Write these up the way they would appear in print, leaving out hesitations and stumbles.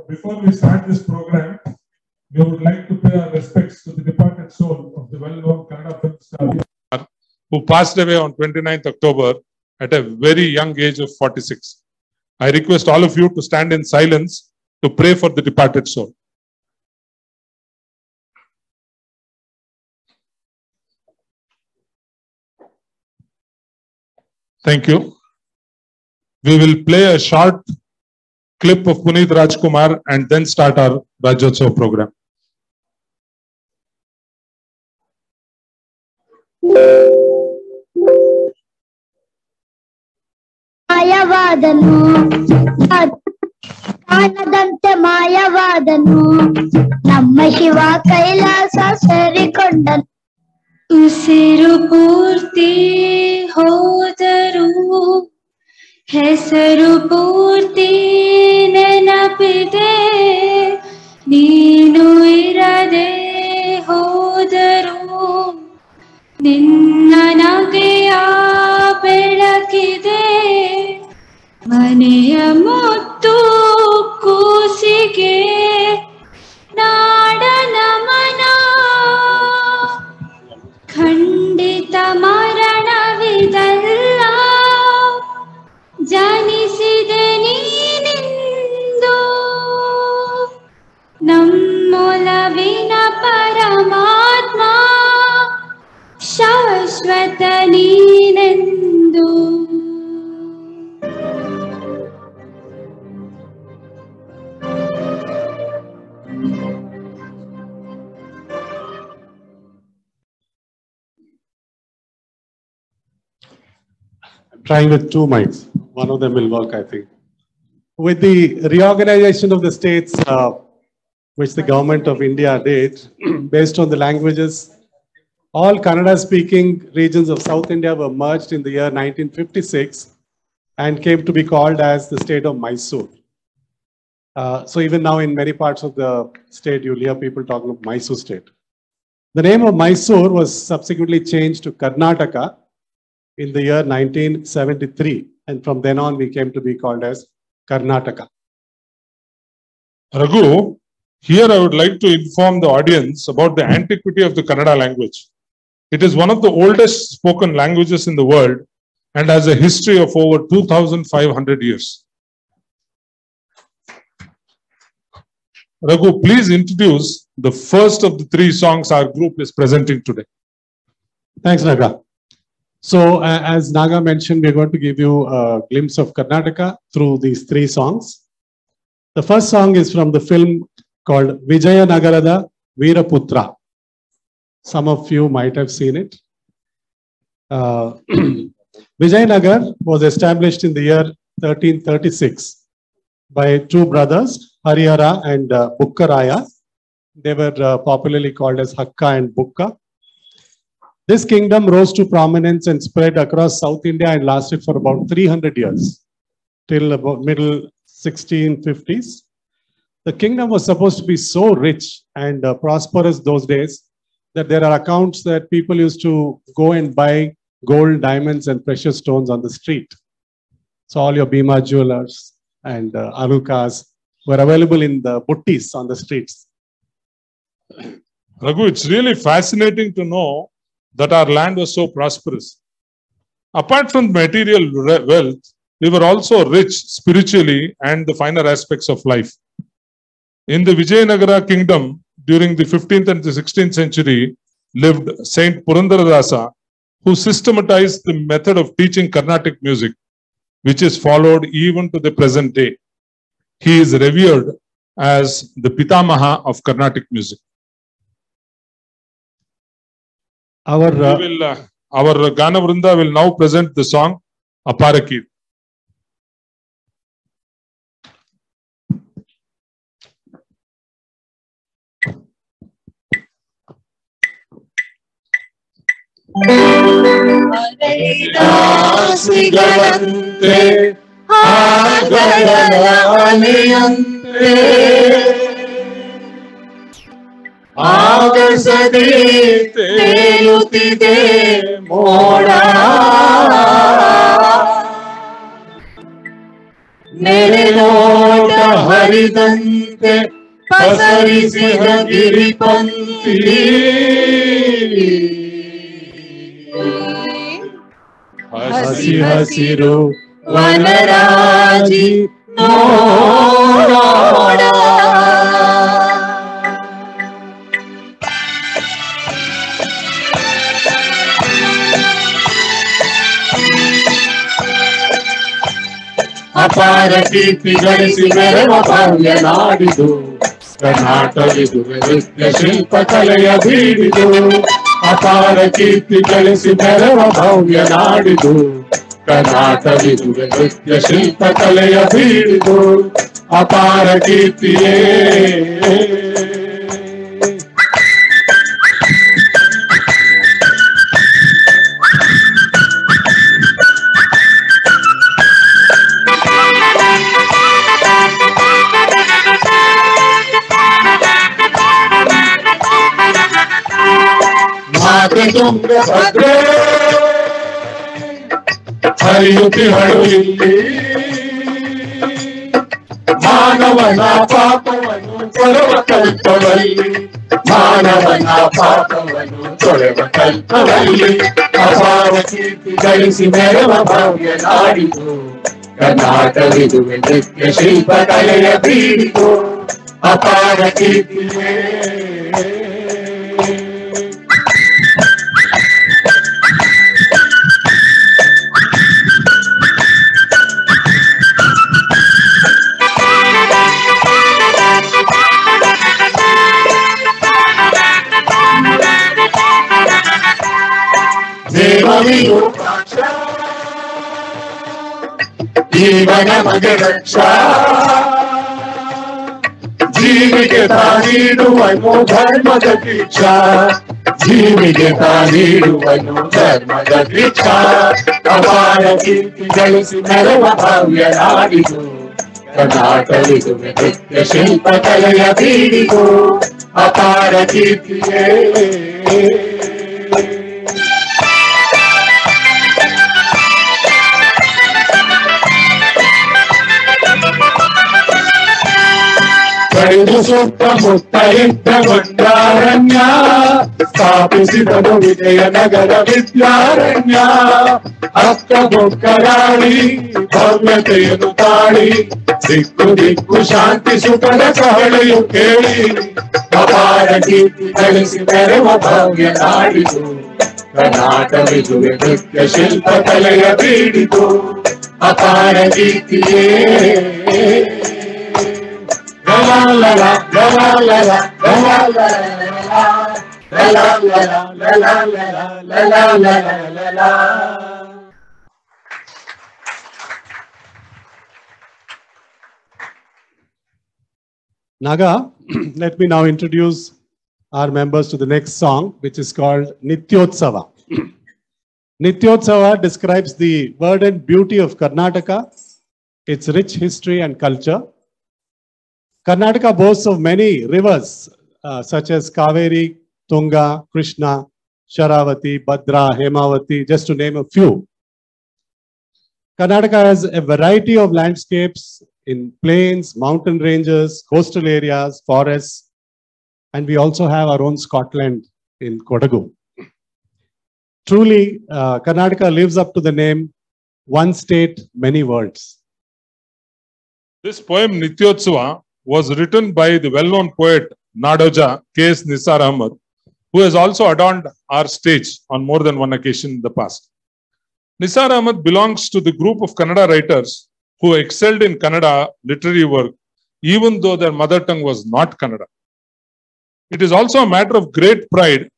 Before we start this program, we would like to pay our respects to the departed soul of the well-known Kannada film star who passed away on 29th October at a very young age of 46. I request all of you to stand in silence to pray for the departed soul. Thank you. We will play a short clip of Puneet Rajkumar and then start our Rajyotsav program. ಮಾಯವಾದನು ಕಾಣದಂತೆ ಮಾಯವಾದನು ನಮ್ಮ ಶಿವ ಕೈಲಾಸ ಸೇರಿಕೊಂಡನು ಉಸಿರು ಪೂರ್ತಿ ಹೋದರು ಹೆಸರು ಪೂರ್ತಿ ನೆನಪಿದೆ ನೀನು ಇರದೆ ಹೋದರು ನಿನ್ನ ನಗೆಯ ಬೆಳಕಿದೆ ಮನೆಯ ಮುತ್ತು ಕೂಸಿಗೆ ನಾಡ ನಮನ ಖಂಡಿತ ಮರಣವಿದಲ್ಲ ಜನಿಸಿದೆ ನೀನೆಂದು ನಮ್ಮೊಲವಿನ ಪರಮಾತ್ಮ ಶಾಶ್ವತ ನೀನೆಂದು Trying with two mics. One of them will work, I think. With the reorganization of the states, which the government of India did, based on the languages, all Kannada-speaking regions of South India were merged in the year 1956 and came to be called as the state of Mysore. So even now in many parts of the state, you'll hear people talking of Mysore state. The name of Mysore was subsequently changed to Karnataka in the year 1973. And from then on, we came to be called as Karnataka. Raghu, here I would like to inform the audience about the antiquity of the Kannada language. It is one of the oldest spoken languages in the world and has a history of over 2,500 years. Raghu, please introduce the first of the three songs our group is presenting today. Thanks, Naga. So, as Naga mentioned, we're going to give you a glimpse of Karnataka through these three songs. The first song is from the film called Vijayanagarada Veeraputra. Some of you might have seen it. Vijayanagar was established in the year 1336 by two brothers, Harihara and Bukkaraya. They were popularly called as Hakka and Bukka. This kingdom rose to prominence and spread across South India and lasted for about 300 years, till about middle 1650s. The kingdom was supposed to be so rich and prosperous those days that there are accounts that people used to go and buy gold, diamonds, and precious stones on the street. So all your Bhima jewelers and Alukas were available in the buttis on the streets. Raghu, it's really fascinating to know that our land was so prosperous. Apart from material wealth, we were also rich spiritually and the finer aspects of life. In the Vijayanagara kingdom, during the 15th and the 16th century, lived Saint Purandaradasa, who systematized the method of teaching Carnatic music, which is followed even to the present day. He is revered as the Pitamaha of Carnatic music. Our Gana Vrinda will now present the song Aparakir. ದಾಸಿಗಳಂತೆ ಆಗಡಲ ಅಲೆಯಂತೆ ಆಗಸದೆ ತೇಲುತ್ತಿದೆ ಮೋಡ ನೆರೆನೋಟ ಹರಿದಂತೆ ಪಸರಿಸಿದ ಗಿರಿಪಂಥಿ ಹಸಿ ಹಸಿರು ವನರಾಜಿ ನೋಡ ಅಪಾರ ಕೀರ್ತಿ ಗಳಿಸಿ ಮೆರವ ಭವ್ಯ ನಾಡಿದು ಕರ್ನಾಟಕವಿದು ನೃತ್ಯ ಶಿಲ್ಪ ಕಲೆಯ ಬೀಡಿದು ಅಪಾರ ಕೀರ್ತಿ ಗಳಿಸಿ ಮೆರವ ಭವ್ಯ ನಾಡಿದು ಕರ್ನಾಟಕವಿದು ನೃತ್ಯ ಶಿಲ್ಪ ಕಲೆಯ ಬೀಡಿದು ಅಪಾರ ಕೀರ್ತಿಯೇ ತುಂಗಭದ್ರೆ ಹರಿಯುತ್ತಿಹಳು ಇಲ್ಲಿ ಮಾನವನ ಪಾಪವನ್ನು ತೊಳೆವ ಕಲ್ಪವಲ್ಲಿ ಮಾನವನ ಪಾಪವನ್ನು ತೊಳೆವ ಕಲ್ಪವಲ್ಲಿ ಅಪಾರ ಕೀರ್ತಿ ಗಳಿಸಿ ಮೆರವ ಭವ್ಯ ನಾಡಿದು ಕರ್ನಾಟಕವಿದು ನೃತ್ಯ ಶಿಲ್ಪ ಕಲೆಯ ಬೀಡಿದು ಅಪಾರ ಕೀರ್ತಿಯೇ ಜೀವನ ಮಗೆ ರಕ್ಷಾ ಜೀವಿಗೆ ತಾನೀಡುವನು ಧರ್ಮದ ದೀಕ್ಷಾ ಜೀವಿಗೆ ತಾನೀಡುವನು ಧರ್ಮದ ದೀಕ್ಷಾ ಅಪಾರ ಕೀರ್ತಿ ಗಳಿಸಿ ಮೆರವ ಭವ್ಯ ನಾಡಿದು ಕರ್ನಾಟಕವಿದು ನೃತ್ಯ ಶಿಲ್ಪ ಕಲೆಯ ಬೀಡಿದು ಅಪಾರ ಕೀರ್ತಿಯೇ ಕಳೆದು ಸುತ್ತಮುತ್ತ ಇದ್ದಗೊಂಡಾರಣ್ಯ ಸ್ಥಾಪಿಸಿದನು ವಿಜಯನಗರ ವಿದ್ಯಾರಣ್ಯ ಅಕ್ಕ ಬೊಕ್ಕರಾಳಿ ಭವ್ಯತೆಯನ್ನು ತಾಳಿ ದಿಕ್ಕು ದಿಕ್ಕು ಶಾಂತಿ ಸುಖದ ಕಹಳೆಯು ಕೇಳಿ ಅಪಾರ ಕೀರ್ತಿ ಗಳಿಸಿ ಮೆರವ ಭವ್ಯ ನಾಡಿದು ಕರ್ನಾಟಕವಿದು ನೃತ್ಯ ಶಿಲ್ಪ ಕಲೆಯ ಬೀಡಿದು ಅಪಾರ ಕೀರ್ತಿಯೇ Naga, let me now introduce our members to the next song, which is called Nityotsava. Nityotsava describes the verdant beauty of Karnataka, its rich history and culture. Karnataka boasts of many rivers, such as Kaveri, Tunga, Krishna, Sharavati, Bhadra, Hemavati, just to name a few. Karnataka has a variety of landscapes in plains, mountain ranges, coastal areas, forests, and we also have our own Scotland in Kodagu. Truly, Karnataka lives up to the name, one state, many worlds. This poem, Nityotsava, was written by the well-known poet Nadoja K.S. Nisar Ahmed, who has also adorned our stage on more than one occasion in the past. Nisar Ahmed belongs to the group of Kannada writers who excelled in Kannada literary work, even though their mother tongue was not Kannada. It is also a matter of great pride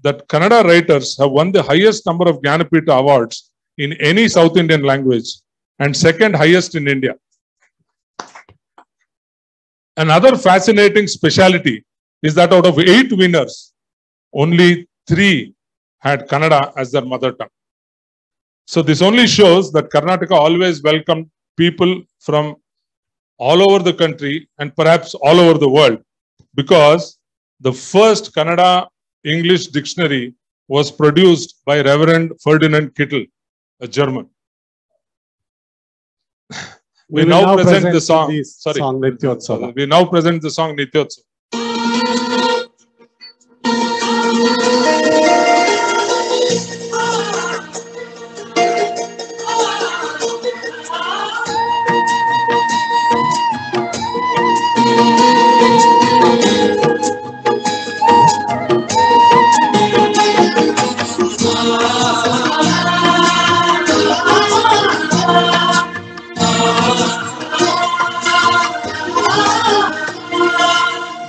that Kannada writers have won the highest number of Jnanapita awards in any South Indian language and second highest in India. Another fascinating speciality is that out of 8 winners, only 3 had Kannada as their mother tongue. So this only shows that Karnataka always welcomed people from all over the country and perhaps all over the world, because the first Kannada English dictionary was produced by Reverend Ferdinand Kittel, a German. We will now present the song. Sorry. Song Nityotsava. We now present the song Nityotsava.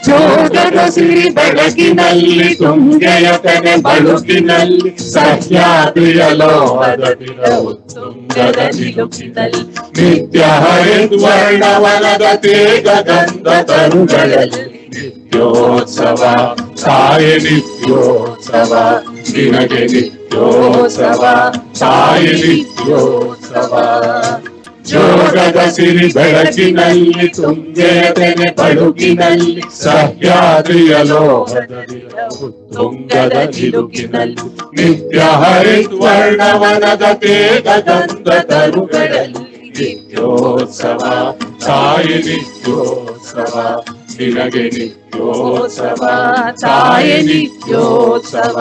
ಜೋಗದ ಸಿರಿ ಬೆಳಗಿನಲ್ಲಿ ತುಂಗೆಯ ತೆನೆ ಬಳುಕಿನಲ್ಲಿ ಸಹ್ಯಾದ್ರಿಯ ಲೋಹದ ತಿರವು ತುಂಗದ ನಿಲುಕಿನಲ್ಲಿ ನಿತ್ಯ ಹರಿದ್ವರ್ಣವನದ ತೇಗ ಗಂಧ ತರುಗಳಲ್ಲಿ ನಿತ್ಯೋತ್ಸವ ಸಾಯ ನಿತ್ಯೋತ್ಸವ ನಿನಗೆ ನಿತ್ಯೋತ್ಸವ ಸಾಯ ನಿತ್ಯೋತ್ಸವ ಜೋಗದ ಸಿರಿ ಬೆಳಕಿನಲ್ಲಿ ತುಂಗೆಯ ತೆನೆ ಬಳುಕಿನಲ್ಲಿ ಸಹ್ಯಾದ್ರಿಯ ಲೋಹದ ತಿರವು ತುಂಗದ ನಿಲುಕಿನಲ್ಲಿ ನಿತ್ಯ ಹರಿದ್ವರ್ಣವನದ ತೇಗ ಗಂಧ ತರುಗಳಲ್ಲಿ ನಿತ್ಯೋತ್ಸವ ಸಾಯ ನಿತ್ಯೋತ್ಸವ ನಿನಗೆ ನಿತ್ಯೋತ್ಸವ ಸಾಯ ನಿತ್ಯೋತ್ಸವ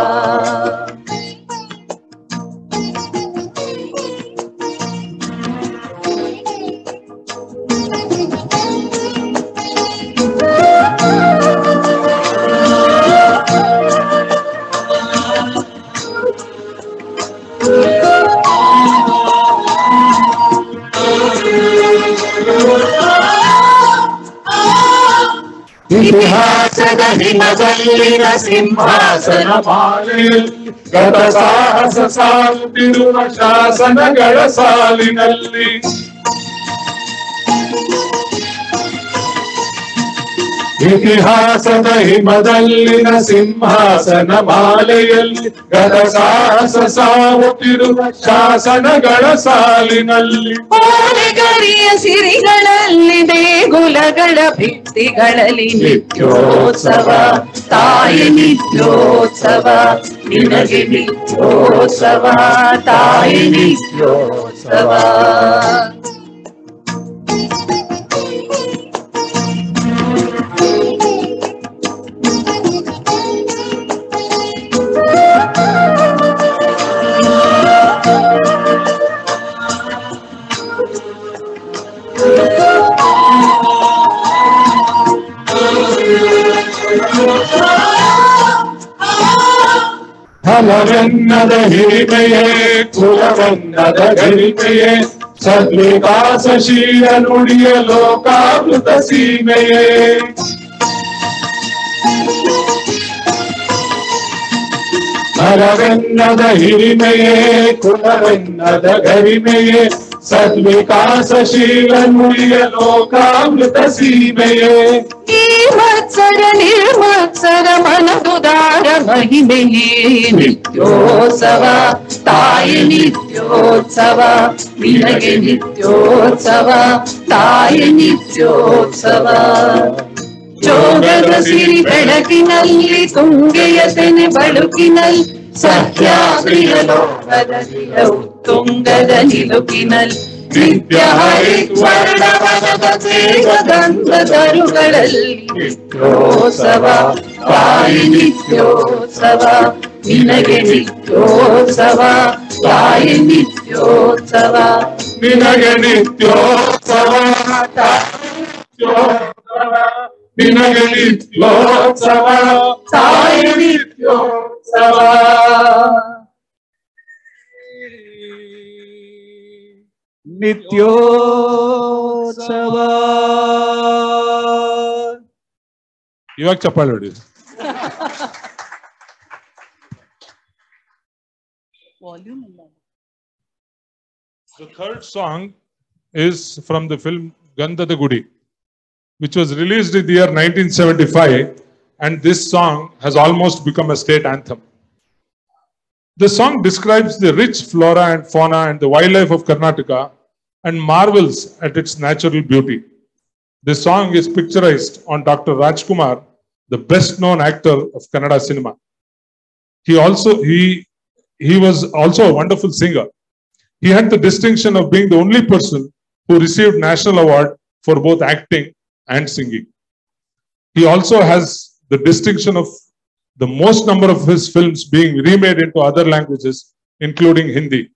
ಇತಿಹಾಸದ ಹಿಮದಲ್ಲಿನ ಸಿಂಹಾಸನ ಮಾಲೆಯಲ್ಲಿ ಗತ ಸಾಹಸ ಸಾಗುತ್ತಿರುವ ಶಾಸನಗಳ ಸಾಲಿನಲ್ಲಿ ಇತಿಹಾಸದ ಹಿಮದಲ್ಲಿನ ಸಿಂಹಾಸನ ಮಾಲೆಯಲ್ಲಿ ಗತ ಸಾಹಸ ಸಾಗುತ್ತಿರುವ ಶಾಸನಗಳ ಸಾಲಿನಲ್ಲಿ ಓಲೆಗರಿಯ ಸಿರಿಗಳಲ್ಲಿ ದೇಗುಲಗಳ ಭಿತ್ತಿಗಳಲ್ಲಿ ನಿತ್ಯೋತ್ಸವ ತಾಯಿ ನಿತ್ಯೋತ್ಸವ ನಿನಗೆ ನಿತ್ಯೋತ್ಸವ ತಾಯಿ ನಿತ್ಯೋತ್ಸವ ಫಲವೆನ್ನದ ಹಿರಿಮೆಯೇ ಕುಲವೆನ್ನದ ಗರಿಮೆಯೇ ಸದ್ವಿಕಾಸಶೀಲ ನುಡಿಯ ಲೋಕಾಮೃತ ಸೀಮೆಯೇ ಫಲವೆನ್ನದ ಹಿರಿಮೆಯೇ ಕುಲವೆನ್ನದ ಗರಿಮೆಯೇ ಸದ್ವಿಕಾಸಶೀಲ ನುಡಿಯ ಲೋಕಾಮೃತ ಸೀಮೆಯೇ ಈ ಮತ್ಸರ ನಿರ್ಮತ್ಸರ ಮನದುದಾರ ಮಹಿಮೆಯೇ ನಿತ್ಯೋತ್ಸವ ತಾಯಿ ನಿತ್ಯೋತ್ಸವ ನಿನಗೆ ನಿತ್ಯೋತ್ಸವ ತಾಯಿ ನಿತ್ಯೋತ್ಸವ ಜೋಗದ ಸಿರಿ ಬೆಳಕಿನಲ್ಲಿ ತುಂಗೆಯ ತೆನೆ ಬಳುಕಿನಲ್ಲಿ ಸಹ್ಯಾದ್ರಿಯ ಲೋಹದ ತಿರವು ತುಂಗದ ನಿಲುಕಿನಲ್ಲಿ ನಿತ್ಯ ಹರಿದ್ವರ್ಣವನದ ತೇಗ ಗಂಧ ತರುಗಳಲ್ಲಿ ನಿತ್ಯೋತ್ಸವ ತಾಯಿ ನಿತ್ಯೋತ್ಸವ ನಿನಗೆ ನಿತ್ಯೋತ್ಸವ ತಾಯಿ ನಿತ್ಯೋತ್ಸವ ನಿನಗೆ ನಿತ್ಯೋತ್ಸವ ನಿನಗೆ ನಿತ್ಯೋತ್ಸವ ತಾಯಿ ನಿತ್ಯೋತ್ಸವ ನಿತ್ಯೋತ್ಸವ ಇವಾಗ ಚಪ್ಪಾಳೆ ಹೊಡಿ. The third song is from the film Gandhada Gudi, which was released in the year 1975, and this song has almost become a state anthem. The song describes the rich flora and fauna and the wildlife of Karnataka and marvels at its natural beauty. This song is picturized on Dr. Rajkumar, the best known actor of Kannada cinema. He was also a wonderful singer. He had the distinction of being the only person who received national award for both acting and singing. He also has the distinction of the most number of his films being remade into other languages, including Hindi.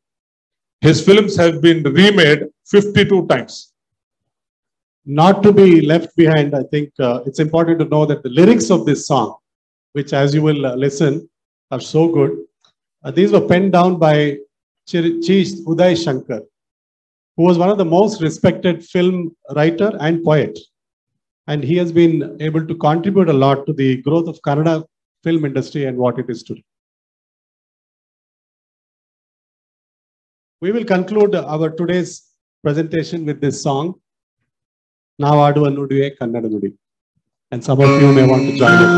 His films have been remade 52 times. Not to be left behind, I think it's important to know that the lyrics of this song, which as you will listen, are so good. These were penned down by Chief Uday Shankar, who was one of the most respected film writer and poet. And he has been able to contribute a lot to the growth of Kannada film industry and what it is today. We will conclude our today's presentation with this song, Navaduva Nudive Kannada Nudi. And some of you may want to join in.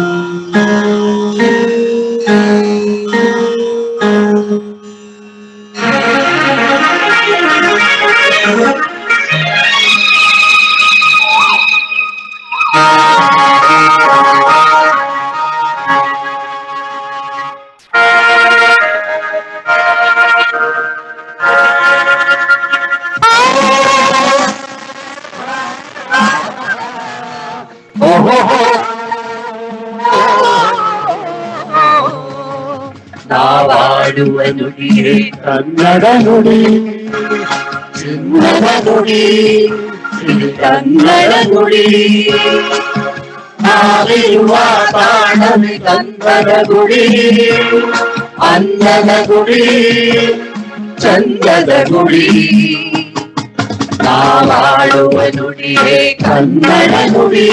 ನಾವಾಡುವ ನುಡಿಯೇ Kannada ನುಡಿ, ಚಿನ್ನದ ನುಡಿ, ಕನ್ನಡ ನುಡಿ. ನಾವಿರುವ ತಾಣವೇ ಕನ್ನಡ ಗುಡಿ, ಅನ್ನದ ಗುಡಿ, ಚಂದದ ಗುಡಿ. ನಾವಾಡುವ ನುಡಿಯೇ ಕನ್ನಡ ನುಡಿ,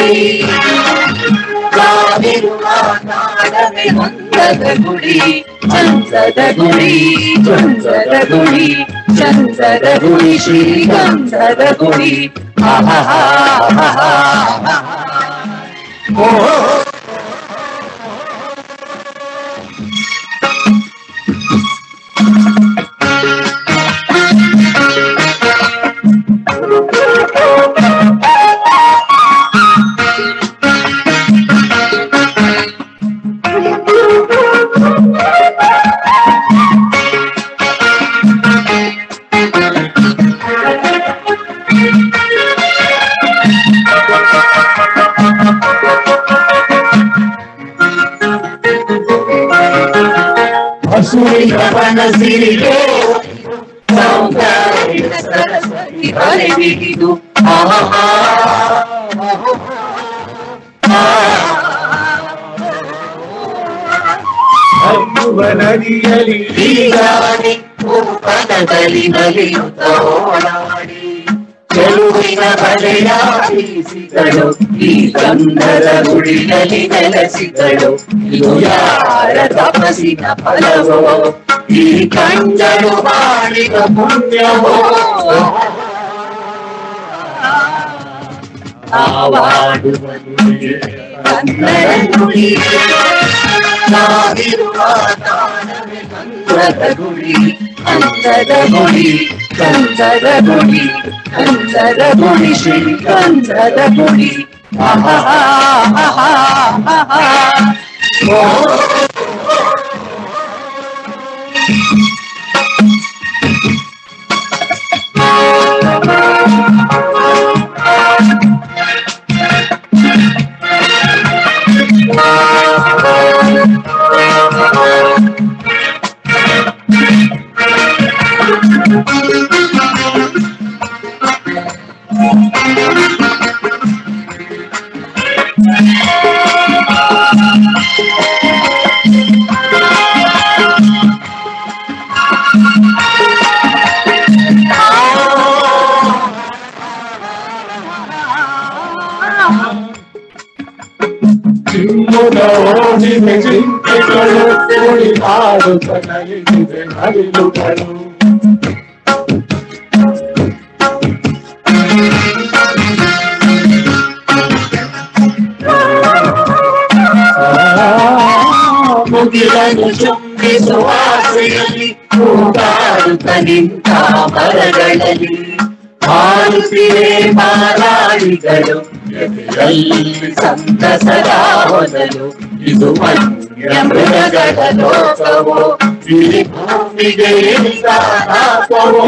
ನಾವಿರುವ ತಾಣವೇ ಅನ್ನದ ಗುಡಿ, ಚಂದದ ಗುಡಿ, ಚಂದದ ಗುಡಿ, ಚಂದದ ಗುಡಿ, ಶ್ರೀಗಂಧದ ಗುಡಿ. ಮನಸ್ಸಿಗೆ ಸೌಂದರ್ಯ ಸರಸ್ವತಿ ಹರಿಬಿಗಿದು ಹರಿಯುವ ನದಿಯಲ್ಲಿ ಹೀಗಾಗಿ ಪದದಲ್ಲಿ ನಲಿಯುತ್ತ ಓಡಾಡಿ ಚೆಲುವಿನ ಬಲೆಯ ಬೀಸಿಗಳು ಈ ಗಂಧದ ಗುಡಿಯಲ್ಲಿ ನೆಲೆಸಿಗಳು. ಇದು ಯಾರ ತಪಸ್ಸಿನ ಫಲವೋ, ಈ ಕಂಜರು ಮಾಡಿದ ಪುಣ್ಯವೋ. ನಾವಾಡುವ ನುಡಿಯೇ ಕನ್ನಡ ನುಡಿ, ನಾವಿರುವ ತಾಣವೇ ಗಂಧದ ಗುಡಿ, ಅಂದದ ಗುಡಿ, ಗಂಧದ ಗುಡಿ, ಗಂಧದ ಗುಡಿ, ಶ್ರೀಗಂಧದ ಗುಡಿ. ಚಿಮ್ಮುದ ಜಿಂಕೆಗಳು ಕುಣಿದಾಡುತ್ತ ನಲಿದಿವೆ ನವಿಲುಗಳು. ಮುಗಿಲನ್ನು ಚುಂಬಿಸುವ ಬಾವಿಯಲ್ಲಿ ಕೂಗಾಡುತ್ತ ನಿಂತ ಮರಗಳಲ್ಲಿ ಹಾಡುತ್ತಿವೆ ಮಾರಾಳಿಗಳು ಎದೆಯಲ್ಲಿ ಸಂತಸದ ಹೊನಲು ಇದು ವನ್ಯ ಮೃಗಗಳ ಲೋಕವೋ ಈ ಭೂಮಿಗೆ ಇಳಿದಾಪವೋ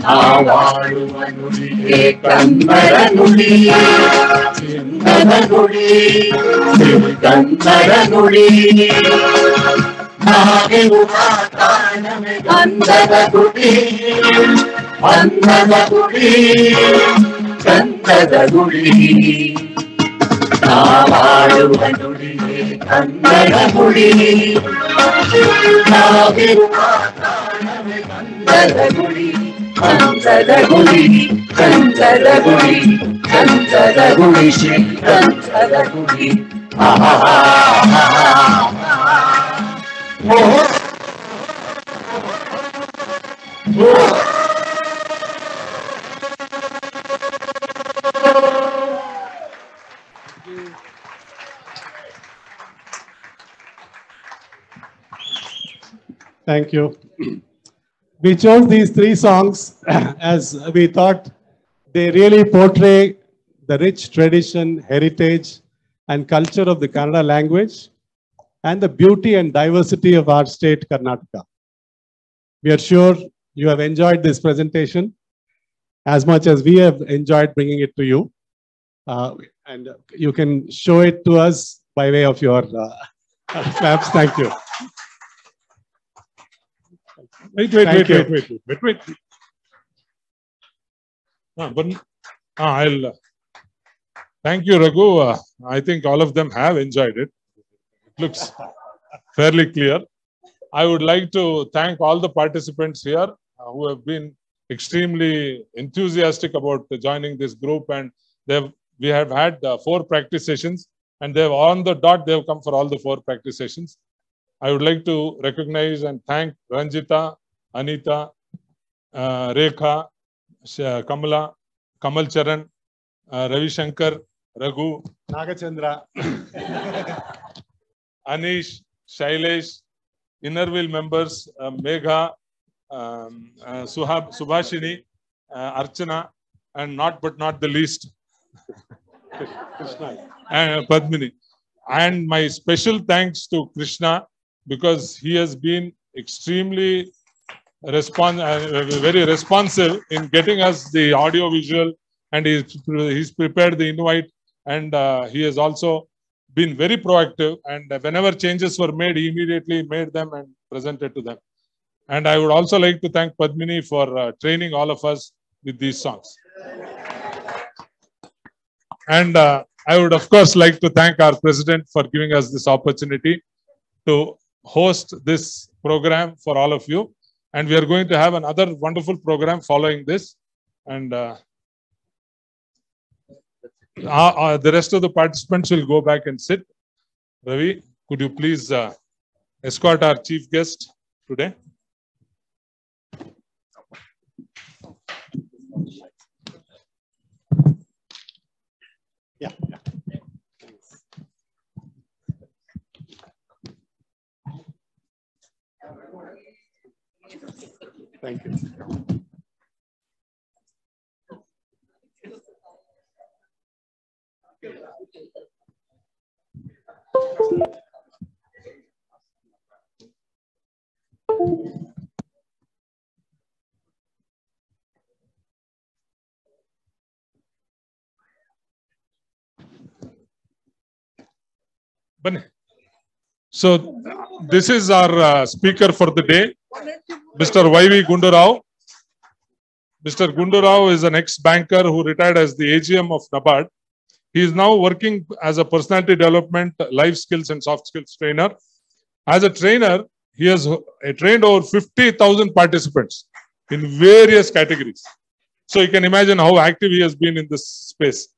ನಾವಾಳುವ ನುಡಿಯೇ ಕನ್ನಡ ನುಡಿ ಚಿನ್ನದ ನುಡಿ ಕನ್ನಡ ನುಡಿ ನಾವಿರುವ ತಾಣವೇ ಅಂದದ ಗುಡಿ ಅಂದದ ಗುಡಿ ಚಂದದ ಗುಡಿ ನಾವಾಳುವ ನುಡಿಯೇ ಕನ್ನಡ ನುಡಿ ನಾವಿರುವ ತಾಣವೇ ಅಂದದ ಗುಡಿ ಕಂಚದ ಗುಡಿ ಕಂಚದ ಗುಡಿ ಕಂಚದ ಗುಡಿ ಶ್ರೀ ಕಂಚದ ಗುಡಿ Thank you. We chose these three songs as we thought they really portray the rich tradition, heritage, and culture of the Kannada language and the beauty and diversity of our state, Karnataka. We are sure you have enjoyed this presentation as much as we have enjoyed bringing it to you. And you can show it to us by way of your claps. Thank you. Wait. I'll thank you, Raghu. I think all of them have enjoyed it. It looks fairly clear. I would like to thank all the participants here who have been extremely enthusiastic about joining this group, and we have had 4 practice sessions, and they have on the dot. They have come for all the 4 practice sessions. I would like to recognize and thank Ranjita, Anita, Rekha, Kamala, Kamal Charan, Ravi Shankar, Raghu, Nagachandra, Anish, Shailesh, Innerville members, Megha, Subhashini, Archana, and not the least, Padmini. And my special thanks to Krishna, because he has been extremely very responsive in getting us the audio visual, and he's prepared the invite, and he has also been very proactive, and whenever changes were made, he immediately made them and presented to them. And I would also like to thank Padmini for training all of us with these songs. And I would of course like to thank our president for giving us this opportunity to host this program for all of you. And we are going to have another wonderful program following this. And the rest of the participants will go back and sit. Ravi, could you please escort our chief guest today? yeah. Thank you. So this is our speaker for the day, Mr. Y.V. Gundu Rao. Mr. Gundu Rao is an ex-banker who retired as the AGM of NABARD. He is now working as a personality development, life skills and soft skills trainer. As a trainer, he has trained over 50,000 participants in various categories. So you can imagine how active he has been in this space.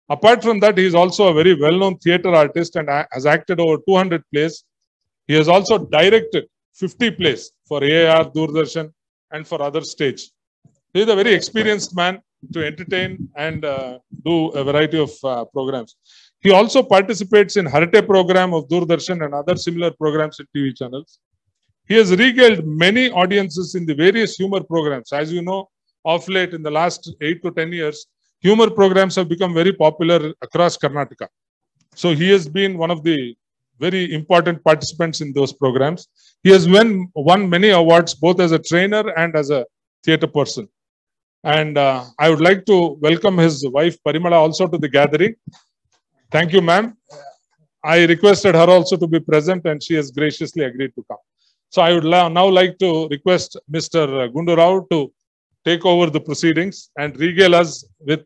Apart from that, he is also a very well-known theatre artist and has acted over 200 plays. He has also directed 50 plays for AIR, Doordarshan, and for other stage. He is a very experienced man to entertain and do a variety of programs. He also participates in Harate program of Doordarshan and other similar programs in TV channels. He has regaled many audiences in the various humor programs. As you know, of late in the last 8 to 10 years, humor programs have become very popular across Karnataka. So he has been one of the very important participants in those programs. He has won many awards, both as a trainer and as a theatre person. And I would like to welcome his wife Parimala also to the gathering. Thank you, ma'am. I requested her also to be present and she has graciously agreed to come. So I would now like to request Mr. Gundu Rao to take over the proceedings and regale us with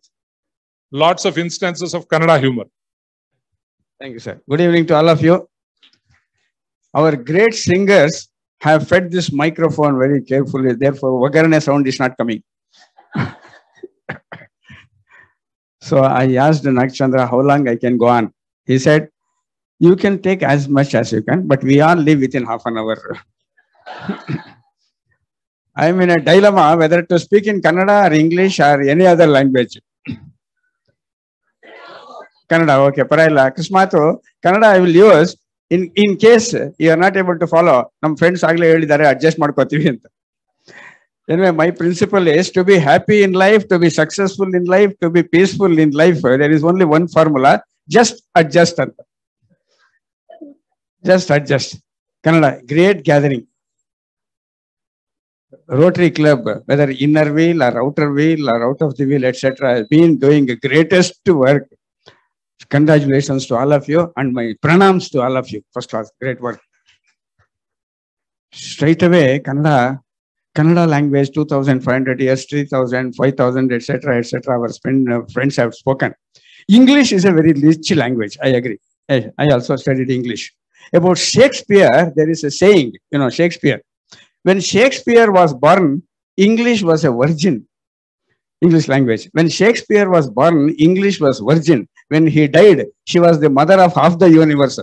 lots of instances of Kannada humor. Thank you, sir. Good evening to all of you. Our great singers have fed this microphone very carefully. Therefore, Vagarane sound is not coming. So I asked Nakchandra how long I can go on. He said, you can take as much as you can, but we all live within half an hour. I'm in a dilemma whether to speak in Kannada or English or any other language. Kannada, okay, parayilla. Akasmatu, Kannada I will use in case you are not able to follow. Nam friends agli helidare adjust madkotivi anta. Anyway, my principle is to be happy in life, to be successful in life, to be peaceful in life. There is only one formula, just adjust. Just adjust. Kannada, great gathering. Rotary Club, whether inner wheel or outer wheel or out of the wheel, etc., has been doing the greatest work. Congratulations to all of you and my pranams to all of you. First class, great work. Straight away, Kannada language, 2,500 years, 3,000, 5,000, etc., etc. Our friends have spoken. English is a very rich language. I agree. I also studied English. About Shakespeare, there is a saying, Shakespeare. When Shakespeare was born, English was a virgin. English language. When Shakespeare was born, English was virgin. When he died, she was the mother of half the universe.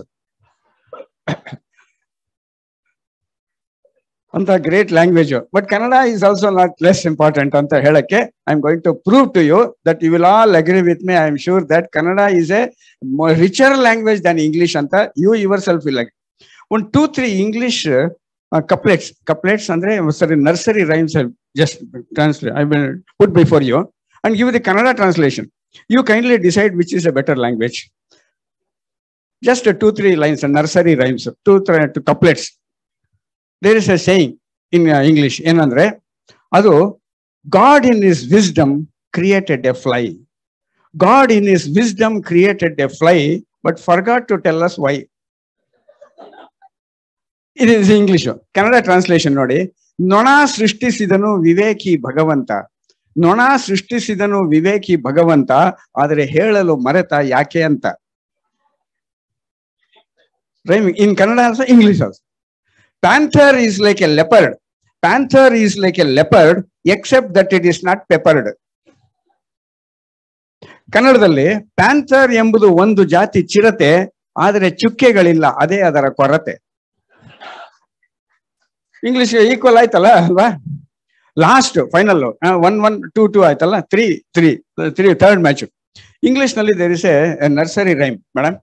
Anta great language. But Kannada is also not less important. Anta helake, I'm going to prove to you that you will all agree with me. I am sure that Kannada is a more richer language than English. Anta you yourself will agree. 1, 2, 3 English couplets andre sorry, nursery rhymes have just translate. I will put before you and give the Kannada translation. You kindly decide which is a better language. Just 2, 3 lines, nursery rhymes, 2, 3 couplets. There is a saying in English, enandre adu God in his wisdom created a fly. God in his wisdom created a fly but forgot to tell us why. It is English. Kannada translation nodi. Nona srishtisidanu viveki bhagavanta. Nona srishtisidanu viveki bhagavanta. Adare helalu mareta yake anta. Rhyming in Kannada also, English also. Panther is like a leopard. Panther is like a leopard except that it is not peppered. ಕನ್ನಡದಲ್ಲಿ panther ಎಂಬುದು ಒಂದು ಜಾತಿ ಚಿರತೆ, ಆದರೆ ಚುಕ್ಕೆಗಳಿಲ್ಲ, ಅದೇ ಅದರ ಕೊರತೆ. English equal ಆಯ್ತಲ್ಲ ಅಲ್ವಾ? ಲಾಸ್ಟ್ ಫೈನಲ್ 1-1, 2-2 ಆಯ್ತಲ್ಲ, 3-3 ಥರ್ಡ್ ಮ್ಯಾಚ್. ಇಂಗ್ಲಿಷ್ ನಲ್ಲಿ there is a nursery rhyme madam.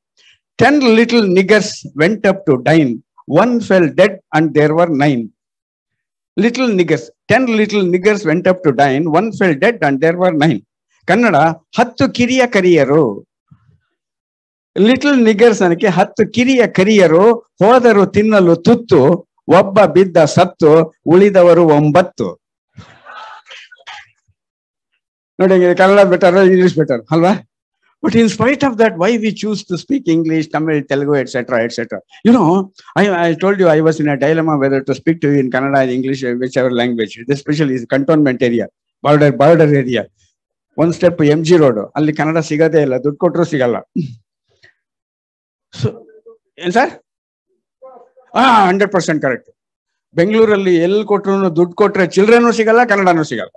10 little niggers went up to dine. One fell dead and there were 9. Little niggers. 10 little niggers went up to dine. One fell dead and there were 9. Kannada, 10 ಕಿರಿಯ ಕರಿಯರು. Little ನಿಗರ್ಸ್ ಅನ್ನಕ್ಕೆ 10 ಕಿರಿಯ ಕರಿಯರು ಹೋದರು ತಿನ್ನಲು ತುತ್ತು, ಒಬ್ಬ ಬಿದ್ದ ಸತ್ತು, ಉಳಿದವರು 9. ನೋಡಿ, ಕನ್ನಡ ಬೆಟರ್, ಇಂಗ್ಲಿಷ್ ಬೆಟರ್ ಅಲ್ವಾ? But in spite of that, why we choose to speak English, Tamil, Telugu, etc., etc. I told you I was in a dilemma whether to speak to you in Kannada, English, whichever language. Especially is cantonment area, border area. One step MG Road. Alli Kannada sigade illa, ದುಡ್ಡು ಕೊಟ್ಟರು ಸಿಗಲ್ಲ. So, sir? 100% correct. ಬೆಂಗಳೂರಲ್ಲಿ ಎಲ್ಲಿ ಕೊಟ್ಟರು ದುಡ್ಡು ಕೊಟ್ರೆ ಚಿಲ್ಡ್ರನ್ನು ಸಿಗಲ್ಲ, ಕನ್ನಡನೂ ಸಿಗಲ್ಲ.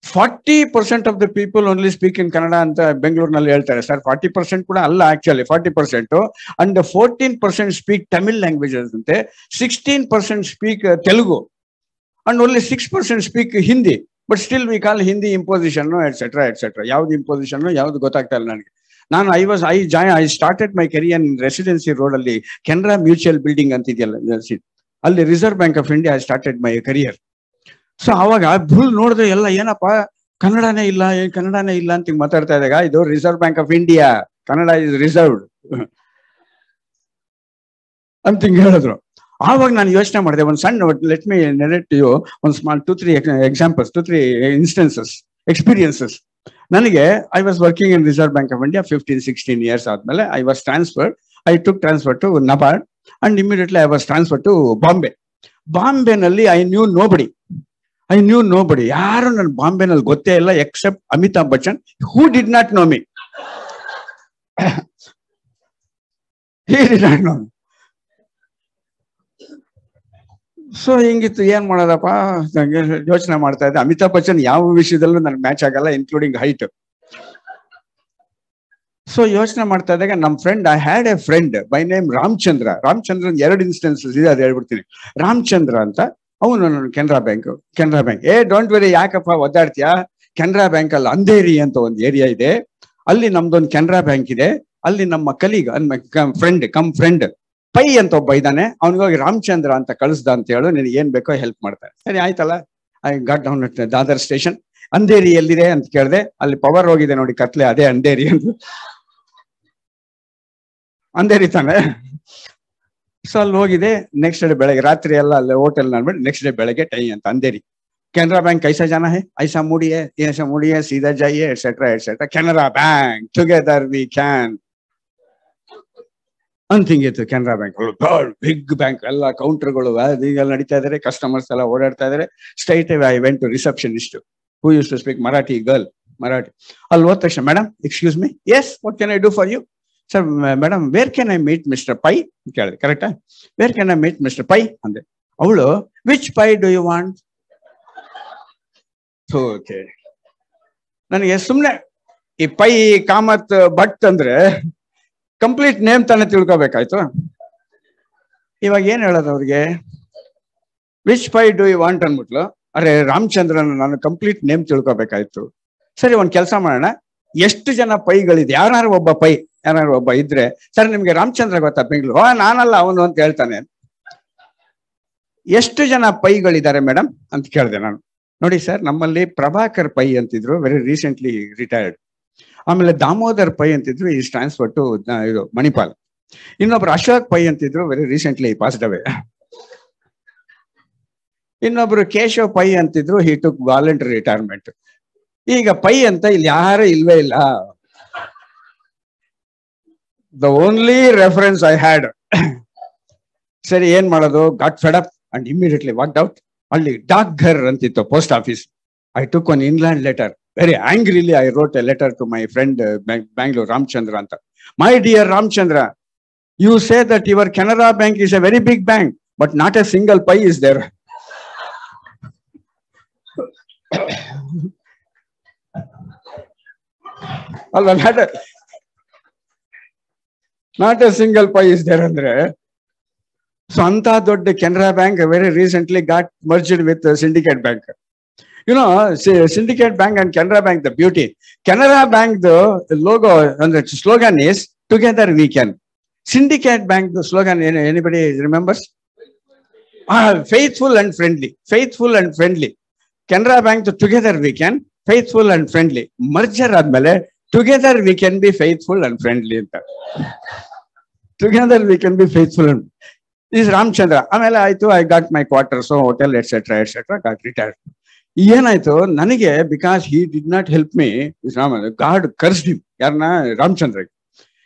40% of the people only speak in Kannada ಅಂತ ಬೆಂಗಳೂರಿನಲ್ಲಿ ಹೇಳ್ತಾರೆ ಸರ್. 40% ಕೂಡ ಅಲ್ಲ, actually 40%. And 14% speak Tamil languages ಅಂತೆ, 16% speak Telugu, and only 6% speak Hindi. But still we call Hindi imposition, etc., etc. ಯಾವ್ದು imposition, ಯಾವ್ದು ಗೊತ್ತಾಗ್ತಾ ಇಲ್ಲ ನನಗೆ. ನಾನು I started my career in residency road ಅಲ್ಲಿ ಕೆನರಾ ಮ್ಯೂಚುವಲ್ ಬಿಲ್ಡಿಂಗ್ ಅಂತಿದೆಯಲ್ಲ, ಅಲ್ಲಿ reserve Bank of India I started my career. So ಅವಾಗ ಭೂಲ್ ನೋಡಿದ್ರೆ ಎಲ್ಲ ಏನಪ್ಪಾ ಕನ್ನಡನೇ ಇಲ್ಲ ಅಂತ ಮಾತಾಡ್ತಾ ಇದ್ದಾಗ, ಇದು Reserve Bank of India, Kannada is reserved ಅಂತ ಹೇಳಿದ್ರು. ಆವಾಗ ನಾನು ಯೋಚನೆ ಮಾಡಿದೆ, ಒಂದು ಸಣ್ಣ, ಲೆಟ್ ಮಿ ನೆರೇಟ್ ಯು ಒಂದು ಸ್ಮಾಲ್ 2-3 ಎಕ್ಸಾಂಪಲ್ಸ್, 2-3 ಇನ್ಸ್ಟೆನ್ಸಸ್, ಎಕ್ಸ್ಪೀರಿಯನ್ಸಸ್. ನನಗೆ I was working in Reserve Bank of India 15-16 years ಆದ್ಮೇಲೆ I was transferred. I took transfer to NABARD and immediately I was transfer to Bombay. ಬಾಂಬೆನಲ್ಲಿ ಐ ನ್ಯೂ ನೋಬಡಿ, ಯಾರು ನನ್ನ ಬಾಂಬೆನಲ್ಲಿ ಗೊತ್ತೇ ಇಲ್ಲ except Amitabh Bachchan, who did not know me. So ಹಿಂಗಿತ್ತು, ಏನ್ ಮಾಡೋದಪ್ಪ ಯೋಚನೆ ಮಾಡ್ತಾ ಇದ್ದೆ. ಅಮಿತಾಬ್ ಬಚ್ಚನ್ ಯಾವ ವಿಷಯದಲ್ಲೂ ನನ್ಗೆ ಮ್ಯಾಚ್ ಆಗಲ್ಲ, ಇನ್ಕ್ಲೂಡಿಂಗ್ ಹೈಟ್. ಸೊ ಯೋಚನೆ ಮಾಡ್ತಾ ಇದ್ದಾಗ ನಮ್ಮ friend, I had A friend by name Ramachandran 2 instances ಇದೆ, ಅದು ಹೇಳ್ಬಿಡ್ತೀನಿ. ರಾಮಚಂದ್ರ ಅಂತ, ಅವನು ಕೆನರಾ ಬ್ಯಾಂಕ್. ಡೋಂಟ್ ವೆರಿ, ಯಾಕಪ್ಪ ಒದ್ದಾಡ್ತೀಯಾ, ಕೆನರಾ ಬ್ಯಾಂಕ್ ಅಲ್ಲಿ ಅಂಧೇರಿ ಅಂತ ಒಂದು ಏರಿಯಾ ಇದೆ, ಅಲ್ಲಿ ನಮ್ದೊಂದು ಕೆನರಾ ಬ್ಯಾಂಕ್ ಇದೆ, ಅಲ್ಲಿ ನಮ್ಮ ಕಲೀಗ್ ಫ್ರೆಂಡ್ ಪೈ ಅಂತ ಒಬ್ಬ ಇದ್ದಾನೆ, ಅವನಿಗೋಗಿ ರಾಮಚಂದ್ರ ಅಂತ ಕಳಿಸ್ದ ಅಂತ ಹೇಳು, ನಿನಗೆ ಏನ್ ಬೇಕೋ ಹೆಲ್ಪ್ ಮಾಡ್ತಾರೆ. ಸರಿ ಆಯ್ತಲ್ಲ, I got down at Dadar station. Andheri ಎಲ್ಲಿದೆ ಅಂತ ಕೇಳಿದೆ, ಅಲ್ಲಿ ಪವರ್ ಹೋಗಿದೆ ನೋಡಿ ಕತ್ಲೆ, ಅದೇ ಅಂಧೇರಿ ಅಂತ. ಅಂಧೇರಿ ತಾನೆ. ಸೊ ಅಲ್ಲಿ ಹೋಗಿದೆ. ನೆಕ್ಸ್ಟ್ ಡೇ ಬೆಳಗ್ಗೆ, ರಾತ್ರಿ ಎಲ್ಲ ಅಲ್ಲಿ ಹೋಟೆಲ್ ನೋಡ್ಬಿಟ್ಟು ನೆಕ್ಸ್ಟ್ ಡೇ ಬೆಳಗ್ಗೆ ಟೈ ಅಂತ ಅಂಧೇರಿ. ಕೆನರಾ बैंक कैसा जाना है, ऐसा मूडी है सीधा जाइए etcetera Canara bank together we can ಅಂತಿಂಗಿತ್ತು. ಕೆನರಾ ಬ್ಯಾಂಕ್ ಬಿಗ್ ಬ್ಯಾಂಕ್, ಎಲ್ಲ ಕೌಂಟರ್ಗಳು ಅದೀಗೆಲ್ಲ ನಡೀತಾ ಇದಾರೆ, ಕಸ್ಟಮರ್ಸ್ ಎಲ್ಲ ಓಡಾಡ್ತಾ ಇದಾರೆ. Straight I went to receptionist who use to speak Marathi girl. ಅಲ್ಲಿ ಹೋದ ತಕ್ಷಣ, madam excuse me, yes what can I do for you sir, madam where can I meet mister Pai ಕೇಳಿದೆ. ಕರೆಕ್ಟಾ, where can I meet mister Pai ಅಂದೆ. ಅವಳು, which Pai do you want? Okay, ನನಗೆ ಸುಮ್ನೆ ಈ ಪೈ ಕಾಮತ್ ಭಟ್ ಅಂದ್ರೆ ಕಂಪ್ಲೀಟ್ ನೇಮ್ ತಾನೇ ತಿಳ್ಕೊಬೇಕಾಯ್ತು. ಇವಾಗ ಏನ್ ಹೇಳೋದು ಅವ್ರಿಗೆ, which Pai do you want ಅನ್ಬಿಟ್ಲು. ಅರೆ ರಾಮಚಂದ್ರನ್ ನಾನು ಕಂಪ್ಲೀಟ್ ನೇಮ್ ತಿಳ್ಕೊಬೇಕಾಯ್ತು. ಸರಿ, ಒಂದ್ ಕೆಲಸ ಮಾಡೋಣ, ಎಷ್ಟು ಜನ ಪೈಗಳಿದೆ, ಯಾರು ಒಬ್ಬ ಇದ್ರೆ, ಸರ್ ನಿಮ್ಗೆ ರಾಮಚಂದ್ರ ಗೊತ್ತಾ ಬೆಂಗಳೂರು? ನಾನಲ್ಲ ಅವನು ಅಂತ ಹೇಳ್ತಾನೆ. ಎಷ್ಟು ಜನ ಪೈಗಳಿದ್ದಾರೆ ಮೇಡಮ್ ಅಂತ ಕೇಳಿದೆ ನಾನು. ನೋಡಿ ಸರ್, ನಮ್ಮಲ್ಲಿ ಪ್ರಭಾಕರ್ ಪೈ ಅಂತಿದ್ರು, ವೆರಿ ರೀಸೆಂಟ್ಲಿ ರಿಟೈರ್ಡ್. ಆಮೇಲೆ ದಾಮೋದರ್ ಪೈ ಅಂತಿದ್ರು, ಈಸ್ ಟ್ರಾನ್ಸ್ಫರ್ ಟು ಇದು ಮಣಿಪಾಲ್. ಇನ್ನೊಬ್ರು ಅಶೋಕ್ ಪೈ ಅಂತಿದ್ರು, ವೆರಿ ರೀಸೆಂಟ್ಲಿ ಪಾಸ್ಡ್ ಅವೇ. ಇನ್ನೊಬ್ರು ಕೇಶವ್ ಪೈ ಅಂತಿದ್ರು, ಹಿ ಟುಕ್ ವಾಲಂಟರಿ ರಿಟೈರ್ಮೆಂಟ್. ಈಗ ಪೈ ಅಂತ ಇಲ್ಲಿ ಯಾರು ಇಲ್ವೇ ಇಲ್ಲ. The only reference I had. ಸರಿ, ಏನ್ ಮಾಡೋದು, got fed up and immediately walked out. ಅಲ್ಲಿ ಡಾಕ್ ಘರ್ ಅಂತಿತ್ತು, post office. I took one inland letter. Very ಆಂಗ್ರಿಲಿ I wrote a letter to my friend Bangalore, Ramachandra ಅಂತ. My dear Ramachandra, you say that your Canara Bank is a very big bank, but not a single Pai is there. ಅಲ್ಲ, not a single Pai is there ಅಂದ್ರೆ, so ಅಂತ ದೊಡ್ಡ Canara Bank very recently got merged with Syndicate Bank. You know, Syndicate Bank and Canara Bank, the beauty. Canara Bank logo ಅಂದ್ರೆ slogan is together we can. Syndicate bank slogan ಏನು, anybody remembers? Faithful and friendly. Canara Bank together we can, faithful and friendly. Merger ಆದ್ಮೇಲೆ together we can be faithful and friendly ಅಂತ. Together we can be faithful and is Ramachandra. ಆಮೇಲೆ ಆಯ್ತು, I got my quarters, hotel etcetera got retired. ಏನಾಯ್ತು ನನಗೆ, because he did not help me, God cursed him. ಯಾರನ್ನ? ರಾಮಚಂದ್ರ.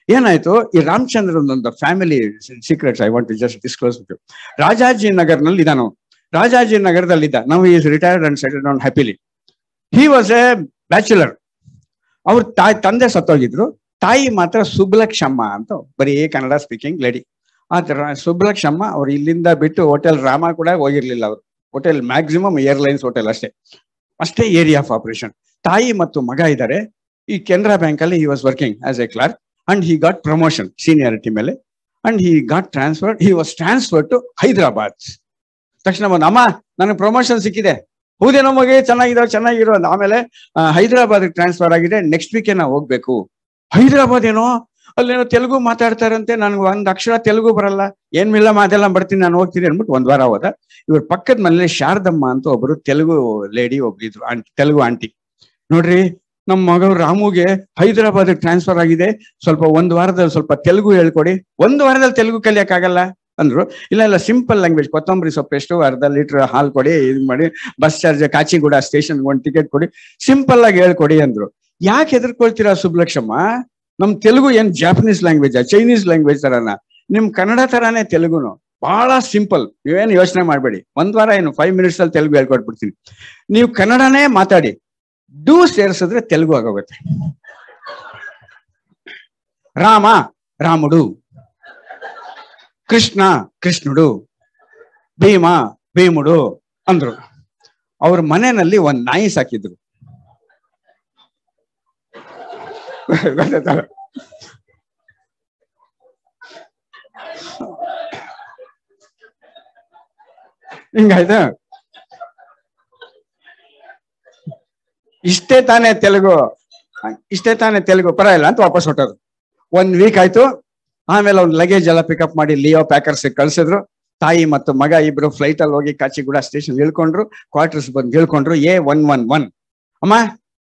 ಏನಾಯ್ತು, ಈ ರಾಮಚಂದ್ರನೊಂದು family secrets I want to just disclose with you. ರಾಜಾಜಿನಗರ್ನಲ್ಲಿ ಇದ್ದಾನು, ರಾಜಾಜಿನಗರದಲ್ಲಿದ್ದ. ನಾವು is retired and settled down happily. He was A bachelor. ಅವ್ರ ತಂದೆ ಸತ್ತೋಗಿದ್ರು, ತಾಯಿ ಮಾತ್ರ ಸುಬ್ಲಕ್ಷಮ್ಮ ಅಂತ ಬರೀ ಕನ್ನಡ ಸ್ಪೀಕಿಂಗ್ ಲೇಡಿ. ಆತರ ಸುಬ್ಲಕ್ಷಮ್ಮ ಅವ್ರು ಇಲ್ಲಿಂದ ಬಿಟ್ಟು ಹೋಟೆಲ್ ರಾಮ ಕೂಡ ಹೋಗಿರ್ಲಿಲ್ಲ. ಅವರು ಹೋಟೆಲ್ ಮ್ಯಾಕ್ಸಿಮಮ್ ಏರ್ಲೈನ್ಸ್ ಹೋಟೆಲ್ ಅಷ್ಟೇ ಏರಿಯಾ ಆಫ್ ಆಪರೇಷನ್. ತಾಯಿ ಮತ್ತು ಮಗ ಇದ್ದಾರೆ. ಈ ಕೆನರಾ ಬ್ಯಾಂಕ್ ಅಲ್ಲಿ he was working as a clerk and he got promotion seniority ಮೇಲೆ and he got transferred. He was transferred to Hyderabad. ತಕ್ಷಣ ಬಂದು, ಅಮ್ಮ ನನಗೆ ಪ್ರಮೋಷನ್ ಸಿಕ್ಕಿದೆ. ಹೌದೇ, ನಮಗೆ ಚೆನ್ನಾಗಿರೋ. ಆಮೇಲೆ ಹೈದರಾಬಾದ್ ಟ್ರಾನ್ಸ್ಫರ್ ಆಗಿದೆ, ನೆಕ್ಸ್ಟ್ ವೀಕೆ ನಾವು ಹೋಗ್ಬೇಕು. ಹೈದರಾಬಾದ್ ಏನೋ ಅಲ್ಲೇನೋ ತೆಲುಗು ಮಾತಾಡ್ತಾರಂತೆ, ನನ್ಗೆ ಒಂದ್ ಅಕ್ಷರ ತೆಲುಗು ಬರಲ್ಲ, ಏನ್ ಮಿಲ್ಲ ಮಾತೆಲ್ಲ ಬರ್ತೀನಿ ನಾನು ಹೋಗ್ತೀನಿ ಅಂದ್ಬಿಟ್ಟು ಒಂದ್ ವಾರ ಹೋದ. ಇವ್ರ ಪಕ್ಕದ ಮನೇಲಿ ಶಾರದಮ್ಮ ಅಂತ ಒಬ್ರು ತೆಲುಗು ಲೇಡಿ ಒಬ್ರಿದ್ರು, ತೆಲುಗು ಆಂಟಿ. ನೋಡ್ರಿ ನಮ್ಮ ಮಗ ರಾಮುಗೆ ಹೈದರಾಬಾದ್ ಟ್ರಾನ್ಸ್ಫರ್ ಆಗಿದೆ, ಸ್ವಲ್ಪ ಒಂದ್ ವಾರದಲ್ಲಿ ಸ್ವಲ್ಪ ತೆಲುಗು ಹೇಳ್ಕೊಡಿ. ಒಂದು ವಾರದಲ್ಲಿ ತೆಲುಗು ಕಲಿಯಕ್ಕಾಗಲ್ಲ ಅಂದ್ರು. ಇಲ್ಲ ಸಿಂಪಲ್ ಲ್ಯಾಂಗ್ವೇಜ್, ಕೊತ್ತಂಬರಿ ಸೊಪ್ಪು ಎಷ್ಟು, ಅರ್ಧ ಲೀಟರ್ ಹಾಲು ಕೊಡಿ, ಇದು ಮಾಡಿ, ಬಸ್ ಚಾರ್ಜ್ ಕಾಚಿಗೂಡ ಸ್ಟೇಷನ್ ಒಂದು ಟಿಕೆಟ್ ಕೊಡಿ, ಸಿಂಪಲ್ ಆಗಿ ಹೇಳ್ಕೊಡಿ ಅಂದ್ರು. ಯಾಕೆ ಹೆದರ್ಕೊಳ್ತೀರಾ ಸುಬ್ಲಕ್ಷಮ್ಮ? ನಮ್ ತೆಲುಗು ಏನ್ ಜಾಪನೀಸ್ ಲ್ಯಾಂಗ್ವೇಜ್, ಚೈನೀಸ್ ಲ್ಯಾಂಗ್ವೇಜ್ ತರನ? ನಿಮ್ ಕನ್ನಡ ತರಾನೇ ತೆಲುಗುನು, ಬಹಳ ಸಿಂಪಲ್. ನೀವೇನು ಯೋಚನೆ ಮಾಡ್ಬೇಡಿ, ಒಂದ್ ವಾರ ಏನು 5 minutes ಅಲ್ಲಿ ತೆಲುಗು ಹೇಳ್ಕೊಟ್ಬಿಡ್ತೀನಿ. ನೀವು ಕನ್ನಡನೇ ಮಾತಾಡಿ, ಡೂ ಸೇರಿಸಿದ್ರೆ ತೆಲುಗು ಆಗೋಗುತ್ತೆ. ರಾಮ ರಾಮುಡು, ಕೃಷ್ಣ ಕೃಷ್ಣುಡು, ಭೀಮ ಭೀಮುಡು ಅಂದ್ರು. ಅವ್ರ ಮನೆಯಲ್ಲಿ ಒಂದ್ ನಾಯಿ ಸಾಕಿದ್ರು. ಹಿಂಗಾಯ್ತಾ? ಇಷ್ಟೇ ತಾನೇ ತೆಲುಗು, ಇಷ್ಟೇ ತಾನೇ ತೆಲುಗು, ಪರವಾಗಿಲ್ಲ ಅಂತ ವಾಪಸ್ ಹೊಟ್ಟೋದು. 1 week ಆಯ್ತು. ಆಮೇಲೆ ಅವ್ನ ಲಗೇಜ್ ಎಲ್ಲ ಪಿಕಪ್ ಮಾಡಿ ಲಿಯೋ ಪ್ಯಾಕರ್ಸ್ ಕಳ್ಸಿದ್ರು. ತಾಯಿ ಮತ್ತು ಮಗ ಇಬ್ರು ಫ್ಲೈಟ್ ಅಲ್ಲಿ ಹೋಗಿ ಕಾಚಿಗೂಡ ಸ್ಟೇಷನ್ ಇಳ್ಕೊಂಡ್ರು, ಕ್ವಾರ್ಟರ್ಸ್ ಬಂದು ಇಳ್ಕೊಂಡ್ರು. A111 ಅಮ್ಮ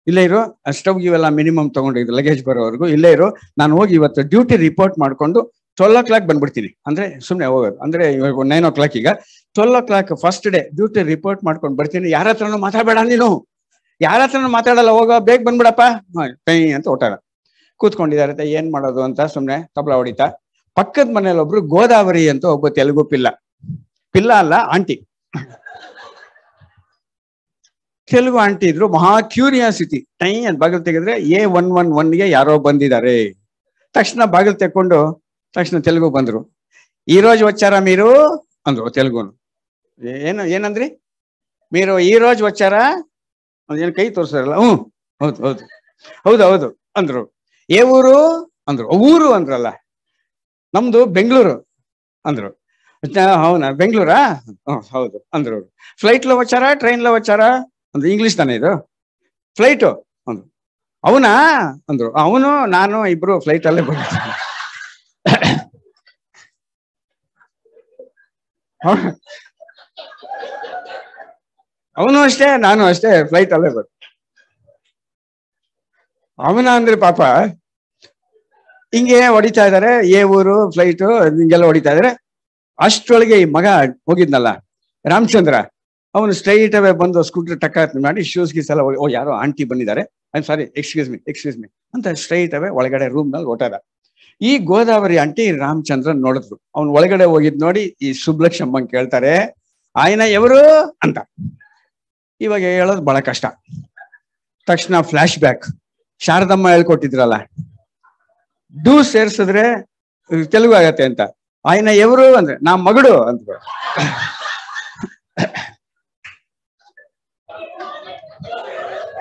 ಇಲ್ಲೇ ಇರು, ಸ್ಟವ್ ಇವೆಲ್ಲ ಮಿನಿಮಮ್ ತಗೊಂಡಿದ್ರು ಲಗೇಜ್ ಬರೋವರೆಗೂ, ಇಲ್ಲೇ ಇರು, ನಾನು ಹೋಗಿ ಇವತ್ತು ಡ್ಯೂಟಿ ರಿಪೋರ್ಟ್ ಮಾಡ್ಕೊಂಡು 12 o'clock ಬಂದ್ಬಿಡ್ತೀನಿ. ಅಂದ್ರೆ ಸುಮ್ನೆ ಹೋಗೋದು, ಅಂದ್ರೆ ಇವಾಗ 9 o'clock, ಈಗ 12 o'clock first day duty report ಮಾಡ್ಕೊಂಡು ಬರ್ತೀನಿ. ಯಾರ ಹತ್ರನೂ ಮಾತಾಡಬೇಡ ನೀನು, ಯಾರ ಹತ್ರನೂ ಮಾತಾಡಲ್ಲ, ಹೋಗೋ ಬೇಗ ಬಂದ್ಬಿಡಪ್ಪ ಅಂತ ಓಟಾಡ ಕೂತ್ಕೊಂಡಿದ್ದಾರೆ. ಏನ್ ಮಾಡೋದು ಅಂತ ಸುಮ್ನೆ ತಬಲ ಹೊಡಿತಾ. ಪಕ್ಕದ ಮನೇಲಿ ಒಬ್ರು ಗೋದಾವರಿ ಅಂತ ಒಬ್ಬ ತೆಲುಗು ಪಿಲ್ಲ ಅಲ್ಲ ಆಂಟಿ, ತೆಲುಗು ಆಂಟಿ ಇದ್ರು. ಮಹಾ ಕ್ಯೂರಿಯಾಸಿಟಿ. ಟೈ ಅಂತ ಬಾಗಿಲು ತೆಗೆದ್ರೆ A111ಗೆ ಯಾರೋ ಬಂದಿದ್ದಾರೆ. ತಕ್ಷಣ ಬಾಗಿಲು ತೆಕ್ಕೊಂಡು ತಕ್ಷಣ ತೆಲುಗು ಬಂದ್ರು. ಈ రోజు వచ్చారా మీరు ಅಂದ್ರು ತೆಲುಗುನು. ಏನಂದ್ರಿ మీరు ಈ రోజు వచ్చారా? ಏನ್ ಕೈ ತೋರ್ಸಾರಲ್ಲ. ಹೌದು ಹೌದು ಹೌದು ಹೌದು ಅಂದ್ರು. ಏ ಊರು ಅಂದ್ರು. ಊರು ಅಂದ್ರಲ್ಲ, ನಮ್ದು ಬೆಂಗಳೂರು ಅಂದ್ರು. అవునా ಬೆಂಗಳೂರಾ? ಹೌದು ಅಂದ್ರು. ಫ್ಲೈಟ್ లో వచ్చారా ಟ್ರೈನ್ లో వచ్చారా ಅಂದ್ರು. ಇಂಗ್ಲಿಷ್ ತಾನೇ ಇದು. ಫ್ಲೈಟು ಅಂದ್ರು. ಅವನಾ ಅಂದ್ರು. ಅವನು ನಾನು ಇಬ್ರು ಫ್ಲೈಟ್ ಅಲ್ಲೇ ಬಂದಿದ್ದೆ. ಅವನು ಅಷ್ಟೇ ನಾನು ಅಷ್ಟೇ ಫ್ಲೈಟ್ ಅಲ್ಲೇ ಬಂದ. ಅವನ ಅಂದ್ರೆ ಪಾಪ ಹಿಂಗೆ ಹೊಡಿತಾ ಇದಾರೆ, ಏ ಊರು ಫ್ಲೈಟು ಹಿಂಗೆಲ್ಲ ಹೊಡಿತಾ ಇದಾರೆ. ಅಷ್ಟೊಳಗೆ ಈ ಮಗ ಹೋಗಿದ್ನಲ್ಲ ರಾಮಚಂದ್ರ, ಅವನು ಸ್ಟ್ರೈಟ್ ಅವೇ ಬಂದು ಸ್ಕೂಟರ್ ಟಕ್ಕ ಮಾಡಿ ಶೂಸ್ ಗೀಸ್ ಎಲ್ಲ, ಓ ಯಾರೋ ಆಂಟಿ ಬಂದಿದ್ದಾರೆ, ಐ ಸಾರಿ ಎಕ್ಸ್ಕ್ಯೂಸ್ ಮಿ ಅಂತ ಸ್ಟ್ರೈಟ್ ಅವೇ ಒಳಗಡೆ ರೂಮ್ ನಲ್ಲಿ ಹೊಟ್ಟಾದ. ಈ ಗೋದಾವರಿ ಆಂಟಿ ರಾಮಚಂದ್ರನ್ ನೋಡಿದ್ರು. ಅವ್ನು ಒಳಗಡೆ ಹೋಗಿದ್ ನೋಡಿ ಈ ಸುಬ್ಲಕ್ಷಮ್ಮಂಗ್ ಕೇಳ್ತಾರೆ, ಆಯ್ನ ಎವರು ಅಂತ. ಇವಾಗ ಹೇಳೋದು ಬಹಳ ಕಷ್ಟ. ತಕ್ಷಣ ಫ್ಲಾಶ್ ಬ್ಯಾಕ್, ಶಾರದಮ್ಮ ಹೇಳ್ಕೊಟ್ಟಿದ್ರಲ್ಲ, ಡೂ ಸೇರ್ಸಿದ್ರೆ ತೆಲುಗು ಆಗತ್ತೆ ಅಂತ. ಆಯ್ನ ಎವರು ಅಂದ್ರೆ ನಾ ಮಗಳು ಅಂತ.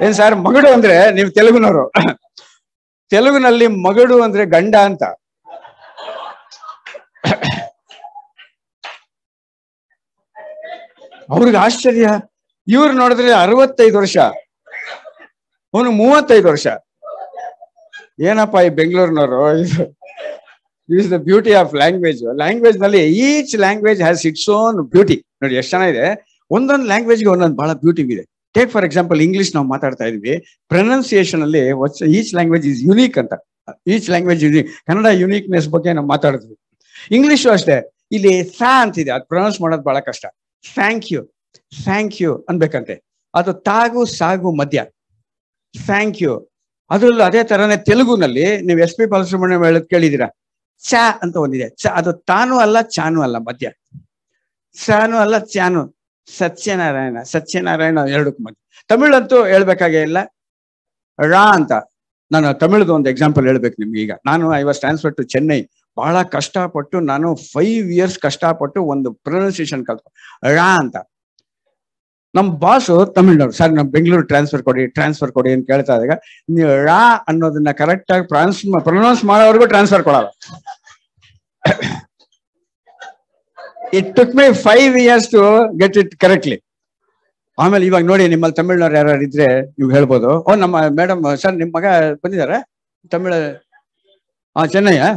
ಏನ್ ಸರ್ ಮಗಳು ಅಂದ್ರೆ ನೀವು ತೆಲುಗುನವರು? ತೆಲುಗುನಲ್ಲಿ ಮಗಳು ಅಂದ್ರೆ ಗಂಡ ಅಂತ. ಅವ್ರಿಗೆ ಆಶ್ಚರ್ಯ. ಇವ್ರು ನೋಡಿದ್ರೆ 65 ವರ್ಷ, ಅವನು 35 ವರ್ಷ. ಏನಪ್ಪ ಈ ಬೆಂಗಳೂರಿನವರು. Is the beauty of language. Language ನಲ್ಲಿ each language has its own beauty. ನೋಡಿ ಎಷ್ಟು ಚೆನ್ನಾಗಿದೆ. ಒಂದೊಂದು ಲ್ಯಾಂಗ್ವೇಜ್ಗೆ ಒಂದೊಂದು ಬಹಳ ಬ್ಯೂಟಿ ಇದೆ. ಟೇಕ್ ಫಾರ್ ಎಕ್ಸಾಂಪಲ್ ಇಂಗ್ಲಿಷ್ ನಾವು ಮಾತಾಡ್ತಾ ಇದ್ವಿ, ಪ್ರೊನೌನ್ಸಿಯೇಷನ್ ಅಲ್ಲಿ ಈಚ್ ಲ್ಯಾಂಗ್ವೇಜ್ ಇಸ್ ಯುನೀಕ್ ಅಂತ. Each language unique. Kannada uniqueness ಬಗ್ಗೆ ನಾವು ಮಾತಾಡಿದ್ವಿ. ಇಂಗ್ಲಿಷು ಅಷ್ಟೇ. ಇಲ್ಲಿ ಸಾ ಅಂತಿದೆ, ಅದು ಪ್ರೊನೌನ್ಸ್ ಮಾಡೋದು ಬಹಳ ಕಷ್ಟ. ಥ್ಯಾಂಕ್ ಯು ಅನ್ಬೇಕಂತೆ. ಅದು ತಾಗು ಸಾಗು ಮಧ್ಯ ಥ್ಯಾಂಕ್ ಯು. ಅದ್ರಲ್ಲೂ ಅದೇ ತರನೇ ತೆಲುಗುನಲ್ಲಿ ನೀವು SP ಬಾಲಸುಬ್ರಹ್ಮಣ್ಯಂ ಹೇಳೋದ್ ಕೇಳಿದೀರಾ, ಚಾ ಅಂತ ಒಂದಿದೆ. ಚಾ ಅದು ತಾನು ಅಲ್ಲ ಚಾನು ಅಲ್ಲ, ಮಧ್ಯ. ಚಾನು ಅಲ್ಲ ಚಾನು. ಸತ್ಯನಾರಾಯಣ ಎರಡಕ್ಕೂ ಮಧ್ಯ. ತಮಿಳಂತೂ ಹೇಳ್ಬೇಕಾಗೇ ಇಲ್ಲ. ರಾ ಅಂತ. ನಾನು ತಮಿಳ್ದು ಒಂದು ಎಕ್ಸಾಂಪಲ್ ಹೇಳ್ಬೇಕು ನಿಮ್ಗೆ. ಈಗ I was transfer to Chennai. ಬಹಳ ಕಷ್ಟಪಟ್ಟು ನಾನು 5 years ಕಷ್ಟಪಟ್ಟು ಒಂದು ಪ್ರೊನೌನ್ಸಿಯೇಷನ್ ಕಲ್ತು. ರಾ ಅಂತ. ನಮ್ ಬಾಸು ತಮಿಳ್ನವ್ರು, ಸರ್ ನಮ್ ಬೆಂಗಳೂರು ಟ್ರಾನ್ಸ್ಫರ್ ಕೊಡಿ ಅಂತ ಕೇಳ್ತಾ ಇದ್ದಾಗ, ನೀವು ರಾ ಅನ್ನೋದನ್ನ ಕರೆಕ್ಟ್ ಆಗಿ ಪ್ರೊನೌನ್ಸ್ ಮಾಡೋವರೆಗೂ ಟ್ರಾನ್ಸ್ಫರ್ ಕೊಡಲ್ಲ. It took me 5 years to get it correctly. ಆಮೇಲೆ ಇವಾಗ ನೋಡಿ, ನಿಮ್ಮಲ್ಲಿ ತಮಿಳ್ನವ್ರು ಯಾರು ಇದ್ರೆ ನೀವು ಹೇಳ್ಬೋದು, ಓ ನಮ್ಮ ಮೇಡಮ್ ಸರ್ ನಿಮ್ ಮಗ ಬಂದಿದ್ದಾರೆ ತಮಿಳ ಚೆನ್ನೈಯಾ?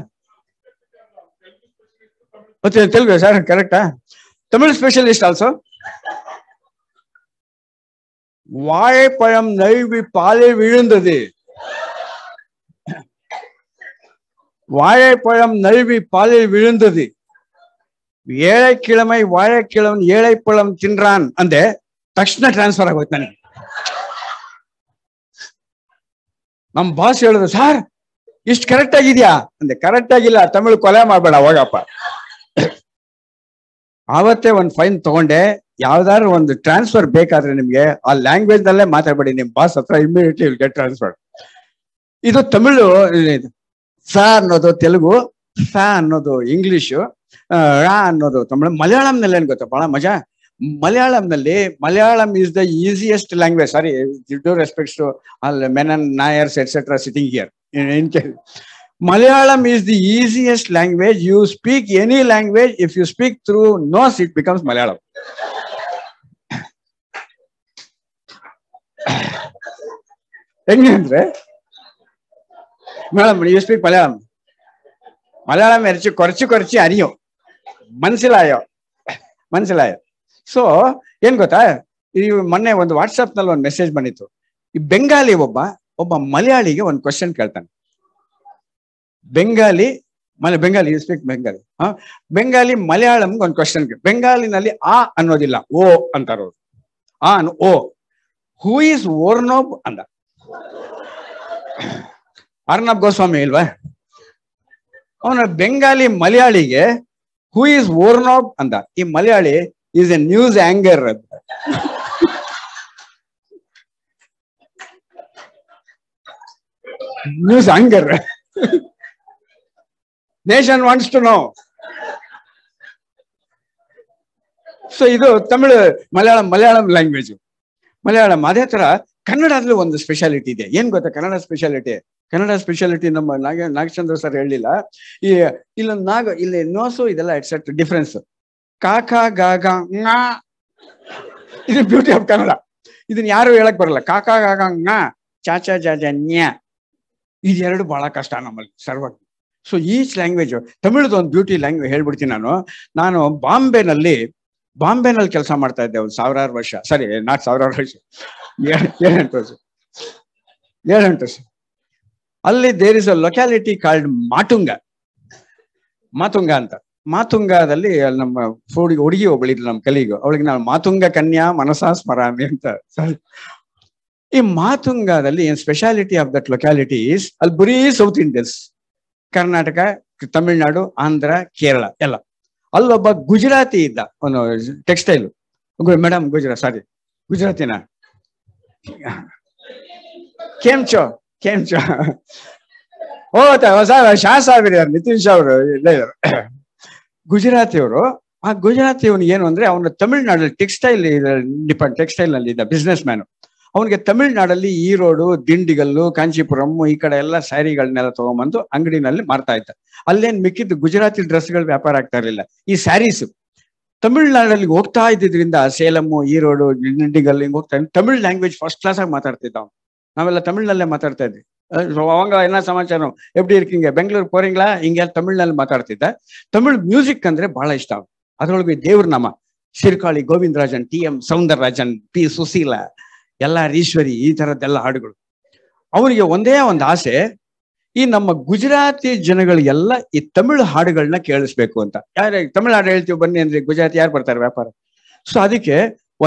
ಮತ್ತೆ ತೆಲುಗು ಸರ್, ಕರೆಕ್ಟಾ? Tamil specialist also. வாழைப்பழம் நழுவி பாலில் விழுந்தது. வாழைப்பழம் நழுவி பாலில் விழுந்தது. ஏழைக்கிழமை வாழைக்கிழமை ஏழைப்பழம் ತಿನ್ರಾನ್ ಅಂದೆ ತಕ್ಷಣ ಟ್ರಾನ್ಸ್ಫರ್ ಆಗೋಯ್ತು ನನಗೆ. ನಮ್ ಬಾಸ್ ಹೇಳಿದ್ರು, ಸರ್ ಇಷ್ಟು ಕರೆಕ್ಟ್ ಆಗಿದ್ಯಾ ಅಂದೆ. ಕರೆಕ್ಟ್ ಆಗಿಲ್ಲ, ತಮಿಳು ಕೊಲೆ ಮಾಡ್ಬೇಡ ಹೋಗಪ್ಪ. ಆವತ್ತೇ ಒಂದು ಫೈನ್ ತಗೊಂಡೆ. ಯಾವ್ದಾದ್ರು ಒಂದು ಟ್ರಾನ್ಸ್ಫರ್ ಬೇಕಾದ್ರೆ ನಿಮ್ಗೆ ಆ ಲ್ಯಾಂಗ್ವೇಜ್ ನಲ್ಲೇ ಮಾತಾಡ್ಬೇಡಿ, ನಿಮ್ ಬಾಸ್ ಹತ್ರ ಇಮಿಡಿಯೇಟ್ಲಿ ವಿಲ್ ಗೆಟ್ ಟ್ರಾನ್ಸ್ಫರ್. ಇದು ತಮಿಳು. ಸ ಅನ್ನೋದು ತೆಲುಗು, ಸ ಅನ್ನೋದು ಇಂಗ್ಲಿಷು, ರಾ ಅನ್ನೋದು ತಮಿಳು. ಮಲಯಾಳಂನಲ್ಲಿ ಏನ್ ಗೊತ್ತಾ ಬಹಳ ಮಜಾ, Malayalam is the easiest language. Sorry, due respects to all Menon Nairs etcetera sitting here in Malayalam is the easiest language. You speak any language, if you speak through nose, it becomes Malayalam. ಹೆಂಗಂದ್ರೆ madam you speak Malayalam, Malayalam കുറച്ച് അറിയോ, മനസ്സിലായോ. So ಏನ್ ಗೊತ್ತಾ, ಈ ಮೊನ್ನೆ ಒಂದು WhatsApp ನಲ್ಲಿ ಒಂದು ಮೆಸೇಜ್ ಬಂದಿತ್ತು. ಈ ಬೆಂಗಾಲಿ ಒಬ್ಬ ಮಲಯಾಳಿಗೆ ಒಂದು ಕ್ವಶನ್ ಕೇಳ್ತಾನೆ. Bengali you speak Bengali. ಬೆಂಗಾಲಿ ಮಲಯಾಳಂಗೆ ಒಂದು ಕ್ವಶನ್. ಬೆಂಗಾಲಿನಲ್ಲಿ ಆ ಅನ್ನೋದಿಲ್ಲ, ಓ ಅಂತಾರೋದು. ಓ. ಹೂ ಈಸ್ ಓರ್ನೋಬ್ ಅಂದ. ಅರ್ನಬ್ ಗೋಸ್ವಾಮಿ ಇಲ್ವಾ? ಅವನ ಬೆಂಗಾಲಿ ಮಲಯಾಳಿಗೆ ಹೂ ಈಸ್ ಓರ್ನೋಬ್ ಅಂದ. ಈ Malayali is a news anchor ಅಂತ. News anchor. Nation wants to know. So ಇದು ತಮಿಳು, ಮಲಯಾಳಂ ಲ್ಯಾಂಗ್ವೇಜ್. ಮಲಯಾಳಂ. ಅದೇ ತರ ಕನ್ನಡದಲ್ಲೂ ಒಂದು ಸ್ಪೆಷಾಲಿಟಿ ಇದೆ. ಏನ್ ಗೊತ್ತಾ ಕನ್ನಡ ಸ್ಪೆಷಾಲಿಟಿ ನಮ್ಮ ನಾಗಚಂದ್ರ ಸರ್ ಹೇಳಲಿಲ್ಲ. ಇಲ್ಲಿ ನೋಸು ಇದೆಲ್ಲ ಎಟ್ಸೆಟ್ ಡಿಫ್ರೆನ್ಸ್. ಕಾಕ ಗಾಗ ಂಗಾ, ಇದು ಬ್ಯೂಟಿ ಆಫ್ ಕನ್ನಡ. ಇದನ್ನ ಯಾರು ಹೇಳಕ್ ಬರಲ್ಲ. ಕಾಕ ಗಾಗ ಂಗಾ, ಚಾಚಾ ಜಾಜ ನ್ಯಾ, ಇದೆರಡು ಬಹಳ ಕಷ್ಟ ನಮ್ಮಲ್ಲಿ ಸರ್ವ. So each language. ತಮಿಳದ ಒಂದು ಬ್ಯೂಟಿ ಲ್ಯಾಂಗ್ವೇಜ್ ಹೇಳ್ಬಿಡ್ತೀನಿ. ನಾನು ಬಾಂಬೆನಲ್ಲಿ ಕೆಲಸ ಮಾಡ್ತಾ ಇದ್ದೆ ಒಂದು 1000 ವರ್ಷ. ಸಾರಿ, ನಾಟ್ 1000 ವರ್ಷ, 7-8 ವರ್ಷ. ಅಲ್ಲಿ there is a locality called Matunga ಅಂತ. ಮಾತುಂಗದಲ್ಲಿ ನಮ್ಮ ಹುಡುಗಿ ಒಬ್ಬಳಿದ್ಲು ನಮ್ಮ ಕಲಿಗೂ. ಅವಳಿಗೆ ನಾನು ಮಾತುಂಗ ಕನ್ಯಾ ಮನಸಾ ಸ್ಮರಾಮಿ ಅಂತ. ಈ ಮಾತುಂಗದಲ್ಲಿ ಏನ್ speciality of that locality is, ಅಲ್ಲಿ ಬರೀ ಸೌತ್ ಇಂಡಿಯನ್ಸ್, ಕರ್ನಾಟಕ, ತಮಿಳ್ನಾಡು, ಆಂಧ್ರ, ಕೇರಳ ಎಲ್ಲ. ಅಲ್ಲೊಬ್ಬ ಗುಜರಾತಿ ಇದ್ದ, ಒಂದು ಟೆಕ್ಸ್ಟೈಲ್ ಮೇಡಮ್. ಗುಜರಾತಿನ ಕೇಮ್ಚೋ ನಿತಿನ್ ಶಾ ಅವರು ಇಲ್ಲೇ ಇದ್ದಾರೆ. ಗುಜರಾತಿಯವರು. ಆ ಗುಜರಾತಿಯವನು ಏನು ಅಂದ್ರೆ, ಅವನು ತಮಿಳ್ನಾಡಲ್ಲಿ ಟೆಕ್ಸ್ಟೈಲ್ ನಲ್ಲಿ ಇದ್ದ ಬಿಸ್ನೆಸ್ ಮ್ಯಾನ್. ಅವನಿಗೆ ತಮಿಳ್ನಾಡಲ್ಲಿ ಈರೋಡು, ದಿಂಡಿಗಲ್ಲು, ಕಾಂಚೀಪುರಂ ಈ ಕಡೆ ಎಲ್ಲ ಸ್ಯಾರಿಗಳನ್ನೆಲ್ಲ ತಗೊಂಡ್ಬಂದು ಅಂಗಡಿನಲ್ಲಿ ಮಾರ್ತಾ ಇದ್ದ. ಅಲ್ಲೇನ್ ಮಿಕ್ಕಿದ್ದು ಗುಜರಾತಿ ಡ್ರೆಸ್ಗಳ ವ್ಯಾಪಾರ ಆಗ್ತಾ ಇರಲಿಲ್ಲ. ಈ ಸ್ಯಾರೀಸ್ ತಮಿಳ್ನಾಡಲ್ಲಿ ಹೋಗ್ತಾ ಇದ್ದಿದ್ರಿಂದ ಸೇಲಮ್ಮು, ಈರೋಡು, ದಿಂಡಿಗಲ್ ಹಿಂಗ್ ಹೋಗ್ತಾ ಇದ್ದ. ತಮಿಳ್ ಲ್ಯಾಂಗ್ವೇಜ್ ಫಸ್ಟ್ ಕ್ಲಾಸ್ ಆಗಿ ಮಾತಾಡ್ತಿದ್ದ ಅವನು. ನಾವೆಲ್ಲ ತಮಿಳ್ನಲ್ಲೇ ಮಾತಾಡ್ತಾ ಇದ್ವಿ. ಅವಂಗ ಏನ ಸಮಾಚಾರ, ಎಪ್ಡಿ ಇರ್ಕಿಂಗೆ, ಬೆಂಗಳೂರು ಪೋರಿಂಗ್ಲಾ, ಹಿಂಗೆ ತಮಿಳ್ನಲ್ಲಿ ಮಾತಾಡ್ತಿದ್ದ. ತಮಿಳ್ ಮ್ಯೂಸಿಕ್ ಅಂದ್ರೆ ಬಹಳ ಇಷ್ಟ. ಅದ್ರೊಳಗೆ ದೇವ್ರ ನಾಮ, ಶಿರ್ಕಾಳಿ ಗೋವಿಂದರಾಜನ್, TM ಸೌಂದರರಾಜನ್, P ಸುಶೀಲ, ಎಲ್ಲಾರ್ ಈಶ್ವರಿ, ಈ ತರದ್ದೆಲ್ಲ ಹಾಡುಗಳು. ಅವನಿಗೆ ಒಂದೇ ಒಂದು ಆಸೆ, ಈ ನಮ್ಮ ಗುಜರಾತಿ ಜನಗಳಿಗೆಲ್ಲ ಈ ತಮಿಳು ಹಾಡುಗಳನ್ನ ಕೇಳಿಸ್ಬೇಕು ಅಂತ. ಯಾರೇ ತಮಿಳು ಹಾಡು ಹೇಳ್ತೀವಿ ಬನ್ನಿ ಅಂದ್ರೆ ಗುಜರಾತಿ ಯಾರು ಬರ್ತಾರೆ ವ್ಯಾಪಾರ. ಸೊ ಅದಕ್ಕೆ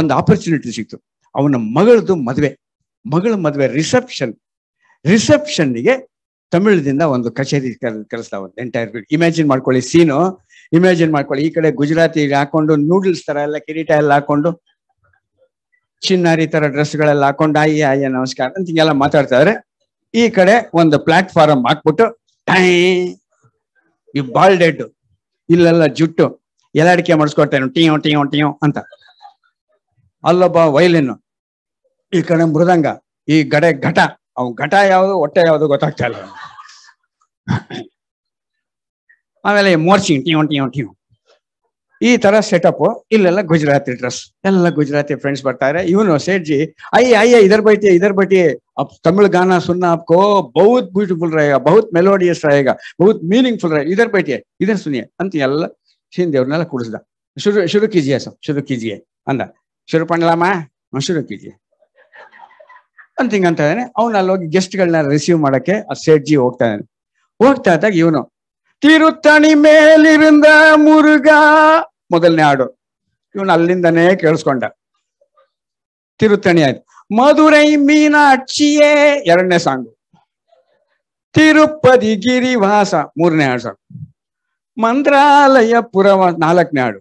ಒಂದು ಆಪರ್ಚುನಿಟಿ ಸಿಕ್ತು. ಅವನ ಮಗಳ ಮದುವೆ ರಿಸೆಪ್ಷನ್ಗೆ ತಮಿಳದಿಂದ ಒಂದು ಕಚೇರಿ ಕರೆಸ್ತಾ. ಒಂದು ಎಂಟೈರ್ ಇಮ್ಯಾಜಿನ್ ಮಾಡ್ಕೊಳ್ಳಿ ಸೀನು. ಈ ಕಡೆ ಗುಜರಾತಿ ಹಾಕೊಂಡು ನೂಡಲ್ಸ್ ತರ ಎಲ್ಲ ಕಿರೀಟ ಎಲ್ಲ ಹಾಕೊಂಡು, ಚಿನ್ನಾರಿ ತರ ಡ್ರೆಸ್ಗಳೆಲ್ಲ ಹಾಕೊಂಡು, ಅಯ್ಯ ನಮಸ್ಕಾರ ಅಂತ ಹಿಂಗೆಲ್ಲ ಮಾತಾಡ್ತಾ ಇದ್ರೆ, ಈ ಕಡೆ ಒಂದು ಪ್ಲಾಟ್ಫಾರ್ಮ್ ಹಾಕ್ಬಿಟ್ಟು ಈ ಬಾಲ್ಡ್ ಹೆಡ್, ಇಲ್ಲೆಲ್ಲ ಜುಟ್ಟು ಎಲ್ಲ ಅಡಿಕೆ ಮಾಡಿಸ್ಕೊಡ್ತೇನೆ ಟಿಯೋ ಅಂತ. ಅಲ್ಲೊಬ್ಬ ವೈಲಿನ್, ಈ ಕಡೆ ಮೃದಂಗ, ಈ ಘಟ. ಘಟ ಯಾವುದು ಹೊಟ್ಟೆ ಯಾವುದು ಗೊತ್ತಾಗ್ತಾ ಇಲ್ಲ. ಆಮೇಲೆ ಮೋರ್ಚಿಂಗ್ ಟಿಯೋ. ಈ ತರ ಸೆಟಪ್. ಇಲ್ಲೆಲ್ಲ ಗುಜರಾತಿ ಡ್ರೆಸ್, ಎಲ್ಲ ಗುಜರಾತಿ ಫ್ರೆಂಡ್ಸ್ ಬರ್ತಾರೆ. ಇವನು ಸೇಠ್ಜಿ ಅಯ್ಯ ಇದರ್ ಬೈಟಿಯೇ अब तमिल गाना सुनना आपको बहुत ब्यूटीफुल रहेगा, बहुत मेलोडियस रहेगा, बहुत मीनिंगफुल रहेगा, इधर बैठिए, इधर सुनिए ಅಂತ ಎಲ್ಲ ಹಿಂದಿಯವ್ರನ್ನೆಲ್ಲ ಕೂಡಿಸ್ದ. ಶುರು ಕೀಜಿಯೇ ಸರ್, ಶುರು ಕೀಜಿಯೇ ಅಂದ. ಶುರು ಪಣ್ಲಾಮ, ಶುರು ಕೀಜಿಯೇ ಅಂತ ಹಿಂಗಂತ ಇದ್ದಾನೆ. ಅವ್ನು ಅಲ್ಲಿ ಹೋಗಿ ಗೆಸ್ಟ್ಗಳನ್ನ ರಿಸೀವ್ ಮಾಡಕ್ಕೆ ಆ ಸೇಠ್ಜಿ ಹೋಗ್ತಾ ಇದ್ದಾನೆ. ಹೋಗ್ತಾ ಇದ್ದಾಗ ಇವನು ತಿರುತ್ತಣಿ ಮೇಲಿರುಂದ ಮುರುಗಾ ಮೊದಲನೇ ಹಾಡು ಇವನು ಅಲ್ಲಿಂದನೇ ಕೇಳಿಸ್ಕೊಂಡ. ತಿರುತ್ತಣಿ ಆಯ್ತು. ಮಧುರೈ ಮೀನಾಕ್ಷಿಯೇ ಎರಡನೇ ಸಾಂಗು. ತಿರುಪತಿ ಗಿರಿವಾಸ ಮೂರನೇ ಹಾಡು ಸಾಂಗ್. ಮಂತ್ರಾಲಯ ಪುರವ ನಾಲ್ಕನೇ ಹಾಡು.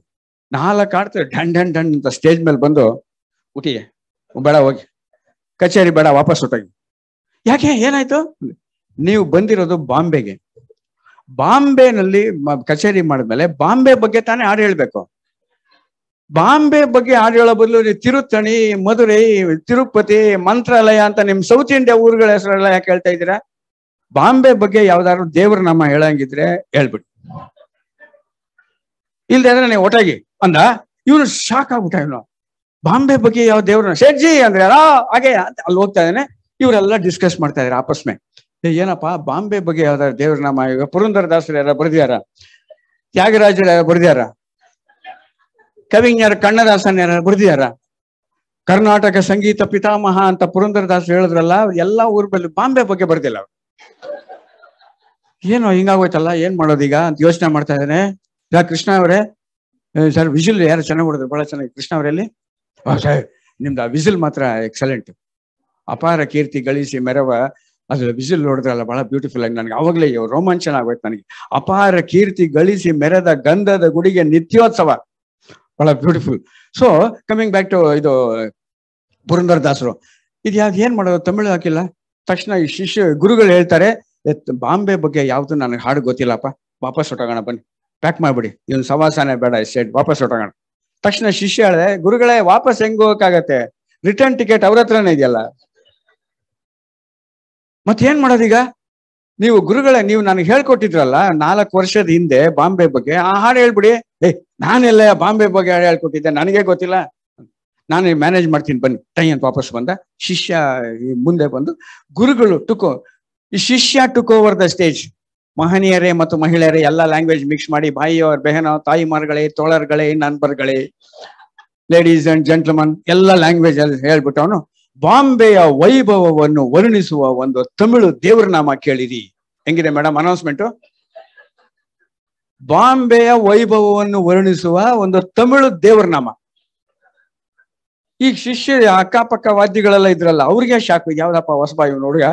4 ಹಾಡ್ತಾರೆ. ಢಣ್ ಢಣ್ ಢಣ್ ಅಂತ ಸ್ಟೇಜ್ ಮೇಲೆ ಬಂದು ಊಟಿಗೆ ಬೇಡ ಹೋಗಿ, ಕಚೇರಿ ಬೇಡ, ವಾಪಸ್ ಹೊಟ್ಟೋಗಿ. ಯಾಕೆ ಏನಾಯ್ತು? ನೀವು ಬಂದಿರೋದು ಬಾಂಬೆಗೆ. ಬಾಂಬೆನಲ್ಲಿ ಕಚೇರಿ ಮಾಡಿದ್ಮೇಲೆ ಬಾಂಬೆ ಬಗ್ಗೆ ತಾನೇ ಹಾಡು ಹೇಳ್ಬೇಕು. ಬಾಂಬೆ ಬಗ್ಗೆ ಹಾಡು ಹೇಳೋ ಬದಲು ತಿರುತ್ತಣಿ, ಮಧುರೈ, ತಿರುಪತಿ, ಮಂತ್ರಾಲಯ ಅಂತ ನಿಮ್ ಸೌತ್ ಇಂಡಿಯಾ ಊರುಗಳ ಹೆಸರೆಲ್ಲ ಯಾಕೆ ಹೇಳ್ತಾ ಇದ್ದೀರಾ? ಬಾಂಬೆ ಬಗ್ಗೆ ಯಾವ್ದಾದ್ರು ದೇವ್ರ ನಾಮ ಹೇಳಂಗಿದ್ರೆ ಹೇಳ್ಬಿಡಿ, ಇಲ್ದೇ ಅಂದ್ರೆ ನೀವು ಒಟ್ಟಾಗಿ ಅಂದ. ಇವನು ಶಾಕ್ ಆಗ್ಬಿಟ್ಟ. ಇವನು ಬಾಂಬೆ ಬಗ್ಗೆ ಯಾವ ದೇವ್ರನ್ನ ಸೇಠ್ಜಿ ಅಂದ್ರೆ ಹಾಗೆ ಅಲ್ಲಿ ಹೋಗ್ತಾ ಇದ್ದಾನೆ. ಇವರೆಲ್ಲ ಡಿಸ್ಕಸ್ ಮಾಡ್ತಾ ಇದಾರೆ ಆಪಸ್ಮೆ. ಏನಪ್ಪಾ ಬಾಂಬೆ ಬಗ್ಗೆ ಯಾವ್ದಾದ್ರು ದೇವ್ರ ನಾಮ? ಈಗ ಪುರಂದರದಾಸರು ಯಾರ ಬರ್ದಿಯಾರ, ತ್ಯಾಗರಾಜರು ಯಾರ ಬರ್ದಿಯಾರ, ಕವಿஞர் ಕಣ್ಣದಾಸನ್ ಯಾರ ಬರ್ದಿಯಾರ, ಕರ್ನಾಟಕ ಸಂಗೀತ ಪಿತಾಮಹ ಅಂತ ಪುರಂದರದಾಸರು ಹೇಳಿದ್ರಲ್ಲ, ಎಲ್ಲಾ ಊರಲ್ಲಿ ಬಾಂಬೆ ಬಗ್ಗೆ ಬರ್ದಿಲ್ಲ ಅವ್ರು. ಏನೋ ಹಿಂಗಾಗೋಯ್ತಲ್ಲ, ಏನ್ ಮಾಡೋದೀಗ ಅಂತ ಯೋಚನೆ ಮಾಡ್ತಾ ಇದ್ದಾನೆ. ಕೃಷ್ಣ ಅವರೇ ಸರ್ ವಿಜಿಲ್ ಯಾರು ಚೆನ್ನಾಗಿ ಹೊಡೆದ್ರು, ಬಹಳ ಚೆನ್ನಾಗಿ. ಕೃಷ್ಣ ಅವರಲ್ಲಿ ಸರ್ ನಿಮ್ದು ಆ ವಿಜಿಲ್ ಮಾತ್ರ ಎಕ್ಸಲೆಂಟ್, ಅಪಾರ ಕೀರ್ತಿ ಗಳಿಸಿ ಮೆರವ, ಅದು ವಿಜಿಲ್ ನೋಡಿದ್ರಲ್ಲ ಬಹಳ ಬ್ಯೂಟಿಫುಲ್ ಆಗಿ. ನನಗೆ ಅವಾಗಲೇ ರೋಮಾಂಚನ ಆಗೋಯ್ತು ನನಗೆ. ಅಪಾರ ಕೀರ್ತಿ ಗಳಿಸಿ ಮೆರೆದ ಗಂಧದ ಗುಡಿಗೆ ನಿತ್ಯೋತ್ಸವ, ಬಹಳ beautiful. So coming back to ಇದು ಪುರಂದರದಾಸರು, ಇದು ಯಾವ್ದು ಏನ್ ಮಾಡೋದು, ತಮಿಳು ಹಾಕಿಲ್ಲ. ತಕ್ಷಣ ಈ ಶಿಷ್ಯ ಗುರುಗಳು ಹೇಳ್ತಾರೆ, ಬಾಂಬೆ ಬಗ್ಗೆ ಯಾವ್ದು ನನಗೆ ಹಾಡು ಗೊತ್ತಿಲ್ಲಪ್ಪ, ವಾಪಸ್ ಹೊಟ್ಟೋಗೋಣ, ಬನ್ನಿ ಪ್ಯಾಕ್ ಮಾಡ್ಬಿಡಿ, ಇವನ್ ಸವಾಸನೆ ಬೇಡ, ಸೆಟ್ ವಾಪಸ್ ಹೊಟ್ಟೋಗೋಣ. ತಕ್ಷಣ ಶಿಷ್ಯ ಹೇಳಿದೆ, ಗುರುಗಳೇ ವಾಪಸ್ ಹೆಂಗ್ ಹೋಗಕ್ಕಾಗತ್ತೆ, ರಿಟರ್ನ್ ಟಿಕೆಟ್ ಅವ್ರ ಹತ್ರನೇ ಇದೆಯಲ್ಲ, ಮತ್ತೇನ್ ಮಾಡೋದೀಗ? ನೀವು ಗುರುಗಳೇ, ನೀವು ನನಗೆ ಹೇಳ್ಕೊಟ್ಟಿದ್ರಲ್ಲ 4 ವರ್ಷದ ಹಿಂದೆ ಬಾಂಬೆ ಬಗ್ಗೆ, ಆ ಹಾಡು ಹೇಳ್ಬಿಡಿ. ನಾನೆಲ್ಲ ಬಾಂಬೆ ಬಗ್ಗೆ ಹಾಡು ಹೇಳ್ಕೊಟ್ಟಿದ್ದೆ, ನನಗೆ ಗೊತ್ತಿಲ್ಲ, ನಾನು ಮ್ಯಾನೇಜ್ ಮಾಡ್ತೀನಿ ಬನ್ನಿ ಟೈ ಅಂತ ವಾಪಸ್ ಬಂದ. ಶಿಷ್ಯ ಮುಂದೆ ಬಂದು ಗುರುಗಳು ಈ ಶಿಷ್ಯ ಟುಕ್ ಓವರ್ ದ ಸ್ಟೇಜ್. ಮಹನೀಯರೇ ಮತ್ತು ಮಹಿಳೆಯರೇ ಎಲ್ಲ ಲ್ಯಾಂಗ್ವೇಜ್ ಮಿಕ್ಸ್ ಮಾಡಿ, ಬಾಯಿಯವರ್ ಬೆಹನ, ತಾಯಿಮಾರ್ಗಳೇ, ತೋಳರ್ಗಳೇ, ನನ್ಬರ್ಗಳೇ, ಲೇಡೀಸ್ ಅಂಡ್ ಜೆಂಟ್ಲ್ಮನ್ ಎಲ್ಲ ಲ್ಯಾಂಗ್ವೇಜ್ ಅಲ್ಲಿ ಹೇಳ್ಬಿಟ್ಟು ಅವನು ಬಾಂಬೆಯ ವೈಭವವನ್ನು ವರ್ಣಿಸುವ ಒಂದು ತಮಿಳು ದೇವ್ರ ನಾಮ ಕೇಳಿರಿ. ಹೆಂಗಿದೆ ಮೇಡಮ್ ಅನೌನ್ಸ್ಮೆಂಟು? ಬಾಂಬೆಯ ವೈಭವವನ್ನು ವರ್ಣಿಸುವ ಒಂದು ತಮಿಳು ದೇವ್ರ ನಾಮ. ಈಗ ಶಿಷ್ಯ ಅಕ್ಕಪಕ್ಕ ವಾದ್ಯಗಳೆಲ್ಲ ಇದ್ರಲ್ಲ, ಅವ್ರಿಗೆ ಶಾಕ್, ಯಾವ್ದಪ್ಪ ಹೊಸಬ ಇವನು ಹುಡುಗ,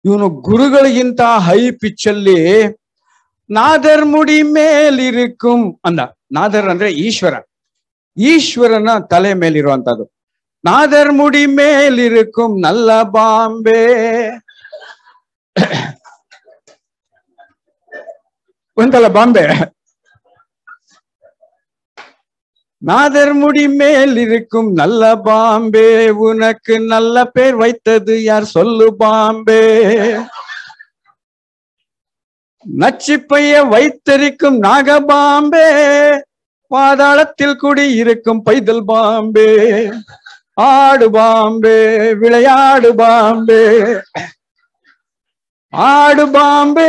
ಇವನು ಗುರುಗಳಿಗಿಂತ ಹೈ ಪಿಚ್ ಅಲ್ಲಿ ನಾದರ್ ಮುಡಿ ಮೇಲಿರುಕುಂ ಅಂದ. ನಾದರ್ ಅಂದ್ರೆ ಈಶ್ವರ, ಈಶ್ವರನ ತಲೆ ಮೇಲಿರುವಂತದ್ದು. ನಾದರ್ ಮುಡಿ ಮೇಲಿರುಕುಂ ನಲ್ಲ ಬಾಂಬೆ, ಒಂದಲ್ಲ ಬಾಂಬೆ. நாதர் முடி மேல் இருக்கும் நல்ல பாம்பே, உனக்கு நல்ல பேர் வைத்தது யார் சொல்லு பாம்பே. நச்சிப்பைய வைத்திருக்கும் நாகபாம்பே, பாதாளத்தில் குடி இருக்கும் பைதல் பாம்பே. ஆடு பாம்பே விளையாடு பாம்பே, ஆடு பாம்பே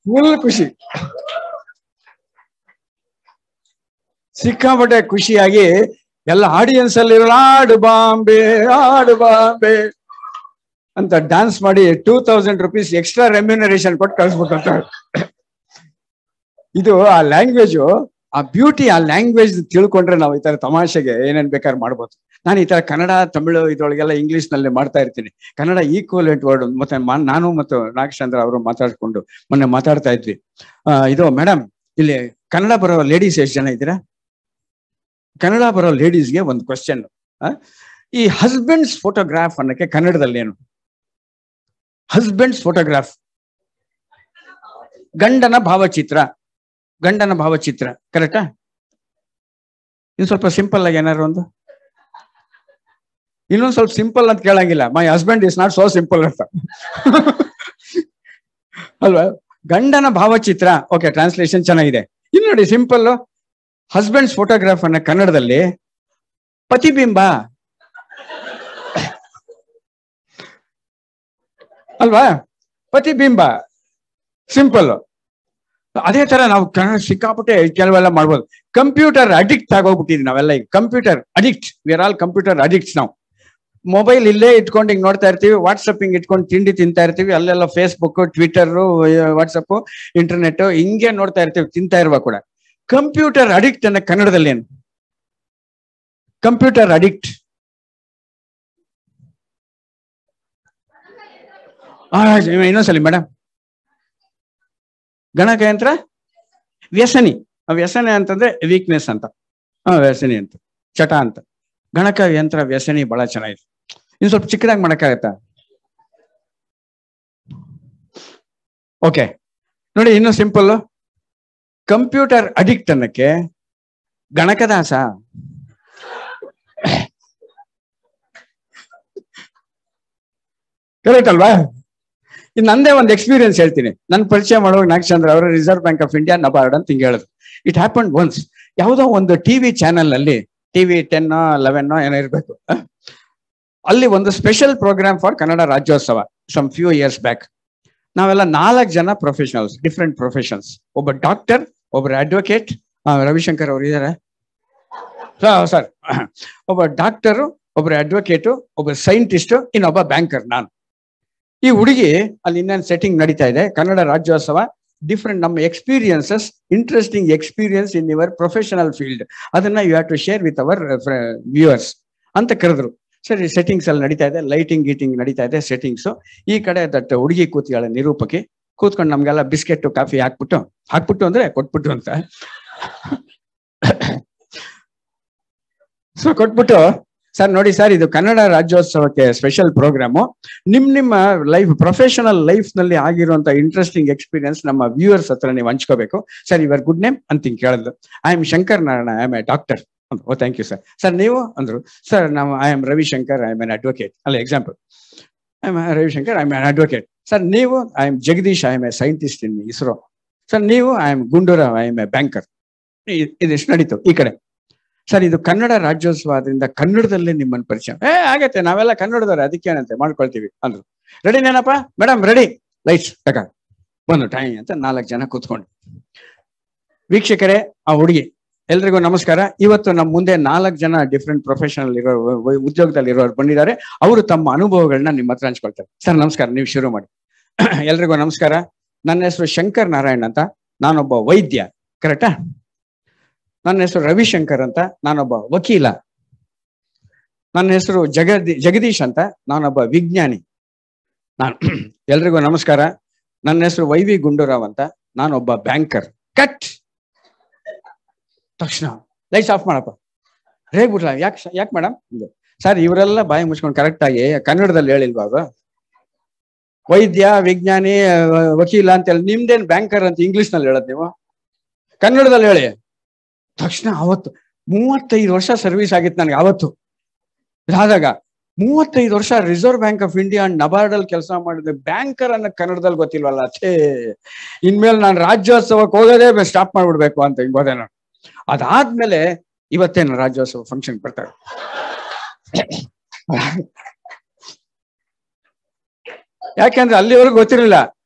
ಫುಲ್ ಖುಷಿ, ಸಿಕ್ಕಾಪಟ್ಟೆ ಖುಷಿಯಾಗಿ ಎಲ್ಲ ಆಡಿಯನ್ಸ್ ಅಲ್ಲಿ ಆಡು ಬಾಂಬೆ ಆಡು ಬಾಂಬೆ ಅಂತ ಡ್ಯಾನ್ಸ್ ಮಾಡಿ 2000 ರೂಪೀಸ್ ಎಕ್ಸ್ಟ್ರಾ ರೆಮ್ಯುನರೇಷನ್ ಕೊಟ್ಟು ಕಳಿಸ್ಬೇಕಂತ. ಇದು ಆ ಲ್ಯಾಂಗ್ವೇಜು, ಆ ಬ್ಯೂಟಿ, ಆ ಲ್ಯಾಂಗ್ವೇಜ್ ತಿಳ್ಕೊಂಡ್ರೆ ನಾವು ಈ ತರ ತಮಾಷೆಗೆ ಏನೇನ್ ಬೇಕಾದ್ರೆ ಮಾಡ್ಬೋದು. ನಾನು ಈ ತರ ಕನ್ನಡ, ತಮಿಳು ಇದ್ರೊಳಗೆಲ್ಲ ಇಂಗ್ಲಿಷ್ ನಲ್ಲಿ ಮಾಡ್ತಾ ಇರ್ತೀನಿ. ಕನ್ನಡ ಈಕ್ವಲೆಂಟ್ ವರ್ಡ್ ಮತ್ತೆ ನಾನು ಮತ್ತು ನಾಗಚಂದ್ರ ಅವರು ಮಾತಾಡ್ಕೊಂಡು ಮೊನ್ನೆ ಮಾತಾಡ್ತಾ ಇದ್ವಿ. ಇದು ಮೇಡಮ್, ಇಲ್ಲಿ ಕನ್ನಡ ಬರೋ ಲೇಡೀಸ್ ಎಷ್ಟು ಜನ ಇದ್ದೀರಾ? ಕನ್ನಡ ಬರೋ ಲೇಡೀಸ್ಗೆ ಒಂದು ಕ್ವಶನ್. ಈ ಹಸ್ಬೆಂಡ್ಸ್ ಫೋಟೋಗ್ರಾಫ್ ಅನ್ನಕ್ಕೆ ಕನ್ನಡದಲ್ಲಿ ಏನು? ಹಸ್ಬೆಂಡ್ಸ್ ಫೋಟೋಗ್ರಾಫ್, ಗಂಡನ ಭಾವಚಿತ್ರ, ಗಂಡನ ಭಾವಚಿತ್ರ ಕರೆಕ್ಟಾ? ಇನ್ನು ಸ್ವಲ್ಪ ಸಿಂಪಲ್ ಆಗಿ ಏನಾದ್ರು ಒಂದು, ಇನ್ನೊಂದು ಸ್ವಲ್ಪ ಸಿಂಪಲ್ ಅಂತ ಕೇಳಂಗಿಲ್ಲ. My husband is not so simple ಅಂತ ಅಲ್ವಾ? ಗಂಡನ ಭಾವಚಿತ್ರ, ಓಕೆ, ಟ್ರಾನ್ಸ್ಲೇಷನ್ ಚೆನ್ನಾಗಿದೆ. ಇಲ್ಲಿ ನೋಡಿ ಸಿಂಪಲ್, ಹಸ್ಬೆಂಡ್ಸ್ ಫೋಟೋಗ್ರಾಫ್ ಅನ್ನ ಕನ್ನಡದಲ್ಲಿ ಪತಿಬಿಂಬ ಅಲ್ವಾ, ಪತಿಬಿಂಬ ಸಿಂಪಲ್. ಅದೇ ತರ ನಾವು ಕನ್ನಡ ಸಿಕ್ಕಾಪಟ್ಟೆ ಕೆಲವೆಲ್ಲ ಮಾಡ್ಬೋದು. ಕಂಪ್ಯೂಟರ್ ಅಡಿಕ್ಟ್ ಆಗೋಗ್ಬಿಟ್ಟಿದ್ವಿ ನಾವೆಲ್ಲ. ಈಗ computer addict, we are all computer addicts. ನಾವು ಮೊಬೈಲ್ ಇಲ್ಲೇ ಇಟ್ಕೊಂಡು ಹಿಂಗ್ ನೋಡ್ತಾ ಇರ್ತೀವಿ, ವಾಟ್ಸಪ್ ಹಿಂಗ್ ಇಟ್ಕೊಂಡು ತಿಂಡಿ ತಿಂತಾ ಇರ್ತೀವಿ, ಅಲ್ಲೆಲ್ಲ ಫೇಸ್ಬುಕ್, ಟ್ವಿಟರ್, ವಾಟ್ಸಪ್, ಇಂಟರ್ನೆಟ್ ಹಿಂಗೆ ನೋಡ್ತಾ ಇರ್ತೀವಿ ತಿಂತಾ ಇರುವ ಕೂಡ. ಕಂಪ್ಯೂಟರ್ ಅಡಿಕ್ಟ್ ಅನ್ನ ಕನ್ನಡದಲ್ಲಿ ಏನು? ಕಂಪ್ಯೂಟರ್ ಅಡಿಕ್ಟ್ ಇನ್ನೊಂದ್ಸಲಿ ಮೇಡಮ್. ಗಣಕಯಂತ್ರ ವ್ಯಸನಿ. ವ್ಯಸನಿ ಅಂತಂದ್ರೆ ವೀಕ್ನೆಸ್ ಅಂತ, ವ್ಯಸನಿ ಅಂತ, ಚಟ ಅಂತ. ಗಣಕ ಯಂತ್ರ ವ್ಯಸನಿ ಬಹಳ ಚೆನ್ನಾಗಿದೆ. ಇನ್ನು ಸ್ವಲ್ಪ ಚಿಕ್ಕದಾಗಿ ಮಾಡಕ್ಕಾಗತ್ತಾ? ಓಕೆ ನೋಡಿ, ಇನ್ನು ಸಿಂಪಲ್. ಕಂಪ್ಯೂಟರ್ ಅಡಿಕ್ಟ್ ಅನ್ನಕ್ಕೆ ಗಣಕದಾಸ. ಕರೆಕ್ಟ್ ಅಲ್ವಾ? ಇನ್ನು ನಂದೇ ಒಂದು ಎಕ್ಸ್ಪೀರಿಯನ್ಸ್ ಹೇಳ್ತೀನಿ. ನನ್ನ ಪರಿಚಯ ಮಾಡುವಾಗ ನಾಗಚಂದ್ರ ಅವರು reserve Bank of India NABARD ಅಂತ ಹಿಂಗೆ ಹೇಳಿದ್ರು. It happen once. ಯಾವುದೋ ಒಂದು ಟಿವಿ ಚಾನೆಲ್ ಅಲ್ಲಿ, ಟಿವಿ 10 11 ಏನೋ ಇರಬೇಕು, ಅಲ್ಲಿ ಒಂದು special program for Kannada Rajyotsava some few years back. ನಾವೆಲ್ಲ 4 ಜನ ಪ್ರೊಫೆಷನಲ್ಸ್, ಡಿಫ್ರೆಂಟ್ ಪ್ರೊಫೆಷನ್ಸ್. ಒಬ್ಬ ಡಾಕ್ಟರ್, ಒಬ್ಬರು ಅಡ್ವೊಕೇಟ್, ರವಿಶಂಕರ್ ಅವರು ಇದ್ದಾರೆ ಸರ್, ಒಬ್ಬ ಡಾಕ್ಟರು, ಒಬ್ಬರು ಅಡ್ವೊಕೇಟು, ಒಬ್ಬ ಸೈಂಟಿಸ್ಟು, ಇನ್ನೊಬ್ಬ ಬ್ಯಾಂಕರ್ ನಾನು. ಈ ಹುಡುಗಿ ಅಲ್ಲಿ ಇನ್ನೇನು ಸೆಟ್ಟಿಂಗ್ ನಡೀತಾ ಇದೆ, ಕನ್ನಡ ರಾಜ್ಯೋತ್ಸವ, ಡಿಫ್ರೆಂಟ್ ನಮ್ಮ experiences, interesting experience in your professional field, ಅದನ್ನ you have to share with our viewers ಅಂತ ಕರೆದ್ರು. ಸರಿ, ಸೆಟ್ಟಿಂಗ್ಸ್ ಅಲ್ಲಿ ನಡೀತಾ ಇದೆ, ಲೈಟಿಂಗ್ ಗೀಟಿಂಗ್ ನಡೀತಾ ಇದೆ, ಸೆಟ್ಟಿಂಗ್ಸು. ಈ ಕಡೆ ದಟ್ ಹುಡುಗಿ ಕೂತಿಯಾಳ ನಿರೂಪಕಿ ಕೂತ್ಕೊಂಡು ನಮ್ಗೆಲ್ಲ ಬಿಸ್ಕೆಟ್ ಕಾಫಿ ಹಾಕ್ಬಿಟ್ಟು ಅಂದ್ರೆ ಕೊಟ್ಬಿಟ್ಟು ಅಂತ ಸೊ ಕೊಟ್ಬಿಟ್ಟು, ಸರ್ ನೋಡಿ ಸರ್, ಇದು ಕನ್ನಡ ರಾಜ್ಯೋತ್ಸವಕ್ಕೆ ಸ್ಪೆಷಲ್ ಪ್ರೋಗ್ರಾಮು, ನಿಮ್ಮ ಲೈಫ್, ಪ್ರೊಫೆಷನಲ್ ಲೈಫ್ ನಲ್ಲಿ ಆಗಿರುವಂತ ಇಂಟ್ರೆಸ್ಟಿಂಗ್ ಎಕ್ಸ್ಪೀರಿಯನ್ಸ್ ನಮ್ಮ ವ್ಯೂವರ್ಸ್ ಹತ್ರ ನೀವು ಹಂಚ್ಕೋಬೇಕು. ಸರ್ ಇವರ್ ಗುಡ್ ನೇಮ್ ಅಂತ ಹಿಂಗೆ ಕೇಳಿದ್ರು. I am Shankar Narayana, I am a doctor. Oh thank you sir. Sir ನೀವು ಅಂದ್ರು. ಸರ್ ನಾವು I am Ravishankar, I am an advocate. ಅಲ್ಲ example, I am Ravishankar, I am an advocate. Sir ನೀವು, I am Jagadish, I am a scientist in ISRO. Sir ನೀವು, I am Gundurao, I am a banker. ಇದಿಷ್ಟು ನಡೀತು ಈ ಕಡೆ. ಸರ್ ಇದು ಕನ್ನಡ ರಾಜ್ಯೋತ್ಸವ ಆದ್ರಿಂದ ಕನ್ನಡದಲ್ಲೇ ನಿಮ್ಮನ್ನು ಪರಿಚಯ. ಆಗತ್ತೆ, ನಾವೆಲ್ಲ ಕನ್ನಡದವ್ರೆ, ಅದಕ್ಕೇನಂತೆ ಮಾಡ್ಕೊಳ್ತೀವಿ ಅಂದ್ರು. ರೆಡಿನೇನಪ್ಪ ಮೇಡಮ್? ರೆಡಿ. ಲೈಟ್ಸ್ ತಗ ಬಂದು ಟೈಮ್ ಅಂತ 4 ಜನ ಕೂತ್ಕೊಂಡು. ವೀಕ್ಷಕರೇ, ಆ ಹುಡುಗಿ ಎಲ್ರಿಗೂ ನಮಸ್ಕಾರ. ಇವತ್ತು ನಮ್ಮ ಮುಂದೆ 4 ಜನ ಡಿಫ್ರೆಂಟ್ ಪ್ರೊಫೆಷನಲ್ ಇರೋ, ಉದ್ಯೋಗದಲ್ಲಿ ಇರೋರು ಬಂದಿದ್ದಾರೆ. ಅವರು ತಮ್ಮ ಅನುಭವಗಳನ್ನ ನಿಮ್ಮ ಹತ್ರ ಹಂಚ್ಕೊಳ್ತಾರೆ. ಸರ್ ನಮಸ್ಕಾರ, ನೀವು ಶುರು ಮಾಡಿ. ಎಲ್ರಿಗೂ ನಮಸ್ಕಾರ. ನನ್ನ ಹೆಸರು ಶಂಕರ್ ನಾರಾಯಣ್ ಅಂತ, ನಾನೊಬ್ಬ ವೈದ್ಯ. ಕರೆಕ್ಟಾ? ನನ್ನ ಹೆಸರು ರವಿಶಂಕರ್ ಅಂತ, ನಾನೊಬ್ಬ ವಕೀಲ. ನನ್ನ ಹೆಸರು ಜಗದೀಶ್ ಅಂತ, ನಾನೊಬ್ಬ ವಿಜ್ಞಾನಿ. ಎಲ್ರಿಗೂ ನಮಸ್ಕಾರ. ನನ್ನ ಹೆಸರು ವೈ.ವಿ. ಗುಂಡೂರಾವ್ ಅಂತ, ನಾನೊಬ್ಬ ಬ್ಯಾಂಕರ್. ಕಟ್. ತಕ್ಷಣ ಲೈಟ್ಸ್ ಆಫ್ ಮಾಡಪ್ಪ. ರೇಗ್ಬಿಟ್ಲ. ಯಾಕೆ ಮೇಡಮ್? ಸರ್ ಇವರೆಲ್ಲ ಬಾಯಿ ಮುಚ್ಕೊಂಡು ಕರೆಕ್ಟ್ ಆಗಿ ಕನ್ನಡದಲ್ಲಿ ಹೇಳಿಲ್ವಾ ಅವರು? ವೈದ್ಯ, ವಿಜ್ಞಾನಿ, ವಕೀಲ ಅಂತ ಹೇಳಿ, ನಿಮ್ದೇನ್ ಬ್ಯಾಂಕರ್ ಅಂತ ಇಂಗ್ಲಿಷ್ ನಲ್ಲಿ ಹೇಳದ್ ನೀವು? ಕನ್ನಡದಲ್ಲಿ ಹೇಳಿ. ತಕ್ಷಣ ಅವತ್ತು 35 ವರ್ಷ ಸರ್ವಿಸ್ ಆಗಿತ್ತು ನನಗೆ. ಅವತ್ತು ಇದಾದಾಗ 35 ವರ್ಷ reserve Bank of India and NABARD ಅಲ್ಲಿ ಕೆಲಸ ಮಾಡಿದೆ. ಬ್ಯಾಂಕರ್ ಅನ್ನ ಕನ್ನಡದಲ್ಲಿ ಗೊತ್ತಿಲ್ವಲ್ಲ, ಛೇ, ಇನ್ಮೇಲೆ ನಾನು ರಾಜ್ಯೋತ್ಸವಕ್ಕೆ ಹೋಗೋದೇ ಸ್ಟಾಪ್ ಮಾಡ್ಬಿಡ್ಬೇಕು ಅಂತ ಹಿಂಗ್ ಹೋದೆ ನಾನು. ಅದಾದ್ಮೇಲೆ ಇವತ್ತೇನು ರಾಜ್ಯೋತ್ಸವ ಫಂಕ್ಷನ್ ಬರ್ತಾರೆ. ಯಾಕೆಂದ್ರೆ ಅಲ್ಲಿವರೆಗೂ ಗೊತ್ತಿರಲಿಲ್ಲ.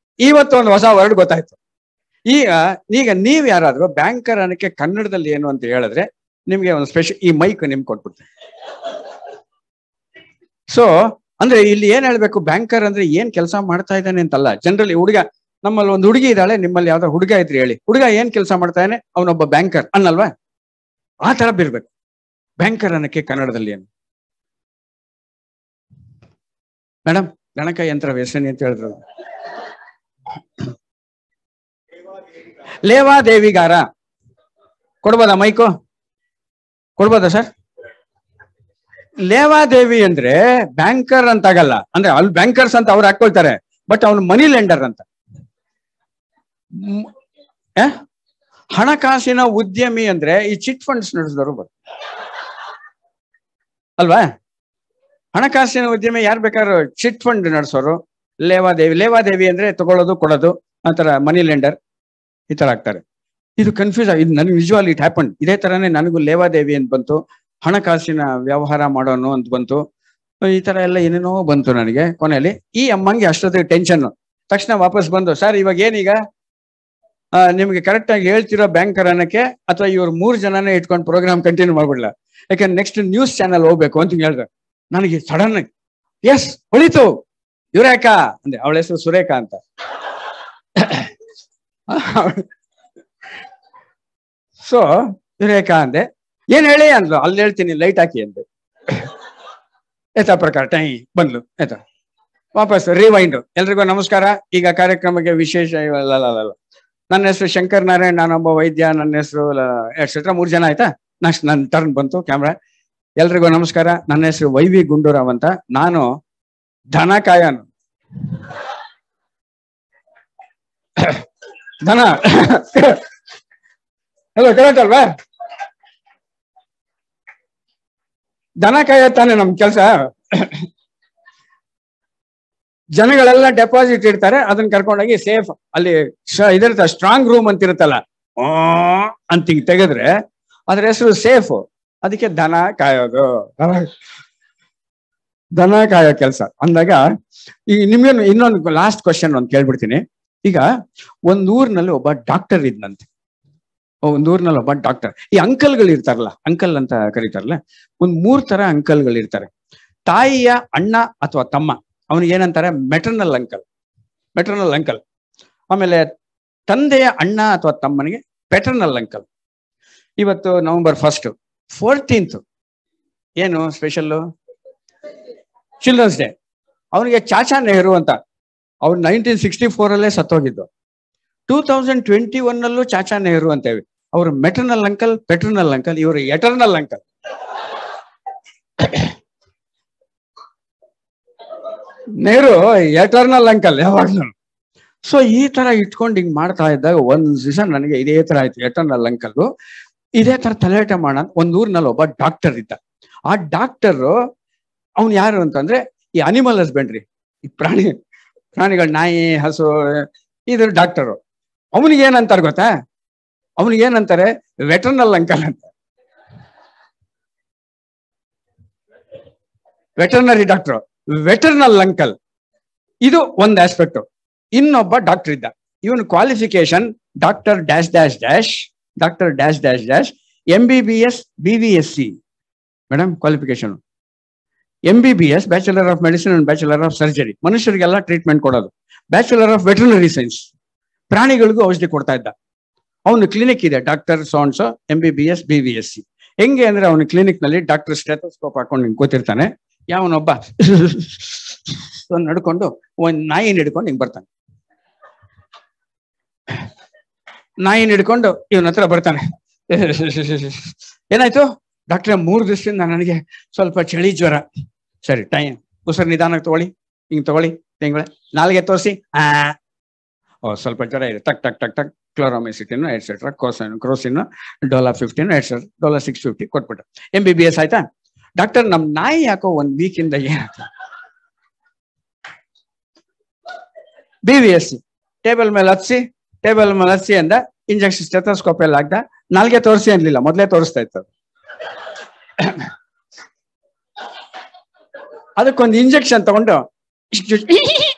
ಇವತ್ತು ಒಂದು ಹೊಸ ವರ್ಡ್ ಗೊತ್ತಾಯ್ತು. ಈಗ ನೀವ್ ಯಾರಾದ್ರೂ ಬ್ಯಾಂಕರ್ ಅನ್ನಕ್ಕೆ ಕನ್ನಡದಲ್ಲಿ ಏನು ಅಂತ ಹೇಳಿದ್ರೆ ನಿಮ್ಗೆ ಒಂದು ಸ್ಪೆಷಲ್ ಈ ಮೈಕ್ ನಿಮ್ಗೆ ಕೊಟ್ಬಿಡ್ತಾರೆ. ಸೊ ಅಂದ್ರೆ ಇಲ್ಲಿ ಏನ್ ಹೇಳ್ಬೇಕು, ಬ್ಯಾಂಕರ್ ಅಂದ್ರೆ ಏನ್ ಕೆಲಸ ಮಾಡ್ತಾ ಇದ್ದಾನೆ ಅಂತಲ್ಲ. ಜನರಲಿ ಹುಡುಗ, ನಮ್ಮಲ್ಲಿ ಒಂದು ಹುಡುಗಿ ಇದ್ದಾಳೆ, ನಿಮ್ಮಲ್ಲಿ ಯಾವ್ದೋ ಹುಡುಗ ಇದ್ರಿ ಹೇಳಿ, ಹುಡುಗ ಏನ್ ಕೆಲಸ ಮಾಡ್ತಾ ಇದ್ದಾನೆ, ಅವನೊಬ್ಬ ಬ್ಯಾಂಕರ್ ಅನ್ನಲ್ವಾ? ಆ ತರ ಬಿರ್ಬೇಕು. ಬ್ಯಾಂಕರ್ ಅನ್ನಕ್ಕೆ ಕನ್ನಡದಲ್ಲಿ ಏನು ಮೇಡಮ್? ಗಣಕ ಯಂತ್ರ ವ್ಯಸನಿ ಅಂತ ಹೇಳಿದ್ರು. ಲೇವಾದೇವಿಗಾರ. ಕೊಡ್ಬೋದಾ ಮೈಕು? ಕೊಡ್ಬೋದಾ ಸರ್? ಲೇವಾದೇವಿ ಅಂದ್ರೆ ಬ್ಯಾಂಕರ್ ಅಂತ ಆಗಲ್ಲ. ಅಂದ್ರೆ ಅಲ್ಲಿ ಬ್ಯಾಂಕರ್ಸ್ ಅಂತ ಅವ್ರು ಹಾಕೊಳ್ತಾರೆ, ಬಟ್ ಅವನು ಮನಿ ಲೆಂಡರ್ ಅಂತ. ಹಣಕಾಸಿನ ಉದ್ಯಮಿ ಅಂದ್ರೆ ಈ ಚಿಟ್ ಫಂಡ್ಸ್ ನಡೆಸಿದವರು ಅಲ್ವಾ? ಹಣಕಾಸಿನ ಉದ್ಯಮಿ ಯಾರು ಬೇಕಾದ್ರೂ ಚಿಟ್ ಫಂಡ್ ನಡೆಸೋರು ಲೇವಾದೇವಿ. ಲೇವಾದೇವಿ ಅಂದ್ರೆ ತಗೊಳ್ಳೋದು ಕೊಡೋದು, ಆತರ ಮನಿ ಲೆಂಡರ್ ಈ ತರ ಆಗ್ತಾರೆ. ಇದು ಕನ್ಫ್ಯೂಸ್ ಆಗಿ ನನಗೆ ನಿಜವಾಗ್ಲಿ ಇಟ್ ಹ್ಯಾಪನ್. ಇದೇ ತರನೇ ನನಗೂ ಲೇವಾದೇವಿ ಅಂತ ಬಂತು, ಹಣಕಾಸಿನ ವ್ಯವಹಾರ ಮಾಡೋನು ಅಂತ ಬಂತು, ಈ ತರ ಎಲ್ಲ ಏನೇನೋ ಬಂತು ನನಗೆ. ಕೊನೆಯಲ್ಲಿ ಈ ಅಮ್ಮಂಗೆ ಅಷ್ಟೊತ್ತಿಗೆ ಟೆನ್ಷನ್. ತಕ್ಷಣ ವಾಪಸ್ ಬಂದು, ಸರ್ ಇವಾಗ ಏನೀಗ ನಿಮ್ಗೆ ಕರೆಕ್ಟ್ ಆಗಿ ಹೇಳ್ತಿರೋ ಬ್ಯಾಂಕರ್ ಅನ್ನಕ್ಕೆ ಅಥವಾ ಇವ್ರು 3 ಜನನೇ ಇಟ್ಕೊಂಡು ಪ್ರೋಗ್ರಾಮ್ ಕಂಟಿನ್ಯೂ ಮಾಡ್ಬಿಡ್ಲ, ಯಾಕಂದ್ರೆ ನೆಕ್ಸ್ಟ್ ನ್ಯೂಸ್ ಚಾನಲ್ ಹೋಗ್ಬೇಕು ಅಂತ ಹೇಳ್ದೆ. ನನಗೆ ಸಡನ್ ಆಗಿ ಎಸ್ ಹೊಳಿತು, ಯುರೇಕಾ ಅಂದೆ. ಅವಳ ಹೆಸರು ಸುರೇಖಾ ಅಂತ. ಸೊ ಯುರೇಖಾ ಅಂದೆ. ಏನ್ ಹೇಳಿ ಅಂದ್ಲು. ಅಲ್ಲಿ ಹೇಳ್ತೀನಿ ಲೈಟ್ ಹಾಕಿ ಅಂದೆ. ಆಯ್ತಾ ಪ್ರಕಾರ ಟೈ ಬಂದ್ಲು. ಆಯ್ತಾ ವಾಪಸ್ ರಿವೈಂಡ್. ಎಲ್ರಿಗೂ ನಮಸ್ಕಾರ. ಈಗ ಕಾರ್ಯಕ್ರಮಕ್ಕೆ ವಿಶೇಷ ನನ್ನ ಹೆಸರು ಶಂಕರ್ ನಾರಾಯಣ್, ನಾನೊಬ್ಬ ವೈದ್ಯ, ನನ್ನ ಹೆಸರು ಎಟ್ಸೆಟ್ರಾ. 3 ಜನ ಆಯ್ತಾ. ನೆಕ್ಸ್ಟ್ ನನ್ನ ಟರ್ನ್ ಬಂತು ಕ್ಯಾಮ್ರಾ. ಎಲ್ರಿಗೂ ನಮಸ್ಕಾರ, ನನ್ನ ಹೆಸರು ವೈವಿ ಗುಂಡೂರಾವ್ ಅಂತ, ನಾನು ದನ ಕಾಯನು. ದನ ಹಲೋ ಕರೆಕ್ಟ್ ಅಲ್ವಾ? ದನ ಕಾಯ ತಾನೆ ನಮ್ ಕೆಲ್ಸ. ಜನಗಳೆಲ್ಲ ಡೆಪಾಸಿಟ್ ಇಡ್ತಾರೆ, ಅದನ್ನ ಕರ್ಕೊಂಡೋಗಿ ಸೇಫ್ ಅಲ್ಲಿ ಇದಿರ್ತ ಸ್ಟ್ರಾಂಗ್ ರೂಮ್ ಅಂತ ಇರುತ್ತಲ್ಲ, ಅಂತ ಹಿಂಗ್ ತೆಗೆದ್ರೆ ಅದ್ರ ಹೆಸರು ಸೇಫ್. ಅದಕ್ಕೆ ದನ ಕಾಯೋದು, ದನ ಕಾಯೋ ಕೆಲಸ ಅಂದಾಗ. ಈಗ ನಿಮ್ಗೆ ಇನ್ನೊಂದು ಲಾಸ್ಟ್ ಕ್ವಶನ್ ಒಂದು ಕೇಳ್ಬಿಡ್ತೀನಿ. ಈಗ ಒಂದ್ ಊರಿನಲ್ಲಿ ಒಬ್ಬ ಡಾಕ್ಟರ್ ಇದ್ನಂತೆ. ಒಂದ್ ಊರಿನಲ್ಲಿ ಒಬ್ಬ ಡಾಕ್ಟರ್. ಈ ಅಂಕಲ್ಗಳು ಇರ್ತಾರಲ್ಲ, ಅಂಕಲ್ ಅಂತ ಕರೀತಾರಲ್ಲ, ಒಂದ್ 3 ತರ ಅಂಕಲ್ಗಳು ಇರ್ತಾರೆ. ತಾಯಿಯ ಅಣ್ಣ ಅಥವಾ ತಮ್ಮ, ಅವನಿಗೆ ಏನಂತಾರೆ ಮೆಟರ್ನಲ್ ಅಂಕಲ್, ಮೆಟರ್ನಲ್ ಅಂಕಲ್. ಆಮೇಲೆ ತಂದೆಯ ಅಣ್ಣ ಅಥವಾ ತಮ್ಮನಿಗೆ ಪೆಟರ್ನಲ್ ಅಂಕಲ್. ಇವತ್ತು November 1st, 14th ಏನು ಸ್ಪೆಷಲ್ಲು? Children's day. ಅವನಿಗೆ ಚಾಚಾ ನೆಹರು ಅಂತ, ಅವ್ರು 1964 ಅಲ್ಲೇ ಸತ್ತೋಗಿದ್ದು. 2021 ಚಾಚಾ ನೆಹರು ಅಂತೇವಿ. ಅವರು ಮೆಟರ್ನಲ್ ಅಂಕಲ್, ಪೆಟರ್ನಲ್ ಅಂಕಲ್, ಇವರು eternal uncle. Nehru eternal uncle ಯಾವಾಗ್ಲೂ. ಸೊ ಈ ತರ ಇಟ್ಕೊಂಡು ಹಿಂಗ್ ಮಾಡ್ತಾ ಇದ್ದಾಗ ಒಂದ್ ದಿವಸ ನನಗೆ ಇದೇ ತರ ಆಯ್ತು. ಎಟರ್ನಲ್ ಅಂಕಲ್ ಇದೇ ತರ ತಲೆಟ ಮಾಡೋಣ. ಒಂದ್ ಊರಿನಲ್ಲಿ ಒಬ್ಬ ಡಾಕ್ಟರ್ ಇದ್ದ. ಆ ಡಾಕ್ಟರ್ ಅವ್ನು ಯಾರು ಅಂತಂದ್ರೆ ಈ ಅನಿಮಲ್ ಹಸ್ಬೆಂಡ್ರಿ, ಈ ಪ್ರಾಣಿಗಳ ನಾಯಿ, ಹಸು, ಇದ್ರ ಡಾಕ್ಟರು. ಅವನಿಗೆ ಏನಂತಾರೆ ಗೊತ್ತಾ? ಅವನಿಗೆ ಏನಂತಾರೆ ವೆಟರ್ನಲ್ ಅಂಕಲ್ ಅಂತ. Veterinary doctor, veternal uncle. ಇದು ಒಂದ್ ಆಸ್ಪೆಕ್ಟ್. ಇನ್ನೊಬ್ಬ ಡಾಕ್ಟರ್ ಇದ್ದ. ಇವನ್ qualification doctor dash dash dash, doctor dash dash dash, MBBS BVSC. Madam qualification MBBS, bachelor of medicine and bachelor of surgery, ಮನುಷ್ಯರಿಗೆಲ್ಲ ಟ್ರೀಟ್ಮೆಂಟ್ ಕೊಡೋದು. ಬ್ಯಾಚುಲರ್ ಆಫ್ ವೆಟರ್ನರಿ ಸೈನ್ಸ್, ಪ್ರಾಣಿಗಳಿಗೂ ಔಷಧಿ ಕೊಡ್ತಾ ಇದ್ದ. ಅವನು ಕ್ಲಿನಿಕ್ ಇದೆ, ಡಾಕ್ಟರ್ ಸೋನ್ಸೋ MBBS BVSC. ಹೆಂಗೆ ಅಂದ್ರೆ ಅವನ ಕ್ಲಿನಿಕ್ ನಲ್ಲಿ ಡಾಕ್ಟರ್ ಸ್ಟೆಥೋಸ್ಕೋಪ್ ಹಾಕೊಂಡು ಹಿಂಗ್ ಕೂತಿರ್ತಾನೆ. ಯಾವನೊಬ್ಬ ನಡ್ಕೊಂಡು ಒಂದ್ ನಾಯಿನ ಹಿಡ್ಕೊಂಡು ಹಿಂಗ್ ಬರ್ತಾನೆ. ನಾಯಿನ ಹಿಡ್ಕೊಂಡು ಇವನ ಹತ್ರ ಬರ್ತಾನೆ. ಏನಾಯ್ತು ಡಾಕ್ಟ್ರೆ? 3 ದಿವಸದಿಂದ ನನಗೆ ಸ್ವಲ್ಪ ಚಳಿ ಜ್ವರ. ಸರಿ, ಟೈಮ್ ಉಸಿರು ನಿಧಾನಕ್ಕೆ ತಗೊಳ್ಳಿ, ಹಿಂಗ್ ತಗೊಳ್ಳಿ, ತಿಂಗಳ ನಾಲ್ಗೆ ತೋರಿಸಿ. ಸ್ವಲ್ಪ ಜ್ವರ ಇದೆ, ಟಕ್ ಟಕ್ ಟಕ್ ಟಕ್, ಕ್ಲೋರಾಮೆಸಿಟಿನ್ ಎಟ್ಸೆಟ್ರಾ, ಕ್ರೋಸಿನ್, ಡೋಲಾ 15 ಎಟ್ಸೆಟ್ರಾ, ಡೋಲಾ 650 ಕೊಟ್ಬಿಟ್ಟು. MBBS ಆಯ್ತಾ? ಡಾಕ್ಟರ್ ನಮ್ ನಾಯಿ ಯಾಕೋ 1 ವೀಕಿಂದ ಏನಾಯ್ತು? BVSC ಟೇಬಲ್ ಮೇಲೆ ಹಚ್ಚಿ ಅಂದ. ಇಂಜೆಕ್ಷನ್ ಸ್ಟೆಥೋಸ್ಕೋಪ್ ಎಲ್ಲ ಹಾಕ್ದ. ನಾಲ್ಗೆ ತೋರಿಸಿ ಅನ್ಲಿಲ್ಲ, ಮೊದಲೇ ತೋರಿಸ್ತಾ ಇತ್ತು. ಅದಕ್ಕೊಂದು ಇಂಜೆಕ್ಷನ್ ತಗೊಂಡು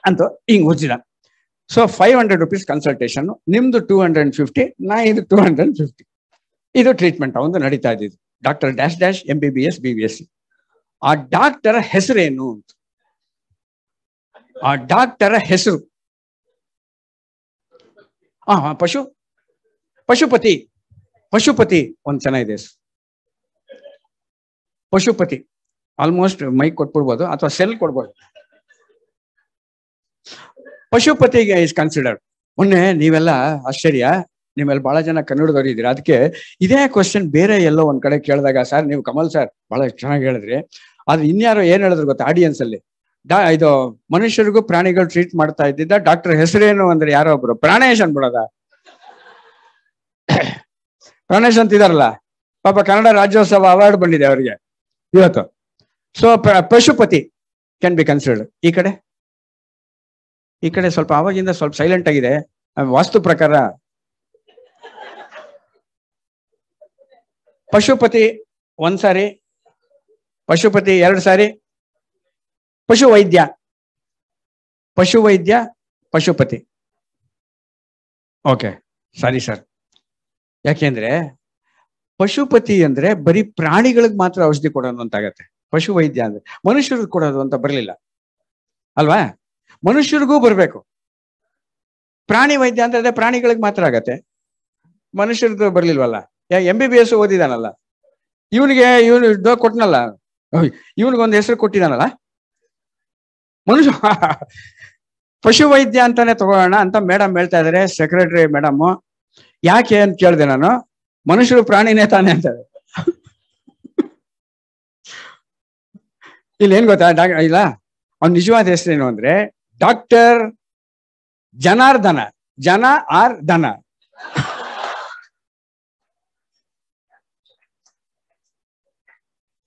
ಅಂತ ಹಿಂಗ್ ಉಜ್ಜಿದ. So 500 rupees consultation. ನಿಮ್ದು 250, ಇದು 250. ಇದು ಟ್ರೀಟ್ಮೆಂಟ್ ಅವನು ನಡೀತಾ ಇದ್ದಿದ್ದು. Doctor dash dash MBBS BVSC. ಆ ಡಾಕ್ಟರ್ ಹೆಸರೇನು? ಆ ಡಾಕ್ಟರ ಹೆಸರು ಪಶುಪತಿ. ಒಂದ್ ಚೆನ್ನಾಗಿದೆ ಹೆಸರು, ಪಶುಪತಿ. ಆಲ್ಮೋಸ್ಟ್ ಮೈಕ್ ಕೊಟ್ಬಿಡ್ಬೋದು ಅಥವಾ ಸೆಲ್ ಕೊಡ್ಬೋದು. ಪಶುಪತಿಗೆ ಇಸ್ ಕನ್ಸಿಡರ್ಡ್. ಮೊನ್ನೆ ನೀವೆಲ್ಲ ಆಶ್ಚರ್ಯ, ನೀವೆಲ್ಲ ಬಹಳ ಜನ ಕನ್ನಡದವ್ರು ಇದ್ದೀರಾ. ಅದಕ್ಕೆ ಇದೇ ಕ್ವಶನ್ ಬೇರೆ ಎಲ್ಲೋ ಒಂದ್ ಕಡೆ ಕೇಳಿದಾಗ, ಸರ್ ನೀವು ಕಮಲ್ ಸರ್ ಬಹಳ ಚೆನ್ನಾಗಿ ಹೇಳಿದ್ರಿ, ಆದ್ರೆ ಇನ್ಯಾರೋ ಏನ್ ಹೇಳಿದ್ರು ಗೊತ್ತಾ ಆಡಿಯನ್ಸ್ ಅಲ್ಲಿ? ಇದು ಮನುಷ್ಯರಿಗೂ ಪ್ರಾಣಿಗಳು ಟ್ರೀಟ್ ಮಾಡ್ತಾ ಇದ್ದಿದ್ದ ಡಾಕ್ಟರ್ ಹೆಸರೇನು ಅಂದ್ರೆ ಯಾರೋ ಒಬ್ರು ಪ್ರಾಣೇಶ್ ಅನ್ಬಿಡೋದ. ಪ್ರಾಣೇಶ್ ಅಂತ ಇದಾರಲ್ಲ ಪಾಪ, ಕನ್ನಡ ರಾಜ್ಯೋತ್ಸವ ಅವಾರ್ಡ್ ಬಂದಿದೆ ಅವರಿಗೆ ಇವತ್ತು. So Pashupati can be considered. ಈ ಕಡೆ ಸ್ವಲ್ಪ ಅವಾಗಿಂದ ಸ್ವಲ್ಪ ಸೈಲೆಂಟ್ ಆಗಿದೆ. ವಾಸ್ತು ಪ್ರಕಾರ ಪಶುಪತಿ ಒಂದ್ ಸಾರಿ, ಪಶುಪತಿ 2 ಸಾರಿ, ಪಶುವೈದ್ಯ, ಪಶುವೈದ್ಯ, ಪಶುಪತಿ. Okay, sorry sir. ಯಾಕೆಂದ್ರೆ ಪಶುಪತಿ ಅಂದ್ರೆ ಬರೀ ಪ್ರಾಣಿಗಳಿಗೆ ಮಾತ್ರ ಔಷಧಿ ಕೊಡೋದು ಅಂತ ಆಗತ್ತೆ. ಪಶುವೈದ್ಯ ಅಂದ್ರೆ ಮನುಷ್ಯರಿಗೆ ಕೊಡೋದು ಅಂತ ಬರಲಿಲ್ಲ ಅಲ್ವಾ? ಮನುಷ್ಯರಿಗೂ ಬರ್ಬೇಕು. ಪ್ರಾಣಿ ವೈದ್ಯ ಅಂತ ಅದೇ ಪ್ರಾಣಿಗಳಿಗೆ ಮಾತ್ರ ಆಗತ್ತೆ, ಮನುಷ್ಯರದ್ದು ಬರ್ಲಿಲ್ವಲ್ಲ. MBBS ಓದಿದಾನಲ್ಲ ಇವನು ಕೊಟ್ಟನಲ್ಲ, ಇವನಿಗೊಂದು ಹೆಸರು ಕೊಟ್ಟಿದಾನಲ್ಲ ಮನುಷ್ಯ. ಪಶುವೈದ್ಯ ಅಂತಾನೆ ತಗೋಣ ಅಂತ ಮೇಡಮ್ ಹೇಳ್ತಾ ಇದಾರೆ, ಸೆಕ್ರೆಟರಿ ಮೇಡಮ್. ಯಾಕೆ ಅಂತ ಕೇಳಿದೆ ನಾನು. ಮನುಷ್ಯರು ಪ್ರಾಣಿನೇ ತಾನೆ ಅಂತ. ಇಲ್ಲಿ ಏನ್ ಗೊತ್ತಾ, ಇಲ್ಲ ಅವ್ನ ನಿಜವಾದ ಹೆಸರೇನು ಅಂದ್ರೆ ಡಾಕ್ಟರ್ ಜನಾರ್ದನ. ಜನ ಆರ್ ದನ.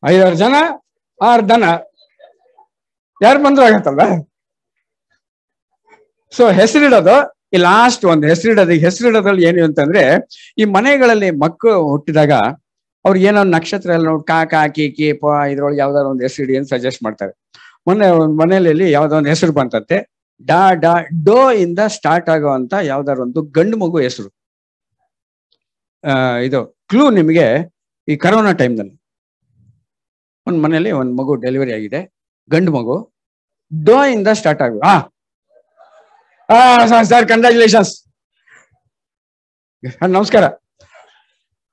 ಐದಾರು ಜನ ಆರ್ ದನ ಯಾರು ಬಂದ್ರು ಆಗತ್ತಲ್ಲ. ಸೊ ಹೆಸರಿಡೋದು ಈ ಲಾಸ್ಟ್ ಒಂದು ಹೆಸರಿಡೋದ್ರಲ್ಲಿ ಏನು ಅಂತಂದ್ರೆ, ಈ ಮನೆಗಳಲ್ಲಿ ಮಕ್ಕಳು ಹುಟ್ಟಿದಾಗ ಅವ್ರಿಗೆ ಏನೋ ನಕ್ಷತ್ರ ಎಲ್ಲ ನೋಡಿ ಕಾಕ ಕಿ ಪ ಇದ್ರೊಳಗೆ ಯಾವ್ದಾದ್ರು ಒಂದು ಹೆಸರಿಡಿ ಅಂತ ಸಜೆಸ್ಟ್ ಮಾಡ್ತಾರೆ. ಮೊನ್ನೆ ಒಂದು ಮನೆಯಲ್ಲಿ ಯಾವ್ದೋ ಒಂದು ಹೆಸರು ಬಂತಂತೆ, ಡೋ ಇಂದ ಸ್ಟಾರ್ಟ್ ಆಗುವಂತ ಯಾವ್ದಾದ್ರು ಒಂದು ಗಂಡು ಮಗು ಹೆಸರು. ಇದು ಕ್ಲೂ ನಿಮಗೆ. ಈ ಕರೋನಾ ಟೈಮ್ನಲ್ಲಿ ಒಂದ್ ಮನೆಯಲ್ಲಿ ಒಂದ್ ಮಗು ಡೆಲಿವರಿ ಆಗಿದೆ, ಗಂಡು ಮಗು, ಡೋ ಇಂದ ಸ್ಟಾರ್ಟ್ ಆಗ. ಸರ್ ಕಂಗ್ರಾಚುಲೇಷನ್ಸ್, ನಮಸ್ಕಾರ.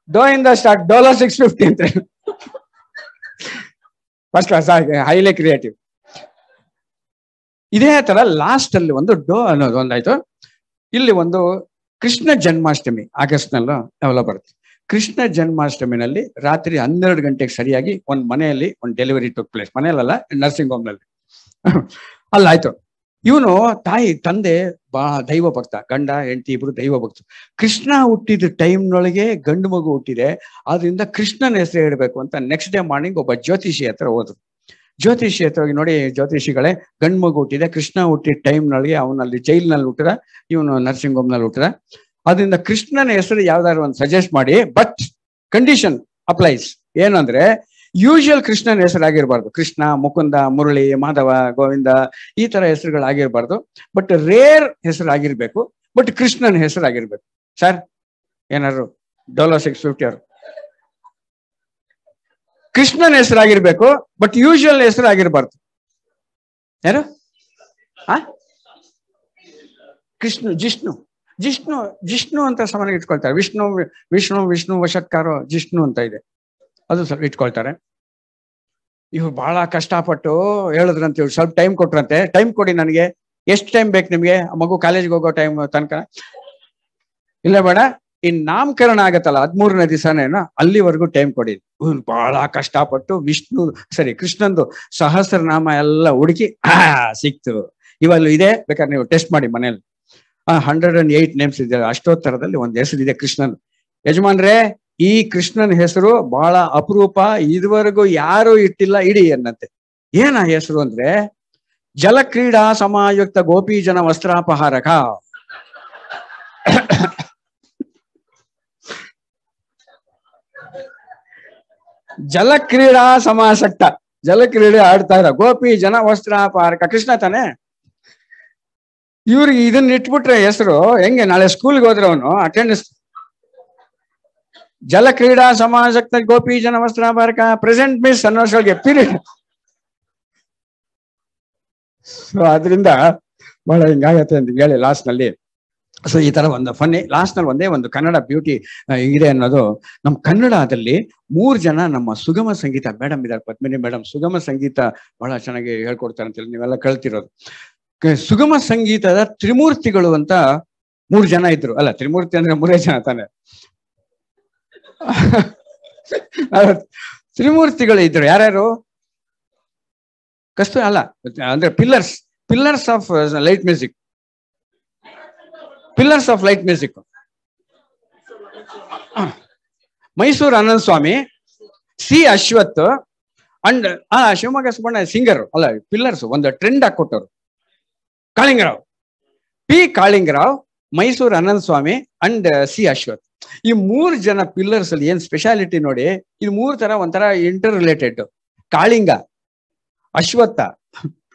ಡೋ ಇಂದ ಸ್ಟಾರ್ಟ್, ಡೋಲೋ 650 ಅಂತ. First class, highly creative. ಇದೇ ತರ ಲಾಸ್ಟ್ ಅಲ್ಲಿ ಒಂದು ಡೋ ಅನ್ನೋದು ಒಂದಾಯ್ತು. ಇಲ್ಲಿ ಒಂದು ಕೃಷ್ಣ ಜನ್ಮಾಷ್ಟಮಿ ಆಗಸ್ಟ್ ನಲ್ಲೂ ಅವೆಲ್ಲ ಬರುತ್ತೆ. ಕೃಷ್ಣ ಜನ್ಮಾಷ್ಟಮಿನಲ್ಲಿ ರಾತ್ರಿ 12 ಗಂಟೆಗೆ ಸರಿಯಾಗಿ ಒಂದ್ ಮನೆಯಲ್ಲಿ ಒಂದು ಡೆಲಿವರಿ ಟುಕ್ ಪ್ಲೇಸ್. ಮನೆಯಲ್ಲ, ನರ್ಸಿಂಗ್ ಹೋಮ್ ನಲ್ಲಿ. ಅಲ್ಲಾಯ್ತು. ಇವನು ತಾಯಿ ತಂದೆ ಬಹಳ ದೈವ ಭಕ್ತ, ಗಂಡ ಹೆಂಡತಿ ಇಬ್ರು ದೈವ ಭಕ್ತರು. ಕೃಷ್ಣ ಹುಟ್ಟಿದ ಟೈಮ್ನೊಳಗೆ ಗಂಡು ಮಗು ಹುಟ್ಟಿದೆ, ಆದ್ರಿಂದ ಕೃಷ್ಣನ ಹೆಸರು ಇಡಬೇಕು ಅಂತ ನೆಕ್ಸ್ಟ್ ಡೇ ಮಾರ್ನಿಂಗ್ ಒಬ್ಬ ಜ್ಯೋತಿಷಿ ಹತ್ರ ಹೋದ್ರು. ಜ್ಯೋತಿಷಿ ಹತ್ರ ಹೋಗಿ, ನೋಡಿ ಜ್ಯೋತಿಷಿಗಳೇ, ಗಂಡು ಮಗು ಹುಟ್ಟಿದೆ, ಕೃಷ್ಣ ಹುಟ್ಟಿದ ಟೈಮ್ನೊಳಗೆ ಅವನಲ್ಲಿ ಜೈಲ್ನಲ್ಲಿ ಹುಟ್ಟಿದ, ಇವನು ನರ್ಸಿಂಗ್ ಹೋಮ್ ನಲ್ಲಿ ಹುಟ್ಟಿದ, ಅದರಿಂದ ಕೃಷ್ಣನ ಹೆಸರು ಯಾವ್ದಾದ್ರು ಒಂದು ಸಜೆಸ್ಟ್ ಮಾಡಿ. But condition applies. ಏನಂದ್ರೆ ಯೂಶುವಲ್ ಕೃಷ್ಣನ ಹೆಸರಾಗಿರ್ಬಾರ್ದು. ಕೃಷ್ಣ, ಮುಕುಂದ, ಮುರಳಿ, ಮಾಧವ, ಗೋವಿಂದ ಈ ತರ ಹೆಸರುಗಳಾಗಿರ್ಬಾರ್ದು. ಬಟ್ ರೇರ್ ಹೆಸರಾಗಿರ್ಬೇಕು. ಬಟ್ ಕೃಷ್ಣನ ಹೆಸರಾಗಿರ್ಬೇಕು. ಸರ್ ಏನಾದ್ರು ಡೋಲೋ 650 ಅವರು ಕೃಷ್ಣನ ಹೆಸರಾಗಿರ್ಬೇಕು, ಬಟ್ ಯೂಶುವಲ್ ಹೆಸರಾಗಿರ್ಬಾರ್ದು. ಯಾರು? ಕೃಷ್ಣ, ಜಿಷ್ಣು, ಜಿಷ್ಣು ಜಿಷ್ಣು ಅಂತ ಸಾಮಾನ್ಯ ಇಟ್ಕೊಳ್ತಾರೆ. ವಿಷ್ಣು ವಿಷ್ಣು ವಿಷ್ಣು ವಶತ್ಕಾರೋ ಜಿಷ್ಣು ಅಂತ ಇದೆ, ಅದು ಸ್ವಲ್ಪ ಇಟ್ಕೊಳ್ತಾರೆ. ಇವ್ರು ಬಹಳ ಕಷ್ಟಪಟ್ಟು ಹೇಳಿದ್ರಂತೆ, ಇವ್ರು ಸ್ವಲ್ಪ ಟೈಮ್ ಕೊಟ್ರಂತೆ. ಟೈಮ್ ಕೊಡಿ ನನಗೆ, ಎಷ್ಟು ಟೈಮ್ ಬೇಕು ನಿಮ್ಗೆ? ಮಗು ಕಾಲೇಜ್ಗೆ ಹೋಗೋ ಟೈಮ್ ತನಕ. ಇಲ್ಲ ಬೇಡ, ಇನ್ ನಾಮಕರಣ ಆಗತ್ತಲ್ಲ 13ನೇ ದಿವಸನೇನೋ ಅಲ್ಲಿವರೆಗೂ ಟೈಮ್ ಕೊಡಿ. ಇವ್ರು ಬಹಳ ಕಷ್ಟಪಟ್ಟು ಕೃಷ್ಣಂದು ಸಹಸ್ರನಾಮ ಎಲ್ಲ ಹುಡುಕಿ ಸಿಕ್ತು. ಇವಾಗ ಇದೆ, ಬೇಕಾದ್ರೆ ನೀವು ಟೆಸ್ಟ್ ಮಾಡಿ ಮನೇಲಿ. 108 ನೇಮ್ಸ್ ಇದೆ. ಅಷ್ಟೋತ್ತರದಲ್ಲಿ ಒಂದು ಹೆಸರಿದೆ ಕೃಷ್ಣನ್. ಯಜಮಾನ್ರೇ, ಈ ಕೃಷ್ಣನ ಹೆಸರು ಬಹಳ ಅಪರೂಪ, ಇದುವರೆಗೂ ಯಾರು ಇಟ್ಟಿಲ್ಲ, ಇಡಿ ಅನ್ನಂತೆ. ಏನ ಹೆಸರು ಅಂದ್ರೆ ಜಲಕ್ರೀಡಾ ಸಮಾಯುಕ್ತ ಗೋಪೀಜನ ವಸ್ತ್ರಾಪಹಾರಕ. ಜಲಕ್ರೀಡಾ ಸಮಾಸಕ್ತ, ಜಲಕ್ರೀಡೆ ಆಡ್ತಾ ಇರ ಗೋಪಿ ಜನ ವಸ್ತ್ರಾಪಹಾರಕ ಕೃಷ್ಣ ತಾನೆ. ಇವ್ರಿಗೆ ಇದನ್ನ ಇಟ್ಬಿಟ್ರೆ ಹೆಸರು ಹೆಂಗೆ? ನಾಳೆ ಸ್ಕೂಲ್ಗೆ ಹೋದ್ರೆ ಅವನು ಅಟೆಂಡೆನ್ಸ್. ಜಲಕ್ರೀಡಾ ಸಮಾಸಕ್ತ ಗೋಪಿ ಜನ ವಸ್ತ್ರಾಪಹಾರಕ ಪ್ರೆಸೆಂಟ್ ಮಿಸ್ ಅನ್ನೋಷ್ಟ್ರೊಳಗೆ ಪೀರಿಯಡ್. ಸೊ ಅದರಿಂದ ಬಹಳ ಹಿಂಗಾಗತ್ತೆ ಅಂತ ಹೇಳಿ ಲಾಸ್ಟ್ ನಲ್ಲಿ. ಸೊ ಈ ತರ ಒಂದು ಫನ್ನಿ ಲಾಸ್ಟ್ ನಲ್ಲಿ ಒಂದೇ ಒಂದು ಕನ್ನಡ ಬ್ಯೂಟಿ ಇದೆ ಅನ್ನೋದು. ನಮ್ಮ ಕನ್ನಡದಲ್ಲಿ 3 ಜನ ನಮ್ಮ ಸುಗಮ ಸಂಗೀತ ಮೇಡಮ್ ಇದ್ದಾರೆ, ಪದ್ಮಿನಿ ಮೇಡಮ್. ಸುಗಮ ಸಂಗೀತ ಬಹಳ ಚೆನ್ನಾಗಿ ಹೇಳ್ಕೊಡ್ತಾರೆ ಅಂತೇಳಿ ನೀವೆಲ್ಲ ಕಳ್ತಿರೋದು. ಸುಗಮ ಸಂಗೀತದ ತ್ರಿಮೂರ್ತಿಗಳು ಅಂತ 3 ಜನ ಇದ್ರು. ಅಲ್ಲ, ತ್ರಿಮೂರ್ತಿ ಅಂದ್ರೆ 3 ಜನ ತಾನೆ. ತ್ರಿಮೂರ್ತಿಗಳು ಇದ್ರು. ಯಾರ್ಯಾರು? ಅಲ್ಲ ಅಂದ್ರೆ pillars of light music. Pillars of light music Mysore Ananda Swamy, C Ashwath and Shivamogga Subbanna singer. ಅಲ್ಲ, ಪಿಲ್ಲರ್ಸ್ ಒಂದು ಟ್ರೆಂಡ್ ಹಾಕೊಟ್ಟವ್ರು. Kalingarao, P Kalingarao Mysore Ananta Swamy and C Ashwath. ಈ 3 ಜನ ಪಿಲ್ಲರ್ಸ್ ಅಲ್ಲಿ ಏನ್ ಸ್ಪೆಷಾಲಿಟಿ ನೋಡಿ, ಇದು 3 ತರ ಒಂಥರ ಇಂಟರ್ ರಿಲೇಟೆಡ್. ಕಾಳಿಂಗ, ಅಶ್ವತ್ಥ,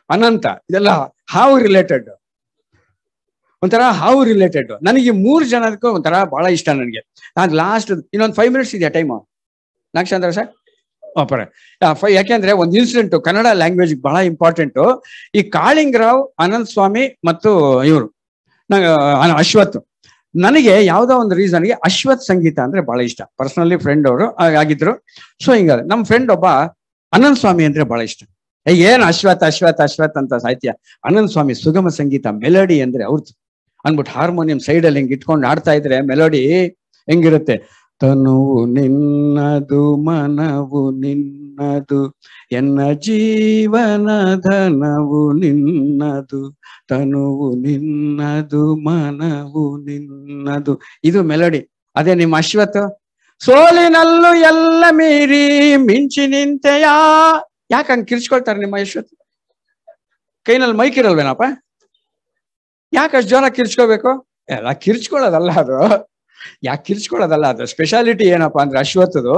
ಅನಂತ ಇದೆಲ್ಲ ಹಾವು ರಿಲೇಟೆಡ್, ಒಂಥರ ಹಾವು ರಿಲೇಟೆಡ್. ನನಗೆ 3 ಜನಕ್ಕೂ ಒಂಥರ ಬಹಳ ಇಷ್ಟ ನನಗೆ. ನಾನು ಲಾಸ್ಟ್ ಇನ್ನೊಂದು 5 ಮಿನಿಟ್ಸ್ ಇದೆಯಾ ಟೈಮು ನಾಗಚಂದ್ರ ಸರ್? ಯಾಕೆಂದ್ರೆ ಒಂದು ಇನ್ಸಿಡೆಂಟ್ ಕನ್ನಡ ಲ್ಯಾಂಗ್ವೇಜ್ ಬಹಳ ಇಂಪಾರ್ಟೆಂಟ್. ಈ ಕಾಳಿಂಗರಾವ್, ಅನಂತ ಸ್ವಾಮಿ ಮತ್ತು ಇವರು ಅಶ್ವಥ್, ನನಗೆ ಯಾವ್ದೋ ಒಂದು ರೀಸನ್ಗೆ ಅಶ್ವಥ್ ಸಂಗೀತ ಅಂದ್ರೆ ಬಹಳ ಇಷ್ಟ. ಪರ್ಸನಲಿ ಫ್ರೆಂಡ್ ಅವರು ಆಗಿದ್ರು. ಸೊ ಹಿಂಗ ನಮ್ಮ ಫ್ರೆಂಡ್ ಒಬ್ಬ ಅನಂತ ಸ್ವಾಮಿ ಅಂದ್ರೆ ಬಹಳ ಇಷ್ಟ. ಏನ್ ಅಶ್ವಥ್ ಅಶ್ವಥ್ ಅಶ್ವಥ್ ಅಂತ ಸಾಹಿತ್ಯ, ಅನಂತ ಸ್ವಾಮಿ ಸುಗಮ ಸಂಗೀತ, ಮೆಲೋಡಿ ಅಂದ್ರೆ ಅವ್ರದ್ದು ಅನ್ಬಿಟ್ಟು ಹಾರ್ಮೋನಿಯಂ ಸೈಡಲ್ಲಿ ಹಿಂಗ್ ಇಟ್ಕೊಂಡು ಆಡ್ತಾ ಇದ್ರೆ ಮೆಲೋಡಿ ಹೆಂಗಿರುತ್ತೆ. ತನುವು ನಿನ್ನದು ಮನವು ನಿನ್ನದು ಎನ್ನ ಜೀವನ ಧನವು ನಿನ್ನದು, ತನುವು ನಿನ್ನದು ಮನವು ನಿನ್ನದು, ಇದು ಮೆಲೋಡಿ. ಅದೇ ನಿಮ್ಮ ಅಶ್ವಥ್, ಸೋಲಿನಲ್ಲೂ ಎಲ್ಲ ಮೀರಿ ಮಿಂಚಿ ನಿಂತೆಯಾ. ಯಾಕೆ ಹಂಗೆ ಕಿರ್ಚ್ಕೊಳ್ತಾರೆ ನಿಮ್ಮ ಅಶ್ವಥ್? ಕೈನಲ್ಲಿ ಮೈಕ್ ಇರಲ್ವೇನಪ್ಪ? ಯಾಕೆ ಅಷ್ಟು ಜೋರ ಕಿರ್ಚ್ಕೋಬೇಕು? ಎಲ್ಲ ಕಿರ್ಚ್ಕೊಳ್ಳೋದಲ್ಲ ಅದು, ಯಾಕೆ ಕಿರ್ಚ್ಕೊಳ್ಳೋದಲ್ಲ ಅದು. ಸ್ಪೆಷಾಲಿಟಿ ಏನಪ್ಪಾ ಅಂದ್ರೆ ಅಶ್ವತ್ಥದು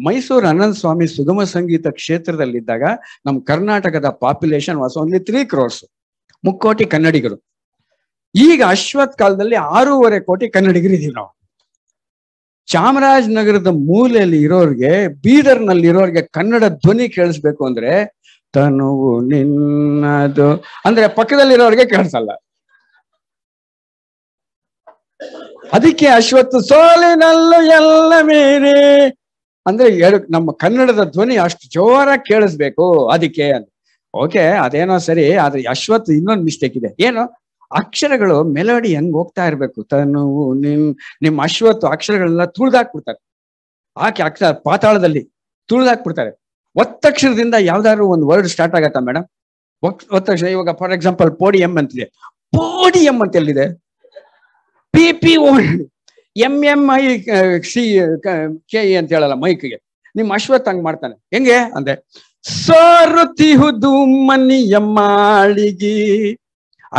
ಮೈಸೂರು ಅನಂತ ಸ್ವಾಮಿ ಸುಗಮ ಸಂಗೀತ ಕ್ಷೇತ್ರದಲ್ಲಿದ್ದಾಗ ನಮ್ಮ ಕರ್ನಾಟಕದ ಪಾಪ್ಯುಲೇಷನ್ ವಾಸ್ ಓನ್ಲಿ 3 crores, 3 ಕೋಟಿ ಕನ್ನಡಿಗರು. ಈಗ ಅಶ್ವಥ್ ಕಾಲದಲ್ಲಿ 6.5 ಕೋಟಿ ಕನ್ನಡಿಗರು ಇದೀವಿ ನಾವು. ಚಾಮರಾಜನಗರದ ಮೂಲೆಯಲ್ಲಿ ಇರೋರ್ಗೆ, ಬೀದರ್ನಲ್ಲಿ ಇರೋರ್ಗೆ ಕನ್ನಡ ಧ್ವನಿ ಕೇಳಿಸ್ಬೇಕು ಅಂದ್ರೆ ತನುವು ನಿನ್ನದು ಅಂದ್ರೆ ಪಕ್ಕದಲ್ಲಿರೋರ್ಗೆ ಕೇಳಿಸಲ್ಲ. ಅದಕ್ಕೆ ಅಶ್ವಥ್ ಸೋಲಿನಲ್ಲೂ ಎಲ್ಲ ಮೀರಿ ಅಂದ್ರೆ ನಮ್ಮ ಕನ್ನಡದ ಧ್ವನಿ ಅಷ್ಟು ಜೋರ ಕೇಳಿಸ್ಬೇಕು ಅದಕ್ಕೆ ಅಂತ. ಓಕೆ, ಅದೇನೋ ಸರಿ. ಆದ್ರೆ ಅಶ್ವಥ್ ಇನ್ನೊಂದು ಮಿಸ್ಟೇಕ್ ಇದೆ. ಏನು? ಅಕ್ಷರಗಳು ಮೆಲೋಡಿ ಹೆಂಗ್ ಹೋಗ್ತಾ ಇರ್ಬೇಕು. ತನುವು ನಿಮ್ಮ ಅಶ್ವಥ್ ಅಕ್ಷರಗಳನ್ನ ತುಳಿದಾಕ್ಬಿಡ್ತಾರೆ. ಅಕ್ಷರ ಪಾತಾಳದಲ್ಲಿ ತುಳಿದಾಕ್ಬಿಡ್ತಾರೆ. ಒತ್ತಕ್ಷರದಿಂದ ಯಾವ್ದಾದ್ರು ಒಂದು ವರ್ಡ್ ಸ್ಟಾರ್ಟ್ ಆಗತ್ತಾ ಮೇಡಮ್? ಒತ್ತಕ್ಷರ. ಇವಾಗ ಫಾರ್ ಎಕ್ಸಾಂಪಲ್ ಪೋಡಿಯಂ ಅಂತಿದೆ, ಪೋಡಿಯಂ ಅಂತ ಎಲ್ಲಿದೆ? PPO MMICK ಅಂತ ಹೇಳಲ್ಲ ಮೈಕ್ಗೆ. ನಿಮ್ಮ ಅಶ್ವಥ್ ಹಂಗ್ ಮಾಡ್ತಾನೆ. ಹೆಂಗೆ ಅಂದ್ರೆ ಸೋರುತಿಹುದು ಮನಿಯ ಮಾಳಿಗೆ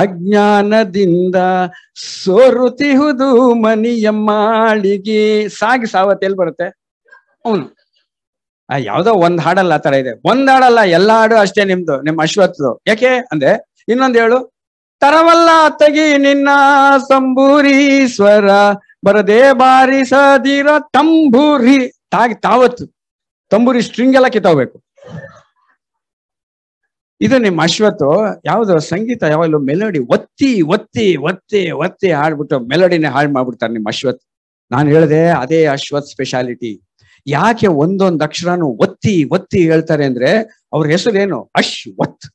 ಅಜ್ಞಾನದಿಂದ ಸೋರುತಿಹುದು ಮನಿಯ ಮಾಳಿಗೆ. ಸಾವತ್ ಎಲ್ಲಿ ಬರುತ್ತೆ? ಅವನು ಯಾವ್ದೋ ಒಂದ್ ಹಾಡಲ್ಲ ಆ ತರ ಇದೆ. ಒಂದ್ ಹಾಡಲ್ಲ, ಎಲ್ಲ ಹಾಡು ಅಷ್ಟೇ ನಿಮ್ದು, ನಿಮ್ಮ ಅಶ್ವಥ್ದು. ಯಾಕೆ ಅಂದ್ರೆ ಇನ್ನೊಂದು ಹೇಳು, ತರವಲ್ಲ ತೆಗಿ ನಿನ್ನ ಸಂಬೂರೀಶ್ವರ ಬರದೆ ಬಾರಿಸದಿರೋ ತಂಬೂರಿ. ತಾವತ್ತು ತಂಬೂರಿ ಸ್ಟ್ರಿಂಗ್ ಎಲ್ಲ ಕಿತ್ತೋಗ್ಬೇಕು. ಇದು ನಿಮ್ಮ ಅಶ್ವಥ್. ಯಾವ್ದು ಸಂಗೀತ ಯಾವಾಗಲೂ ಮೆಲೋಡಿ ಒತ್ತಿ ಒತ್ತಿ ಒತ್ತಿ ಒತ್ತಿ ಹಾಡ್ಬಿಟ್ಟು ಮೆಲೋಡಿನೇ ಹಾಳು ಮಾಡ್ಬಿಡ್ತಾರೆ ನಿಮ್ಮ ಅಶ್ವಥ್. ನಾನು ಹೇಳಿದೆ ಅದೇ ಅಶ್ವಥ್ ಸ್ಪೆಷಾಲಿಟಿ. ಯಾಕೆ ಒಂದೊಂದು ಅಕ್ಷರನು ಒತ್ತಿ ಒತ್ತಿ ಹೇಳ್ತಾರೆ ಅಂದ್ರೆ ಅವ್ರ ಹೆಸರೇನು? ಅಶ್ವಥ್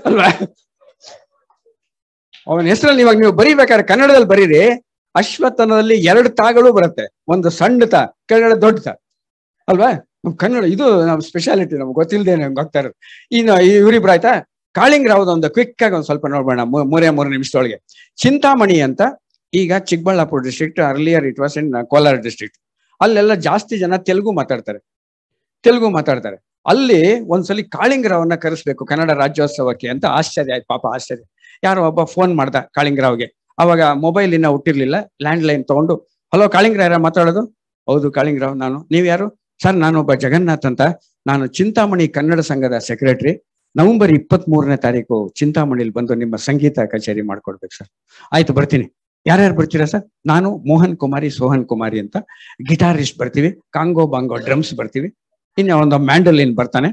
ಅಲ್ವಾ? ಅವನ ಹೆಸರಲ್ಲಿ ಇವಾಗ ನೀವು ಬರೀಬೇಕಾದ್ರೆ ಕನ್ನಡದಲ್ಲಿ ಬರೀರಿ. ಅಶ್ವತ್ಥನಲ್ಲಿ 2 ತಾಗಳು ಬರುತ್ತೆ, ಒಂದು ಸಣ್ಣ ತ, ಕೆಳಗಡೆ ದೊಡ್ಡ ತ, ಅಲ್ವಾ? ನಮ್ ಕನ್ನಡ ಇದು ನಮ್ ಸ್ಪೆಷಾಲಿಟಿ, ನಮ್ಗೆ ಗೊತ್ತಿಲ್ಲದೆ ನಮ್ಗೆ ಹೋಗ್ತಾ ಇರೋದು. ಇನ್ನು ಇವರಿಬ್ರು ಆಯ್ತಾ? ಕಾಳಿಂಗರಾವ್ದು ಒಂದು ಕ್ವಿಕ್ ಆಗಿ ಒಂದ್ ಸ್ವಲ್ಪ ನೋಡ್ಬೋಣ 3 ನಿಮಿಷದೊಳಗೆ. ಚಿಂತಾಮಣಿ ಅಂತ, ಈಗ Chikkaballapur district, earlier it was in Kolar district. ಅಲ್ಲೆಲ್ಲ ಜಾಸ್ತಿ ಜನ ತೆಲುಗು ಮಾತಾಡ್ತಾರೆ. ಅಲ್ಲಿ ಒಂದ್ಸಲಿ ಕಾಳಿಂಗರಾವ್ನ ಕರೆಸ್ಬೇಕು ಕನ್ನಡ ರಾಜ್ಯೋತ್ಸವಕ್ಕೆ ಅಂತ. ಆಶ್ಚರ್ಯ ಆಯ್ತು ಪಾಪ, ಆಶ್ಚರ್ಯ. ಯಾರೋ ಒಬ್ಬ ಫೋನ್ ಮಾಡ್ದ ಕಾಳಿಂಗರಾವ್ಗೆ. ಅವಾಗ ಮೊಬೈಲ್ ಇನ್ನ ಹುಟ್ಟಿರ್ಲಿಲ್ಲ. ಲ್ಯಾಂಡ್ ಲೈನ್ ತಗೊಂಡು, ಹಲೋ ಕಾಳಿಂಗರಾವ್ ಯಾರ ಮಾತಾಡೋದು? ಹೌದು ಕಾಳಿಂಗರಾವ್ ನಾನು. ನೀವ್ಯಾರು? ಸರ್ ನಾನೊಬ್ಬ ಜಗನ್ನಾಥ್ ಅಂತ, ನಾನು ಚಿಂತಾಮಣಿ ಕನ್ನಡ ಸಂಘದ ಸೆಕ್ರೆಟರಿ. ನವೆಂಬರ್ 23ನೇ ತಾರೀಕು ಚಿಂತಾಮಣಿಲಿ ಬಂದು ನಿಮ್ಮ ಸಂಗೀತ ಕಚೇರಿ ಮಾಡ್ಕೊಡ್ಬೇಕು ಸರ್. ಆಯ್ತು ಬರ್ತೀನಿ. ಯಾರ್ಯಾರು ಬರ್ತೀರಾ ಸರ್? ನಾನು ಮೋಹನ್ ಕುಮಾರಿ, ಸೋಹನ್ ಕುಮಾರಿ ಅಂತ ಗಿಟಾರಿಸ್ಟ್ ಬರ್ತೀವಿ, ಕಾಂಗೋ ಬಾಂಗೋ ಡ್ರಮ್ಸ್ ಬರ್ತೀವಿ, ಇನ್ನು ಒಂದು ಮ್ಯಾಂಡಲಿನ್ ಬರ್ತಾನೆ.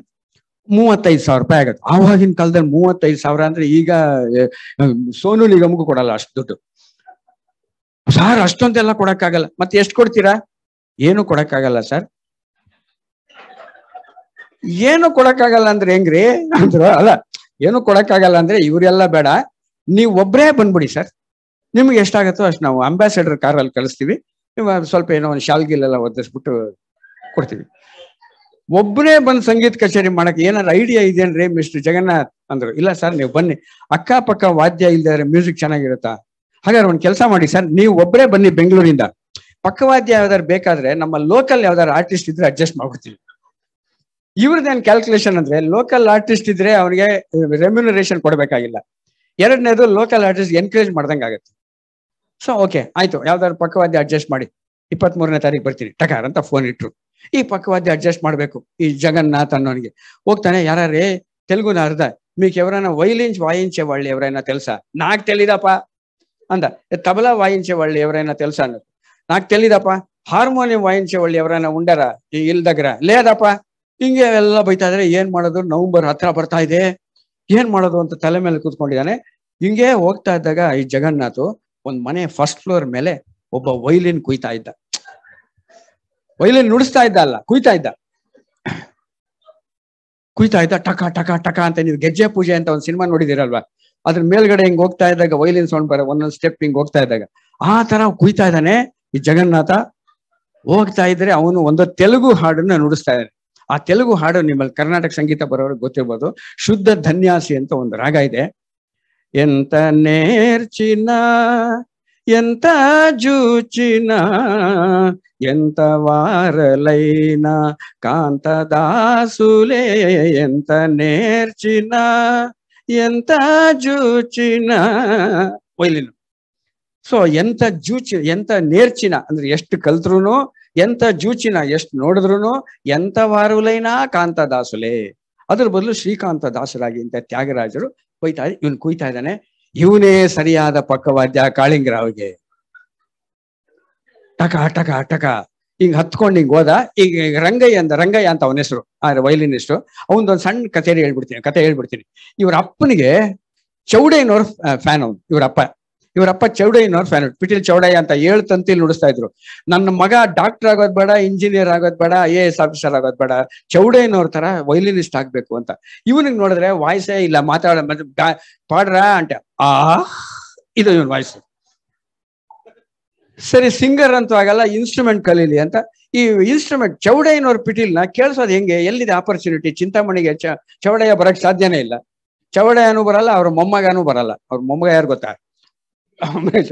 35,000 ರೂಪಾಯಿ ಆಗತ್ತೆ. ಆವಾಗಿನ ಕಾಲದಲ್ಲಿ 35,000 ಅಂದ್ರೆ ಈಗ ಸೋನು ನಿಗಮ್ಗೂ ಕೊಡಲ್ಲ ಅಷ್ಟು ದುಡ್ಡು. ಸರ್ ಅಷ್ಟೊಂದೆಲ್ಲ ಕೊಡಕ್ಕಾಗಲ್ಲ. ಮತ್ತೆ ಎಷ್ಟು ಕೊಡ್ತೀರಾ? ಏನು ಕೊಡಕ್ಕಾಗಲ್ಲ ಸರ್. ಏನು ಕೊಡಕ್ಕಾಗಲ್ಲ ಅಂದ್ರೆ ಹೆಂಗ್ರಿ ಅಂದ್ರು. ಅಲ್ಲ, ಏನು ಕೊಡಕ್ಕಾಗಲ್ಲ ಅಂದ್ರೆ ಇವರೆಲ್ಲ ಬೇಡ, ನೀವು ಒಬ್ಬರೇ ಬಂದ್ಬಿಡಿ ಸರ್, ನಿಮ್ಗೆ ಎಷ್ಟಾಗತ್ತೋ ಅಷ್ಟು ನಾವು ಅಂಬಾಸಡರ್ ಕಾರಲ್ಲಿ ಕಳಿಸ್ತೀವಿ, ಸ್ವಲ್ಪ ಏನೋ ಒಂದು ಶಾಲ್ಗಿಲೆಲ್ಲ ಒದಿಸ್ಬಿಟ್ಟು ಕೊಡ್ತೀವಿ. ಒಬ್ಬನೇ ಬಂದು ಸಂಗೀತ ಕಚೇರಿ ಮಾಡಕ್ಕೆ ಏನಾದ್ರು ಐಡಿಯಾ ಇದೆಯೇನ್ರಿ ಮಿಸ್ಟರ್ ಜಗನ್ನಾಥ್ ಅಂದ್ರು. ಇಲ್ಲ ಸರ್ ನೀವು ಬನ್ನಿ, ಅಕ್ಕಪಕ್ಕ ವಾದ್ಯ ಇಲ್ದಾರೆ ಮ್ಯೂಸಿಕ್ ಚೆನ್ನಾಗಿರುತ್ತಾ? ಹಾಗಾದ್ರೆ ಒಂದು ಕೆಲಸ ಮಾಡಿ ಸರ್, ನೀವು ಒಬ್ಬರೇ ಬನ್ನಿ ಬೆಂಗಳೂರಿಂದ, ಪಕ್ಕವಾದ್ಯ ಯಾವ್ದಾರು ಬೇಕಾದ್ರೆ ನಮ್ಮ ಲೋಕಲ್ ಯಾವ್ದಾರು ಆರ್ಟಿಸ್ಟ್ ಇದ್ರೆ ಅಡ್ಜಸ್ಟ್ ಮಾಡ್ಬಿಡ್ತೀವಿ. ಇವ್ರದ್ದೇನ್ ಕ್ಯಾಲ್ಕುಲೇಷನ್ ಅಂದ್ರೆ ಲೋಕಲ್ ಆರ್ಟಿಸ್ಟ್ ಇದ್ರೆ ಅವನಿಗೆ ರೆಮ್ಯುನರೇಷನ್ ಕೊಡಬೇಕಾಗಿಲ್ಲ. ಎರಡನೇದು ಲೋಕಲ್ ಆರ್ಟಿಸ್ಟ್ ಎನ್ಕರೇಜ್ ಮಾಡ್ದಂಗೆ ಆಗುತ್ತೆ. ಸೊ ಓಕೆ ಆಯ್ತು, ಯಾವ್ದಾದ್ರು ಪಕ್ಕವಾದ್ಯ ಅಡ್ಜಸ್ಟ್ ಮಾಡಿ, 23ನೇ ತಾರೀಕು ಬರ್ತೀನಿ ಟಕಾರ್ ಅಂತ ಫೋನ್ ಇಟ್ರು. ಈ ಪಕ್ಕವಾದ್ಯ ಅಡ್ಜಸ್ಟ್ ಮಾಡ್ಬೇಕು. ಈ ಜಗನ್ನಾಥ್ ಅನ್ನೋನಿಗೆ ಹೋಗ್ತಾನೆ, ಯಾರೇ ತೆಲುಗುನ ಅರ್ಧ మీకు ఎవరైనా వైలిన్స్ వాయించే వాళ్ళు ఎవరైనా తెలుసా? నాకు తెలీదప్ప అంద. తబలా వాయించే వాళ్ళు ఎవరైనా తెలుసా అన్నారు. నాకు తెలీదప్ప. ಹಾರ್ಮೋನಿಯಂ ವಾయింಚೆ వాళ్ళు ఎవరైనా ఉండారా ಈ ಇಲ್ దగ్గర? లేదಪ್ಪ. ಹಿಂಗೆ ಎಲ್ಲ ಬೈತಾ ಇದ್ರೆ ಏನ್ ಮಾಡೋದು, ನವೆಂಬರ್ ಹತ್ರ ಬರ್ತಾ ಇದೆ, ಏನ್ ಮಾಡೋದು ಅಂತ ತಲೆ ಮೇಲೆ ಕೂತ್ಕೊಂಡಿದ್ದಾನೆ. ಹಿಂಗೆ ಹೋಗ್ತಾ ಇದ್ದಾಗ ಈ ಜಗನ್ನಾಥ್ ಒಂದ್ ಮನೆ ಫಸ್ಟ್ ಫ್ಲೋರ್ ಮೇಲೆ ಒಬ್ಬ ವೈಲಿನ್ ಕುಯ್ತಾ ಇದ್ದ. ವೈಲಿನ್ ನುಡಿಸ್ತಾ ಇದ್ದ ಅಲ್ಲ, ಕುಯ್ತಾ ಇದ್ದ. ಟಕ ಟಕ ಟಕ ಅಂತ. ನೀವು ಗೆಜ್ಜೆ ಪೂಜೆ ಅಂತ ಒಂದು ಸಿನಿಮಾ ನೋಡಿದಿರಲ್ವಾ, ಅದ್ರ ಮೇಲ್ಗಡೆ ಹಿಂಗ್ ಹೋಗ್ತಾ ಇದ್ದಾಗ ವೈಲಿನ್ ಸೌಂಡ್ ಬರ, ಒಂದೊಂದ್ ಸ್ಟೆಪ್ ಹಿಂಗ್ ಹೋಗ್ತಾ ಇದ್ದಾಗ ಆ ತರ ಕುಯ್ತಾ ಇದ್ದಾನೆ ಈ ಜಗನ್ನಾಥ. ಹೋಗ್ತಾ ಇದ್ರೆ ಅವನು ಒಂದು ತೆಲುಗು ಹಾಡನ್ನ ನುಡಿಸ್ತಾ ಇದ್ದಾನೆ. ಆ ತೆಲುಗು ಹಾಡು ನಿಮ್ಮಲ್ಲಿ ಕರ್ನಾಟಕ ಸಂಗೀತ ಬರೋರಿಗೆ ಗೊತ್ತಿರ್ಬೋದು. ಶುದ್ಧ ಧನ್ಯಾಸಿ ಅಂತ ಒಂದು ರಾಗ ಇದೆ. ಎಂತ ನೇರ್ಚಿನ ಎಂತ ಜೂಚಿನ ಎಂತ ವಾರಲೈನ ಕಾಂತದಾಸುಲೇ ಎಂತ ನೇರ್ಚಿನ ಎಂತ ಜೂಚಿನ ವೈಲಿನ್. ಸೊ ಎಂತ ಎಂತ ನೇರ್ಚಿನ ಅಂದ್ರೆ ಎಷ್ಟು ಕಲ್ತ್ರುನು, ಎಂತ ಜೂಚಿನ ಎಷ್ಟು ನೋಡಿದ್ರು, ಎಂತ ವಾರುಲೈನ ಕಾಂತದಾಸುಲೇ. ಅದ್ರ ಬದಲು ಶ್ರೀಕಾಂತ ದಾಸರಾಗಿ ಅಂತ ತ್ಯಾಗರಾಜರು ಇವನ್ ಕುಯ್ತಾ ಇದ್ದಾನೆ. ಇವನೇ ಸರಿಯಾದ ಪಕ್ಕವಾದ್ಯ ಕಾಳಿಂಗರಾವ್ಗೆ. ಟಕ ಟಕ ಟಕ ಹಿಂಗ್ ಹತ್ಕೊಂಡು ಹಿಂಗ್ ಹೋದ. ಈಗ ರಂಗಯ್ಯ ಅಂತ ಅವನ ಹೆಸರು, ವೈಲಿನಿಸ್ಟು. ಅವನದೊಂದು ಸಣ್ಣ ಕತೆ ಹೇಳ್ಬಿಡ್ತೀನಿ. ಇವ್ರ ಅಪ್ಪನಿಗೆ ಚೌಡಯ್ಯನವ್ರ ಫ್ಯಾನ್ ಅವನು. ಇವರಪ್ಪ ಚೌಡಯ್ಯನವ್ರ ಫ್ಯಾನ್. ಪಿಟೀಲ್ ಚೌಡಯ್ಯ ಅಂತ 7 ತಂತಿಲ್ ನುಡಿಸ್ತಾ ಇದ್ರು. ನನ್ನ ಮಗ ಡಾಕ್ಟರ್ ಆಗೋದ್ ಬೇಡ, ಇಂಜಿನಿಯರ್ ಆಗೋದ್ ಬೇಡ, IAS ಆಫೀಸರ್ ಆಗೋದ್ ಬೇಡ, ಚೌಡಯ್ಯನವ್ರ ತರ ವೈಲಿನಿಸ್ಟ್ ಆಗ್ಬೇಕು ಅಂತ. ಇವನಿಗೆ ನೋಡಿದ್ರೆ ವಾಯ್ಸೇ ಇಲ್ಲ, ಪಾಡ್ರ ಅಂಟ ಇದು ಇವನ್ ವಾಯ್ಸ್. ಸರಿ ಸಿಂಗರ್ ಅಂತೂ ಆಗಲ್ಲ, ಇನ್ಸ್ಟ್ರೂಮೆಂಟ್ ಕಲೀಲಿ ಅಂತ ಈ ಇನ್ಸ್ಟ್ರೂಮೆಂಟ್ ಚೌಡಯ್ಯನವ್ರ ಪಿಟೀಲ್ನ ಕೇಳಿಸೋದು ಹೆಂಗೆ? ಎಲ್ಲಿದೆ ಆಪರ್ಚುನಿಟಿ? ಚಿಂತಾಮಣಿಗೆ ಚೌಡಯ್ಯ ಬರಕ್ ಸಾಧ್ಯನೇ ಇಲ್ಲ. ಚೌಡಯ್ಯನೂ ಬರಲ್ಲ, ಅವ್ರ ಮೊಮ್ಮಗನೂ ಬರಲ್ಲ. ಅವ್ರ ಮೊಮ್ಮಗ ಯಾರು ಗೊತ್ತಾ? ಅಮರೇಶ್.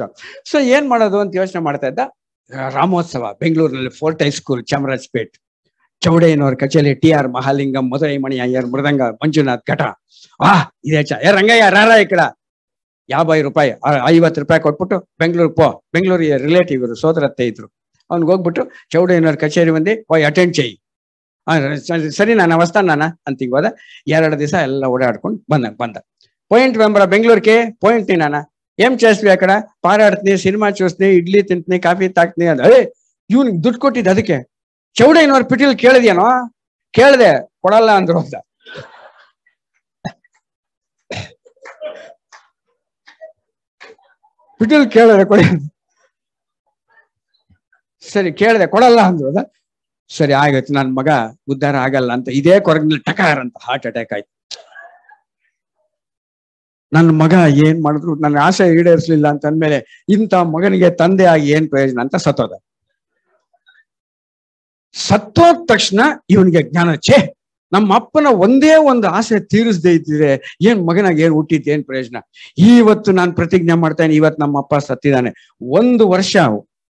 ಸೊ ಏನ್ ಮಾಡೋದು ಅಂತ ಯೋಚನೆ ಮಾಡ್ತಾ ಇದ್ದ. ರಾಮೋತ್ಸವ ಬೆಂಗಳೂರಿನಲ್ಲಿ, ಫೋರ್ಟ್ ಹೈಸ್ಕೂಲ್, ಚಾಮರಾಜಪೇಟ್. ಚೌಡಯ್ಯನವ್ರ ಕಚೇರಿ, TR ಮಹಾಲಿಂಗಂ, ಮಧುರೈ ಮಣಿ ಅಯ್ಯರ್, ಮೃದಂಗ, ಮಂಜುನಾಥ್ ಘಟ. ಇದೇ ರಂಗಯ್ಯ ರಾರ ಇಕ್ಕಡ ₹50 ₹50 ಕೊಟ್ಬಿಟ್ಟು ಬೆಂಗಳೂರಿಗೆ ರಿಲೇಟಿವ್ ಇವರು, ಸೋದರತ್ತೆ ಇದ್ರು. ಅವ್ನಿಗೆ ಹೋಗ್ಬಿಟ್ಟು ಚೌಡಯ್ಯನವ್ರ ಕಚೇರಿ ಬಂದು ಅಟೆಂಡ್ ಚೆಯ್ಯಿ. ಸರಿ ನಾನು ವಸ್ತಾನ ಅಂತ ಈಗ ಹೋದ. 2 ದಿವಸ ಎಲ್ಲ ಓಡಾಡ್ಕೊಂಡು ಬಂದ. పాయింట్ వెంబరా బెంగళూరుకి పాయింట్ నాన్న ఏం చేస్తివి అక్కడ పారాడుతుంది సినిమా చూస్తుంది ఇడ్లీ తింటుంది కాఫీ తాగుతుంది ಅದೇ ಇವ್ನಿಗೆ ದುಡ್ಡು ಕೊಟ್ಟಿದ್ದು ಅದಕ್ಕೆ ಚೌಡಯ್ಯನವ್ರ ಪಿಟೀಲ್ ಕೇಳಿದ್ಯಾನೋ ಕೇಳಿದೆ ಕೊಡಲ್ಲ ಅಂದ್ರು ಅಂತ ಪಿಟೀಲ್ ಕೇಳಿದೆ ಕೊಡಿ ಸರಿ ಕೇಳಿದೆ ಕೊಡಲ್ಲ ಅಂದ್ರು ಅದ ಸರಿ ಆಗುತ್ತೆ ನನ್ನ ಮಗ ಉದ್ಧಾರ ಆಗಲ್ಲ ಅಂತ ಇದೇ ಕೊರಗಿನಲ್ಲಿ ಟಕಾರ ಅಂತ ಹಾರ್ಟ್ ಅಟ್ಯಾಕ್ ಆಯ್ತು ನನ್ನ ಮಗ ಏನ್ ಮಾಡಿದ್ರು ನನ್ನ ಆಸೆ ಈಡೇರಿಸಲಿಲ್ಲ ಅಂತ ಅಂದ್ಮೇಲೆ ಇಂಥ ಮಗನಿಗೆ ತಂದೆ ಆಗಿ ಏನ್ ಪ್ರಯೋಜನ ಅಂತ ಸತ್ತೋದ ಸತ್ತೋದ ತಕ್ಷಣ ಇವನಿಗೆ ಜ್ಞಾನ ಛೇ ನಮ್ಮ ಅಪ್ಪನ ಒಂದೇ ಒಂದು ಆಸೆ ತೀರಿಸದೇ ಇದ್ದಿದ್ರೆ ಏನ್ ಮಗನಾಗ ಏನ್ ಹುಟ್ಟಿದ್ದು ಏನ್ ಪ್ರಯೋಜನ ಇವತ್ತು ನಾನು ಪ್ರತಿಜ್ಞೆ ಮಾಡ್ತೇನೆ ಇವತ್ತು ನಮ್ಮ ಅಪ್ಪ ಸತ್ತಿದ್ದಾನೆ 1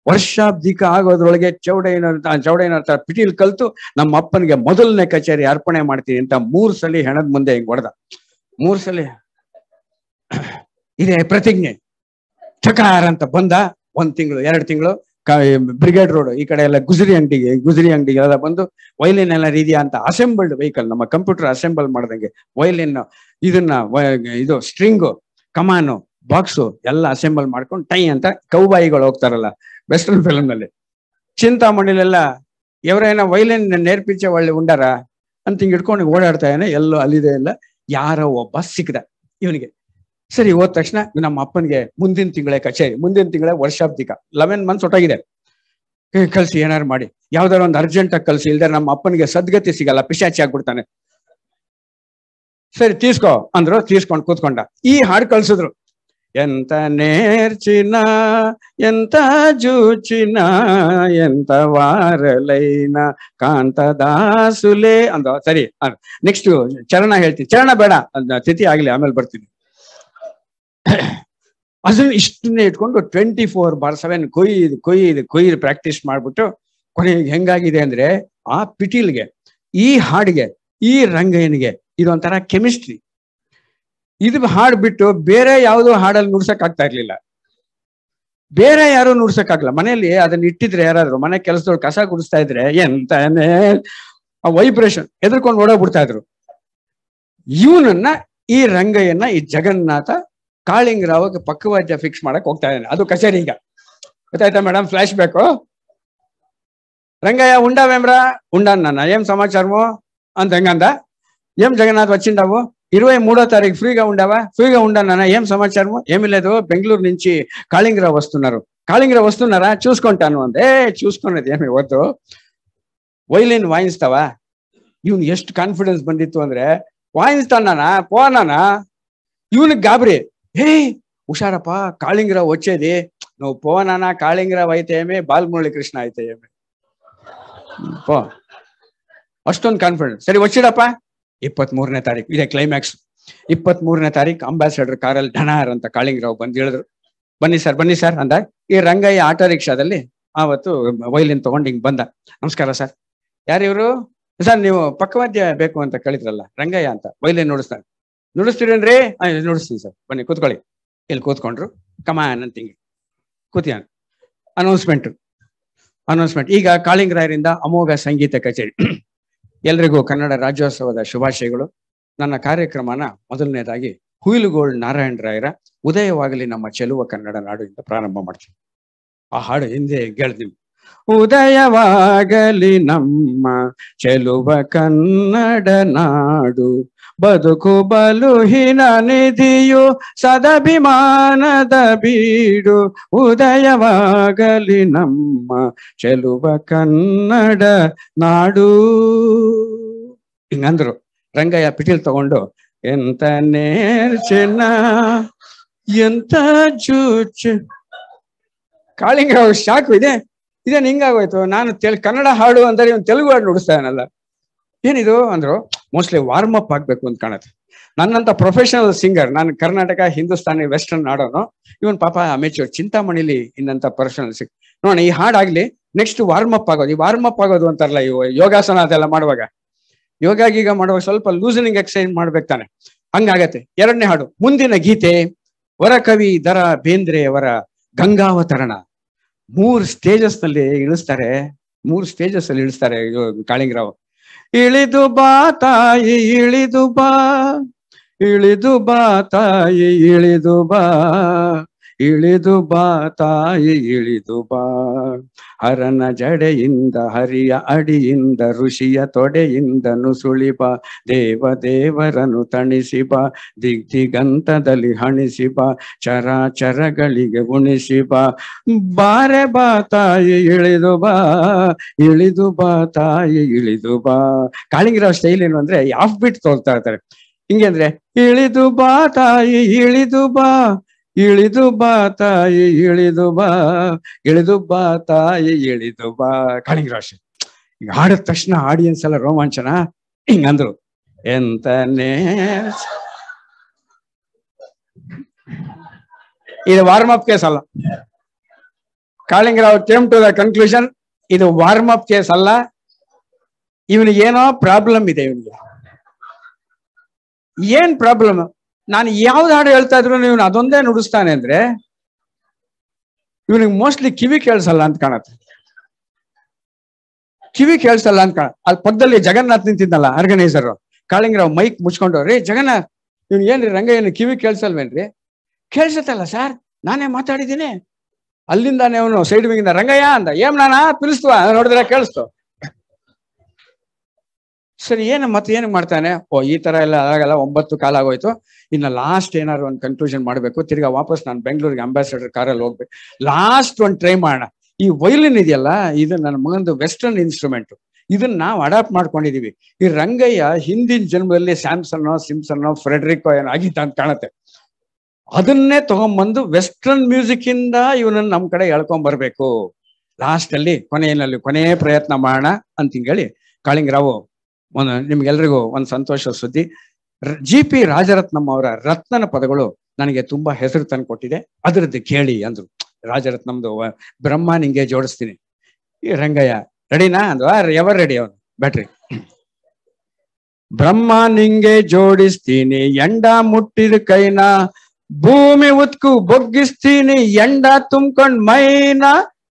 ವರ್ಷಾಬ್ದಿಕ ಆಗೋದ್ರೊಳಗೆ ಚೌಡಯ್ಯನವ್ರ ಪಿಟೀಲ್ ಕಲ್ತು ನಮ್ಮ ಅಪ್ಪನಿಗೆ ಮೊದಲನೇ ಕಚೇರಿ ಅರ್ಪಣೆ ಮಾಡ್ತೀನಿ ಅಂತ 3 ಸಲ ಹೆಣದ ಮುಂದೆ ಹಿಂಗ್ ಹೊಡೆದ 3 ಸಲ ಇದೇ ಪ್ರತಿಜ್ಞೆ ಚಕಾರ ಅಂತ ಬಂದ 1 ತಿಂಗಳು 2 ತಿಂಗಳು ಬ್ರಿಗೇಡ್ ರೋಡ್ ಈ ಕಡೆ ಎಲ್ಲ ಗುಜರಿ ಅಂಗಡಿಗೆ ಎಲ್ಲ ಬಂದು ವೈಲಿನ್ ಎಲ್ಲ ರೀತಿಯ ಅಂತ ಅಸೆಂಬಲ್ಡ್ ವೆಹಿಕಲ್ ನಮ್ಮ ಕಂಪ್ಯೂಟರ್ ಅಸೆಂಬಲ್ ಮಾಡ್ದಂಗೆ ವೈಲಿನ್ ಇದು ಸ್ಟ್ರಿಂಗು ಕಮಾನು ಬಾಕ್ಸು ಎಲ್ಲ ಅಸೆಂಬಲ್ ಮಾಡ್ಕೊಂಡು ಟೈ ಅಂತ ಕೌಬಾಯಿಗಳು ಹೋಗ್ತಾರಲ್ಲ ವೆಸ್ಟರ್ನ್ ಫಿಲ್ಮ್ ನಲ್ಲಿ ಚಿಂತಾಮಣಿಲೆಲ್ಲ ఎవరైనా ವೈಲಿನ್ ನೇರ್ಪಿಂಚೆ ಒಳ್ಳೆ ಉಂಡಾರ ಅಂತ ಹಿಂಗ್ ಇಟ್ಕೊಂಡು ಓಡಾಡ್ತಾ ಇದ್ದಾನೆ ಎಲ್ಲೋ ಅಲ್ಲಿದೆ ಇಲ್ಲ ಯಾರೋ ಒಬ್ಬ ಸಿಕ್ಕದ ಇವನಿಗೆ ಸರಿ ಹೋದ ತಕ್ಷಣ ನಮ್ಮ ಅಪ್ಪನಿಗೆ ಮುಂದಿನ ತಿಂಗಳೇ ವರ್ಷಾಬ್ದಿಕ 11 months ಒಟ್ಟಾಗಿದೆ ಕಲ್ಸಿ ಏನಾರು ಮಾಡಿ ಯಾವ್ದಾರು ಒಂದು ಅರ್ಜೆಂಟ್ ಆಗಿ ಕಲ್ಸಿ ಇಲ್ದೆ ನಮ್ಮ ಅಪ್ಪನಿಗೆ ಸದ್ಗತಿ ಸಿಗಲ್ಲ ಪಿಶಾಚಿ ಆಗ್ಬಿಡ್ತಾನೆ ಸರಿ ತೀಸ್ಕೋ ಅಂದ್ರು ತೀಸ್ಕೊಂಡು ಕೂತ್ಕೊಂಡ ಈ ಹಾಡು ಕಳ್ಸಿದ್ರು ಎಂತ ನೇರ್ಚಿನ ಎಂತ ಜೂಚಿನ ಎಂತ ವಾರಲೈನ ಕಾಂತದಾಸುಲೆ ಅಂದ ಸರಿ ನೆಕ್ಸ್ಟ್ ಚರಣ ಹೇಳ್ತೀನಿ ಚರಣ ಬೇಡ ತಿಥಿ ಆಗ್ಲಿ ಆಮೇಲೆ ಬರ್ತೀನಿ ಅದನ್ನ ಇಷ್ಟನ್ನೇ ಇಟ್ಕೊಂಡು 24/7 ಕೊಯ್ದು ಪ್ರಾಕ್ಟೀಸ್ ಮಾಡ್ಬಿಟ್ಟು ಕೊನೆಗೆ ಹೆಂಗಾಗಿದೆ ಅಂದ್ರೆ ಆ ಪಿಟೀಲ್ಗೆ ಈ ಹಾಡಿಗೆ ಈ ರಂಗಯ್ಯನಿಗೆ ಇದೊಂಥರ ಕೆಮಿಸ್ಟ್ರಿ. ಇದು ಹಾಡ್ಬಿಟ್ಟು ಬೇರೆ ಯಾವುದೋ ಹಾಡಲ್ಲಿ ನುಡ್ಸಕ್ ಆಗ್ತಾ ಇರ್ಲಿಲ್ಲ, ಬೇರೆ ಯಾರು ನುಡ್ಸಕ್ಕಾಗಲ್ಲ. ಮನೆಯಲ್ಲಿ ಅದನ್ನ ಇಟ್ಟಿದ್ರೆ ಯಾರಾದ್ರು ಮನೆ ಕೆಲಸದವ್ರು ಕಸ ಗುಡಿಸ್ತಾ ಇದ್ರೆ ಎಂತಾನೆ ಆ ವೈಬ್ರೇಷನ್ ಎದ್ರಕೊಂಡು ಓಡೋಗ್ಬಿಡ್ತಾ ಇದ್ರು. ಇವನನ್ನ ಈ ರಂಗಯ್ಯನ ಈ ಜಗನ್ನಾಥ ಕಾಳಿಂಗರಾವ್ ಪಕ್ಕವಾದ್ಯ ಫಿಕ್ಸ್ ಮಾಡಕ್ ಹೋಗ್ತಾ ಇದ್ದಾನೆ. ಅದು ಕಚೇರಿ. ಈಗ ಗೊತ್ತಾಯ್ತಾ ಮೇಡಮ್? ಫ್ಲಾಶ್ ಬೇಕು. రంగయ్య ఉండవేమ్రా? ఉండన్నా. ఏం సమాచారము అంత ఎంగందా? ఏం జగన్నాథ్ వచ్చిండావు? 23వ తారీఖు ఫ్రీగా ఉండవా? ఫ్రీగా ఉండన్నా. ఏం సమాచారము? ఏమీ లేదు, బెంగళూరు నుంచి కాళింగరావు వస్తున్నారు. కాళింగరావు వస్తున్నారా? చూసుకుంటాను అందే. చూసుకున్నది ఏమి వద్దు, ವೈಲಿನ್ ವಾಯಿಸ್ತಾವ. ಇವನು ಎಷ್ಟು ಕಾನ್ಫಿಡೆನ್ಸ್ ಬಂದಿತ್ತು ಅಂದ್ರೆ, వాయిస్తానా పోనానా. ಇವನಿಗೆ ಗಾಬರಿ. ಹೇ ಹುಷಾರಪ್ಪ, కాళింగరావు వచ్చేది, నువ్వు పోనానా. కాళింగరావు అయితే ఏమి, బాలమురళి కృష్ణ అయితే ఏమి, ಪೋ. ಅಷ್ಟೊಂದು ಕಾನ್ಫಿಡೆನ್ಸ್. ಸರಿ వచ్చిಡಪ್ಪ. 23ನೇ ತಾರೀಕು ಇದೆ ಕ್ಲೈಮ್ಯಾಕ್ಸ್. 23ನೇ ತಾರೀಕು ಅಂಬಾಸಿಡರ್ ಕಾರಲ್ಲಿ ಢನಾರ್ ಅಂತ ಕಾಳಿಂಗರಾವ್ ಬಂದು ಹೇಳಿದ್ರು. ಬನ್ನಿ ಸರ್ ಅಂದ. ಈ ರಂಗಯ್ಯ ಆಟೋ ರಿಕ್ಷಾದಲ್ಲಿ ಆವತ್ತು ವೈಲಿನ್ ತಗೊಂಡು ಹಿಂಗ್ ಬಂದ. ನಮಸ್ಕಾರ ಸರ್. ಯಾರಿವ್ರು? ಸರ್ ನೀವು ಪಕ್ಕವಾದ್ಯ ಬೇಕು ಅಂತ ಕಳಿದ್ರಲ್ಲ, ರಂಗಯ್ಯ ಅಂತ. ವೈಲಿನ್ ನುಡಿಸ್ತಾನೆ. ನುಡಿಸ್ತೀರೇನ್ರಿ? ನುಡಿಸ್ತೀನಿ ಸರ್, ಬನ್ನಿ ಕೂತ್ಕೊಳ್ಳಿ. ಇಲ್ಲಿ ಕೂತ್ಕೊಂಡ್ರು. ಕಮಾನ್ ಅಂತ ಹಿಂಗೆ ಕೂತಿಯಾನ. ಅನೌನ್ಸ್ಮೆಂಟ್. ಈಗ ಕಾಳಿಂಗರಾಯರಿಂದ ಅಮೋಘ ಸಂಗೀತ ಕಚೇರಿ. ಎಲ್ರಿಗೂ ಕನ್ನಡ ರಾಜ್ಯೋತ್ಸವದ ಶುಭಾಶಯಗಳು. ನನ್ನ ಕಾರ್ಯಕ್ರಮನ ಮೊದಲನೇದಾಗಿ ಹುಯಿಲುಗೋಳ್ ನಾರಾಯಣ ರಾಯರ ಉದಯವಾಗಲಿ ನಮ್ಮ ಚೆಲುವ ಕನ್ನಡ ನಾಡು ಇಂದ ಪ್ರಾರಂಭ ಮಾಡ್ತೀನಿ. ಆ ಹಾಡು ಹಿಂದೆ ಕೇಳ್ತೀನಿ. ಉದಯವಾಗಲಿ ನಮ್ಮ ಚೆಲುವ ಕನ್ನಡ ನಾಡು, ಬದುಕು ಬಲುಹಿನ ನಿಧಿಯು ಸದಭಿಮಾನದ ಬೀಡು. ಉದಯವಾಗಲಿ ನಮ್ಮ ಚೆಲುವ ಕನ್ನಡ ನಾಡು ಹಿಂಗಂದ್ರು. ರಂಗಯ್ಯ ಪಿಟೀಲ್ ತಗೊಂಡು ಎಂತ ನೇರ್ಚೆನ್ನ ಎಂತ ಜೂಚ್. ಕಾಳಿಂಗರಾವ್ ಶಾಕು. ಇದೇನು ಹಿಂಗಾಗೋಯ್ತು? ನಾನು ಕನ್ನಡ ಹಾಡು ಅಂದ್ರೆ ಇವನು ತೆಲುಗು ಹಾಡು ನುಡಿಸ್ತಾನಲ್ಲ, ಏನಿದು ಅಂದ್ರು. ಮೋಸ್ಟ್ಲಿ ವಾರ್ಮ್ ಅಪ್ ಆಗ್ಬೇಕು ಅಂತ ಕಾಣುತ್ತೆ. ನನ್ನಂತ ಪ್ರೊಫೆಷನಲ್ ಸಿಂಗರ್, ನಾನು ಕರ್ನಾಟಕ ಹಿಂದೂಸ್ತಾನಿ ವೆಸ್ಟರ್ನ್ ಆಡೋನು, ಇವನ್ ಪಾಪ ಅಮೇಚೂರ್ ಚಿಂತಾಮಣಿಲಿ ಇನ್ನಂತ ಪ್ರೊಫೆಷನಲ್ ಸಿಂಗ್. ನೋಡೋಣ ಈ ಹಾಡಾಗ್ಲಿ, ನೆಕ್ಸ್ಟ್ ವಾರ್ಮ್ ಅಪ್ ಆಗೋದು. ಈ ವಾರ್ಮ್ ಅಪ್ ಆಗೋದು ಅಂತಾರಲ್ಲ, ಇವು ಯೋಗಾಸನ ಅದೆಲ್ಲ ಮಾಡುವಾಗ, ಯೋಗ ಗೀಗ ಮಾಡುವಾಗ ಸ್ವಲ್ಪ ಲೂಸನಿಂಗ್ ಎಕ್ಸರ್ಸೈಸ್ ಮಾಡ್ಬೇಕು ತಾನೆ, ಹಂಗಾಗತ್ತೆ. 2ನೇ ಹಾಡು ಮುಂದಿನ ಗೀತೆ ವರಕವಿ ದರ ಬೇಂದ್ರೆ ಅವರ ಗಂಗಾವತರಣ. 3 ಸ್ಟೇಜಸ್ ನಲ್ಲಿ ಇಳಿಸ್ತಾರೆ. 3 ಸ್ಟೇಜಸ್ ಅಲ್ಲಿ ಇಳಿಸ್ತಾರೆ ಕಾಳಿಂಗರಾವ್. ಇಳಿದು ಬಾ ತಾಯಿ ಇಳಿದು ಬಾ, ಇಳಿದು ಬಾ ತಾಯಿ ಇಳಿದು ಬಾ, ಇಳಿದು ಬಾ ತಾಯಿ ಇಳಿದು ಬಾ. ಹರನ ಜಡೆಯಿಂದ ಹರಿಯ ಅಡಿಯಿಂದ ಋಷಿಯ ತೊಡೆಯಿಂದ ನುಸುಳಿ ಬಾ, ದೇವರನು ತಣಿಸಿ ಬಾ, ದಿಗ್ದಿಗಂತದಲ್ಲಿ ಹಣಿಸಿ ಬಾ, ಚರಾಚರಗಳಿಗೆ ಉಣಿಸಿ ಬಾ. ಬಾರೆ ಬಾ ತಾಯಿ ಇಳಿದು ಬಾ, ಇಳಿದು ಬಾ ತಾಯಿ ಇಳಿದು ಬಾ. ಕಾಳಿಂಗರಾವ್ ಸ್ಟೈಲ್ ಏನು ಅಂದ್ರೆ ಆಫ್ ಬಿಟ್ ತೋಲ್ತಾ ಇರ್ತಾರೆ. ಹಿಂಗೆ ಅಂದ್ರೆ ಇಳಿದು ಬಾ ತಾಯಿ ಇಳಿದು ಬಾ, ಇಳಿದು ಬಾ ತಾಯಿ ಇಳಿದು ಬಾ, ಇಳಿದು ಬಾ ತಾಯಿ ಇಳಿದು ಬಾ. ಕಾಳಿಂಗರಾವ್ ಈಗ ಹಾಡಿದ ತಕ್ಷಣ ಆಡಿಯನ್ಸ್ ಎಲ್ಲ ರೋಮಾಂಚನ. ಹಿಂಗಂದ್ರು. ಎಂತನೇ ಇದು ವಾರ್ಮ್ ಅಪ್ ಕೇಸ್ ಅಲ್ಲ. Kalingarao came to the conclusion, ಇದು ವಾರ್ಮ್ ಅಪ್ ಕೇಸ್ ಅಲ್ಲ. ಇವನಿಗೆ ಏನೋ ಪ್ರಾಬ್ಲಮ್ ಇದೆ. ಇವನಿಗೆ ಏನ್ ಪ್ರಾಬ್ಲಮ್? ನಾನು ಯಾವ್ದು ಹಾಡು ಹೇಳ್ತಾ ಇದ್ರು ಇವನು ಅದೊಂದೇ ನುಡಿಸ್ತಾನೆ ಅಂದ್ರೆ ಇವನಿಗೆ ಮೋಸ್ಟ್ಲಿ ಕಿವಿ ಕೇಳಿಸಲ್ಲ ಅಂತ ಕಾಣತ್ತೆ. ಕಿವಿ ಕೇಳಿಸಲ್ಲ ಅಂತ ಅಲ್ಲಿ ಪಕ್ಕದಲ್ಲಿ ಜಗನ್ನಾಥ್ ನಿಂತಿದ್ದಲ್ಲ ಆರ್ಗನೈಸರ್. ಕಾಳಿಂಗರಾವ್ ಮೈಕ್ ಮುಚ್ಕೊಂಡು, ರೇ ಜಗನ್ನಾಥ್, ಇವ್ನು ಏನ್ರಿ ರಂಗಯ್ಯನ ಕಿವಿ ಕೇಳಿಸಲ್ವೇನ್ರಿ? ಕೇಳಿಸತ್ತಲ್ಲ ಸರ್, ನಾನೇ ಮಾತಾಡಿದ್ದೀನಿ. ಅಲ್ಲಿಂದಾನೆ ಅವನು ಸೈಡ್ ವಿಂಗಿಂದ ರಂಗಯ್ಯ ಅಂದ. ಏನ್ ನಾನಾ ಪಿಲಿಸ್ತವ? ನೋಡಿದ್ರೆ ಕೇಳಿಸ್ತು. ಸರಿ, ಮತ್ತೆ ಏನು ಮಾಡ್ತಾನೆ? ಈ ತರ ಎಲ್ಲ ಆಗಲ್ಲ, 9 ಕಾಲ ಆಗೋಯ್ತು. ಇನ್ನು ಲಾಸ್ಟ್ ಏನಾದ್ರು ಒಂದು ಕನ್ಕ್ಲೂಷನ್ ಮಾಡ್ಬೇಕು. ತಿರ್ಗಾ ವಾಪಸ್ ನಾನು ಬೆಂಗಳೂರಿಗೆ ಅಂಬಾಸಿಡರ್ ಕಾರಲ್ಲಿ ಹೋಗ್ಬೇಕು. ಲಾಸ್ಟ್ ಒಂದು ಟ್ರೈ ಮಾಡೋಣ. ಈ ವೈಲಿನ್ ಇದೆಯಲ್ಲ, ಇದು ನನ್ನ ಮಗಂದು ವೆಸ್ಟರ್ನ್ ಇನ್ಸ್ಟ್ರೂಮೆಂಟ್. ಇದನ್ನ ನಾವು ಅಡಾಪ್ಟ್ ಮಾಡ್ಕೊಂಡಿದೀವಿ. ಈ ರಂಗಯ್ಯ ಹಿಂದಿನ ಜನ್ಮದಲ್ಲಿ ಸ್ಯಾಮ್ಸನ್ನೋ ಸಿಮ್ಸನ್ನೋ ಫ್ರೆಡ್ರಿಕೋ ಏನೋ ಆಗಿದ್ದ ಅಂತ ಕಾಣುತ್ತೆ. ಅದನ್ನೇ ತಗೊಂಡ್ಬಂದು ವೆಸ್ಟರ್ನ್ ಮ್ಯೂಸಿಕ್ ಇಂದ ಇವನನ್ನ ನಮ್ ಕಡೆ ಎಳ್ಕೊಂಡ್ ಬರ್ಬೇಕು. ಲಾಸ್ಟ್ ಅಲ್ಲಿ ಕೊನೆಯ ಪ್ರಯತ್ನ ಮಾಡೋಣ ಅಂತ ಹೇಳಿ ಕಾಳಿಂಗರಾವ್ ನಿಮ್ಗೆಲ್ರಿಗೂ ಒಂದು ಸಂತೋಷ ಸುದ್ದಿ. GP ರಾಜರತ್ನಂ ಅವರ ರತ್ನನ ಪದಗಳು ನನಗೆ ತುಂಬಾ ಹೆಸರು ತಂದು ಕೊಟ್ಟಿದೆ, ಅದರದ್ದು ಕೇಳಿ ಅಂದ್ರು. ರಾಜರತ್ನಂದು ಬ್ರಹ್ಮ ನಿಂಗೆ ಜೋಡಿಸ್ತೀನಿ. ಈ ರಂಗಯ್ಯ ರೆಡಿನಾ ಅಂದ್ರು. ಎವರ್ ರೆಡಿ ಅವನು ಬ್ಯಾಟ್ರಿ. ಬ್ರಹ್ಮ ನಿಂಗೆ ಜೋಡಿಸ್ತೀನಿ ಎಂಡ ಮುಟ್ಟಿದ ಕೈನ, ಭೂಮಿ ಉತ್ಕು ಬೊಗ್ಗಿಸ್ತೀನಿ ಎಂಡ ತುಂಬ್ಕೊಂಡ್ ಮೈನ,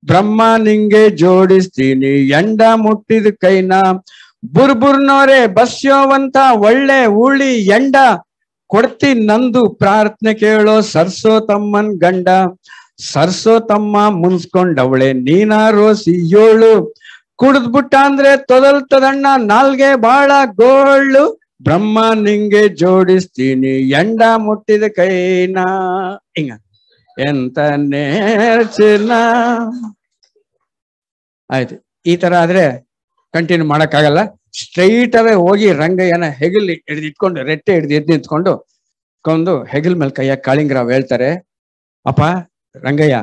ಬ್ರಹ್ಮ ನಿಂಗೆ ಜೋಡಿಸ್ತೀನಿ ಎಂಡ ಮುಟ್ಟಿದ ಕೈನ, ಬುರ್ಬುರ್ನೋರೆ ಬಸ್ಯೋವಂತ ಒಳ್ಳೆ ಉಳಿ ಎಂಡ, ಕೊಡ್ತೀನಿ ನಂದು ಪ್ರಾರ್ಥನೆ ಕೇಳೋ ಸರ್ಸೋ ತಮ್ಮನ್ ಗಂಡ, ಸರ್ಸೋ ತಮ್ಮ ಮುನ್ಸ್ಕೊಂಡವಳೆ ನೀನ ರೋಸಿ ಏಳು, ಕುಡಿದ್ಬಿಟ್ಟ ಅಂದ್ರೆ ತೊದಲ್ತದಣ್ಣ ನಾಲ್ಗೆ ಬಾಳ ಗೋಳು, ಬ್ರಹ್ಮ ನಿಂಗೆ ಜೋಡಿಸ್ತೀನಿ ಎಂಡ ಮುಟ್ಟಿದ ಕೈನ. ಹಿಂಗ ಎಂತ ನೇರ್ಚಿನ. ಆಯ್ತು, ಈ ತರ ಆದ್ರೆ ಕಂಟಿನ್ಯೂ ಮಾಡಕ್ಕಾಗಲ್ಲ. ಸ್ಟ್ರೈಟ್ ಅವೇ ಹೋಗಿ ರಂಗಯ್ಯನ ಹೆಗಲ್ ಇಟ್ಕೊಂಡು ರೆಟ್ಟೆ ಹಿಡ್ದು ಎದ್ದು ನಿಂತ್ಕೊಂಡು ಹೆಗಲ್ ಮೇಲೆ ಕೈಯ ಕಾಳಿಂಗರಾವ್ ಹೇಳ್ತಾರೆ, ಅಪ್ಪ ರಂಗಯ್ಯ,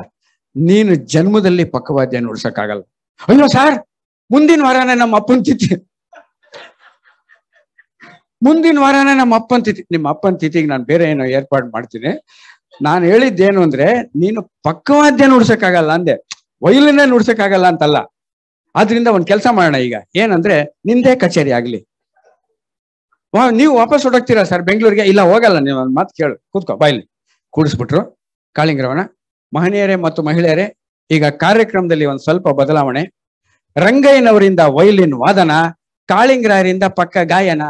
ನೀನು ಜನ್ಮದಲ್ಲಿ ಪಕ್ಕವಾದ್ಯ ನುಡ್ಸಕ್ಕಾಗಲ್ಲ. ಅಯ್ಯೋ ಸಾರ್, ಮುಂದಿನ ವಾರನೇ ನಮ್ಮ ಅಪ್ಪನ ತಿಥಿ, ಮುಂದಿನ ವಾರನೇ ನಮ್ಮ ಅಪ್ಪನ ತಿಥಿ. ನಿಮ್ಮ ಅಪ್ಪನ ತಿಥಿಗೆ ನಾನು ಬೇರೆ ಏನೋ ಏರ್ಪಾಡು ಮಾಡ್ತೀನಿ. ನಾನು ಹೇಳಿದ್ದೇನು ಅಂದ್ರೆ, ನೀನು ಪಕ್ಕವಾದ್ಯ ನುಡ್ಸಕ್ಕಾಗಲ್ಲ ಅಂದೆ, ವೈಲಿನೇ ನುಡ್ಸಕ್ಕಾಗಲ್ಲ ಅಂತಲ್ಲ. ಆದ್ರಿಂದ ಒಂದ್ ಕೆಲಸ ಮಾಡೋಣ, ಈಗ ಏನಂದ್ರೆ ನಿಂದೇ ಕಚೇರಿ ಆಗ್ಲಿ. ನೀವು ವಾಪಸ್ ಹೊರಡ್ತೀರಾ ಸರ್ ಬೆಂಗಳೂರಿಗೆ? ಇಲ್ಲ ಹೋಗಲ್ಲ, ನೀವು ಒಂದು ಮಾತು ಕೇಳು, ಕೂತ್ಕೋ ಬಾಯ್ಲಿ. ಕೂಡಿಸ್ಬಿಟ್ರು ಕಾಳಿಂಗರಾವನ. ಮಹನೀಯರೇ ಮತ್ತು ಮಹಿಳೆಯರೇ, ಈಗ ಕಾರ್ಯಕ್ರಮದಲ್ಲಿ ಒಂದ್ ಸ್ವಲ್ಪ ಬದಲಾವಣೆ. ರಂಗಯ್ಯನವರಿಂದ ವೈಲಿನ್ ವಾದನ, ಕಾಳಿಂಗರಾಯರಿಂದ ಪಕ್ಕ ಗಾಯನ.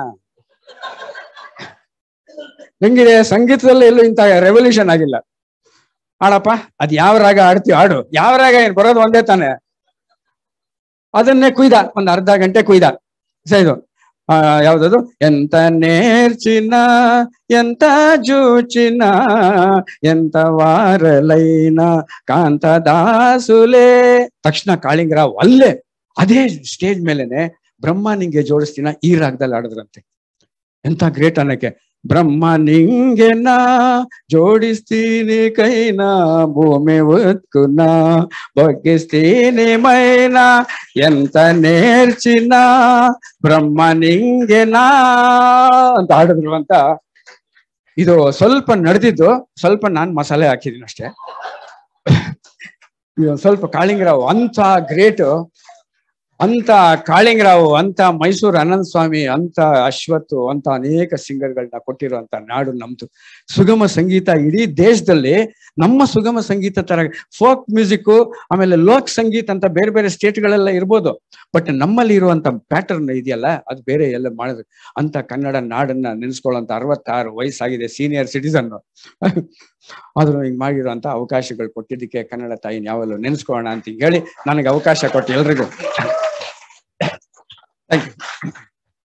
ಹೆಂಗಿದೆ? ಸಂಗೀತದಲ್ಲಿ ಎಲ್ಲೂ ಇಂಥ ರೆವಲ್ಯೂಷನ್ ಆಗಿಲ್ಲ. ಆಡಪ್ಪ, ಅದ್ ಯಾವ ರಾಗ ಆಡ್ತೀವಿ ಆಡು, ಯಾವ ರಾಗ ಏನ್ ಬರೋದು ಒಂದೇ ತಾನೆ. ಅದನ್ನೇ ಕುಯ್ದ, ಒಂದ್ ಅರ್ಧ ಗಂಟೆ ಕುಯ್ದ. ಇದು ಯಾವ್ದದು? ಎಂತ ನೇರ್ಚಿನ ಎಂತ ಜೂಚಿನ ಎಂತ ವಾರಲೈನ ಕಾಂತದಾಸುಲೆ. ತಕ್ಷಣ ಕಾಳಿಂಗರಾವ್ ಅಲ್ಲೇ ಅದೇ ಸ್ಟೇಜ್ ಮೇಲೆನೆ ಬ್ರಹ್ಮ ನಿಂಗೆ ಜೋಡಿಸ್ತೀನ ಈ ರಾಗದಲ್ಲಿ ಆಡಿದ್ರಂತೆ. ಎಂತ ಗ್ರೇಟ್ ಅನ್ನಕ್ಕೆ. ಬ್ರಹ್ಮ ನಿಂಗೆನ ಜೋಡಿಸ್ತೀನಿ ಕೈನ, ಭೂಮಿ ಉತ್ಕುನ ಬಗ್ಗಿಸ್ತೀನಿ ಮೈನ, ಎಂತ ನೇರ್ಚಿನ ಬ್ರಹ್ಮ ನಿಂಗೆನಾ ಅಂತ ಆಡಿದ್ರು ಅಂತ. ಇದು ಸ್ವಲ್ಪ ನಡೆದಿದ್ದು, ಸ್ವಲ್ಪ ನಾನ್ ಮಸಾಲೆ ಹಾಕಿದೀನಿ ಅಷ್ಟೇ. ಸ್ವಲ್ಪ ಕಾಳಿಂಗರಾವ್ ಅಂತ ಗ್ರೇಟ್, ಅಂತ ಕಾಳಿಂಗರಾವ್, ಅಂತ ಮೈಸೂರು ಅನಂತ ಸ್ವಾಮಿ, ಅಂತ ಅಶ್ವಥ್, ಅಂತ ಅನೇಕ ಸಿಂಗರ್ಗಳನ್ನ ಕೊಟ್ಟಿರುವಂತ ನಾಡು ನಮ್ದು. ಸುಗಮ ಸಂಗೀತ ಇಡೀ ದೇಶದಲ್ಲಿ ನಮ್ಮ ಸುಗಮ ಸಂಗೀತ ತರ ಫೋಕ್ ಮ್ಯೂಸಿಕ್, ಆಮೇಲೆ ಲೋಕ್ ಸಂಗೀತ ಅಂತ ಬೇರೆ ಬೇರೆ ಸ್ಟೇಟ್ಗಳೆಲ್ಲ ಇರ್ಬೋದು, ಬಟ್ ನಮ್ಮಲ್ಲಿ ಇರುವಂತ ಪ್ಯಾಟರ್ನ್ ಇದೆಯಲ್ಲ ಅದು ಬೇರೆ ಎಲ್ಲ ಮಾಡಿದ್ರು. ಅಂತ ಕನ್ನಡ ನಾಡನ್ನ ನೆನೆಸ್ಕೊಳ್ಳೋಂತ 66 ವಯಸ್ಸಾಗಿದೆ, ಸೀನಿಯರ್ ಸಿಟಿಸನ್. ಆದ್ರೂ ಹಿಂಗ್ ಮಾಡಿರುವಂತ ಅವಕಾಶಗಳು ಕೊಟ್ಟಿದ್ದಕ್ಕೆ ಕನ್ನಡ ತಾಯಿನ ಯಾವಲ್ಲೂ ನೆನೆಸ್ಕೊಳ್ಳೋಣ ಅಂತ ಹೇಳಿ ನನಗೆ ಅವಕಾಶ ಕೊಟ್ಟು ಎಲ್ರಿಗೂ ಥ್ಯಾಂಕ್ ಯು.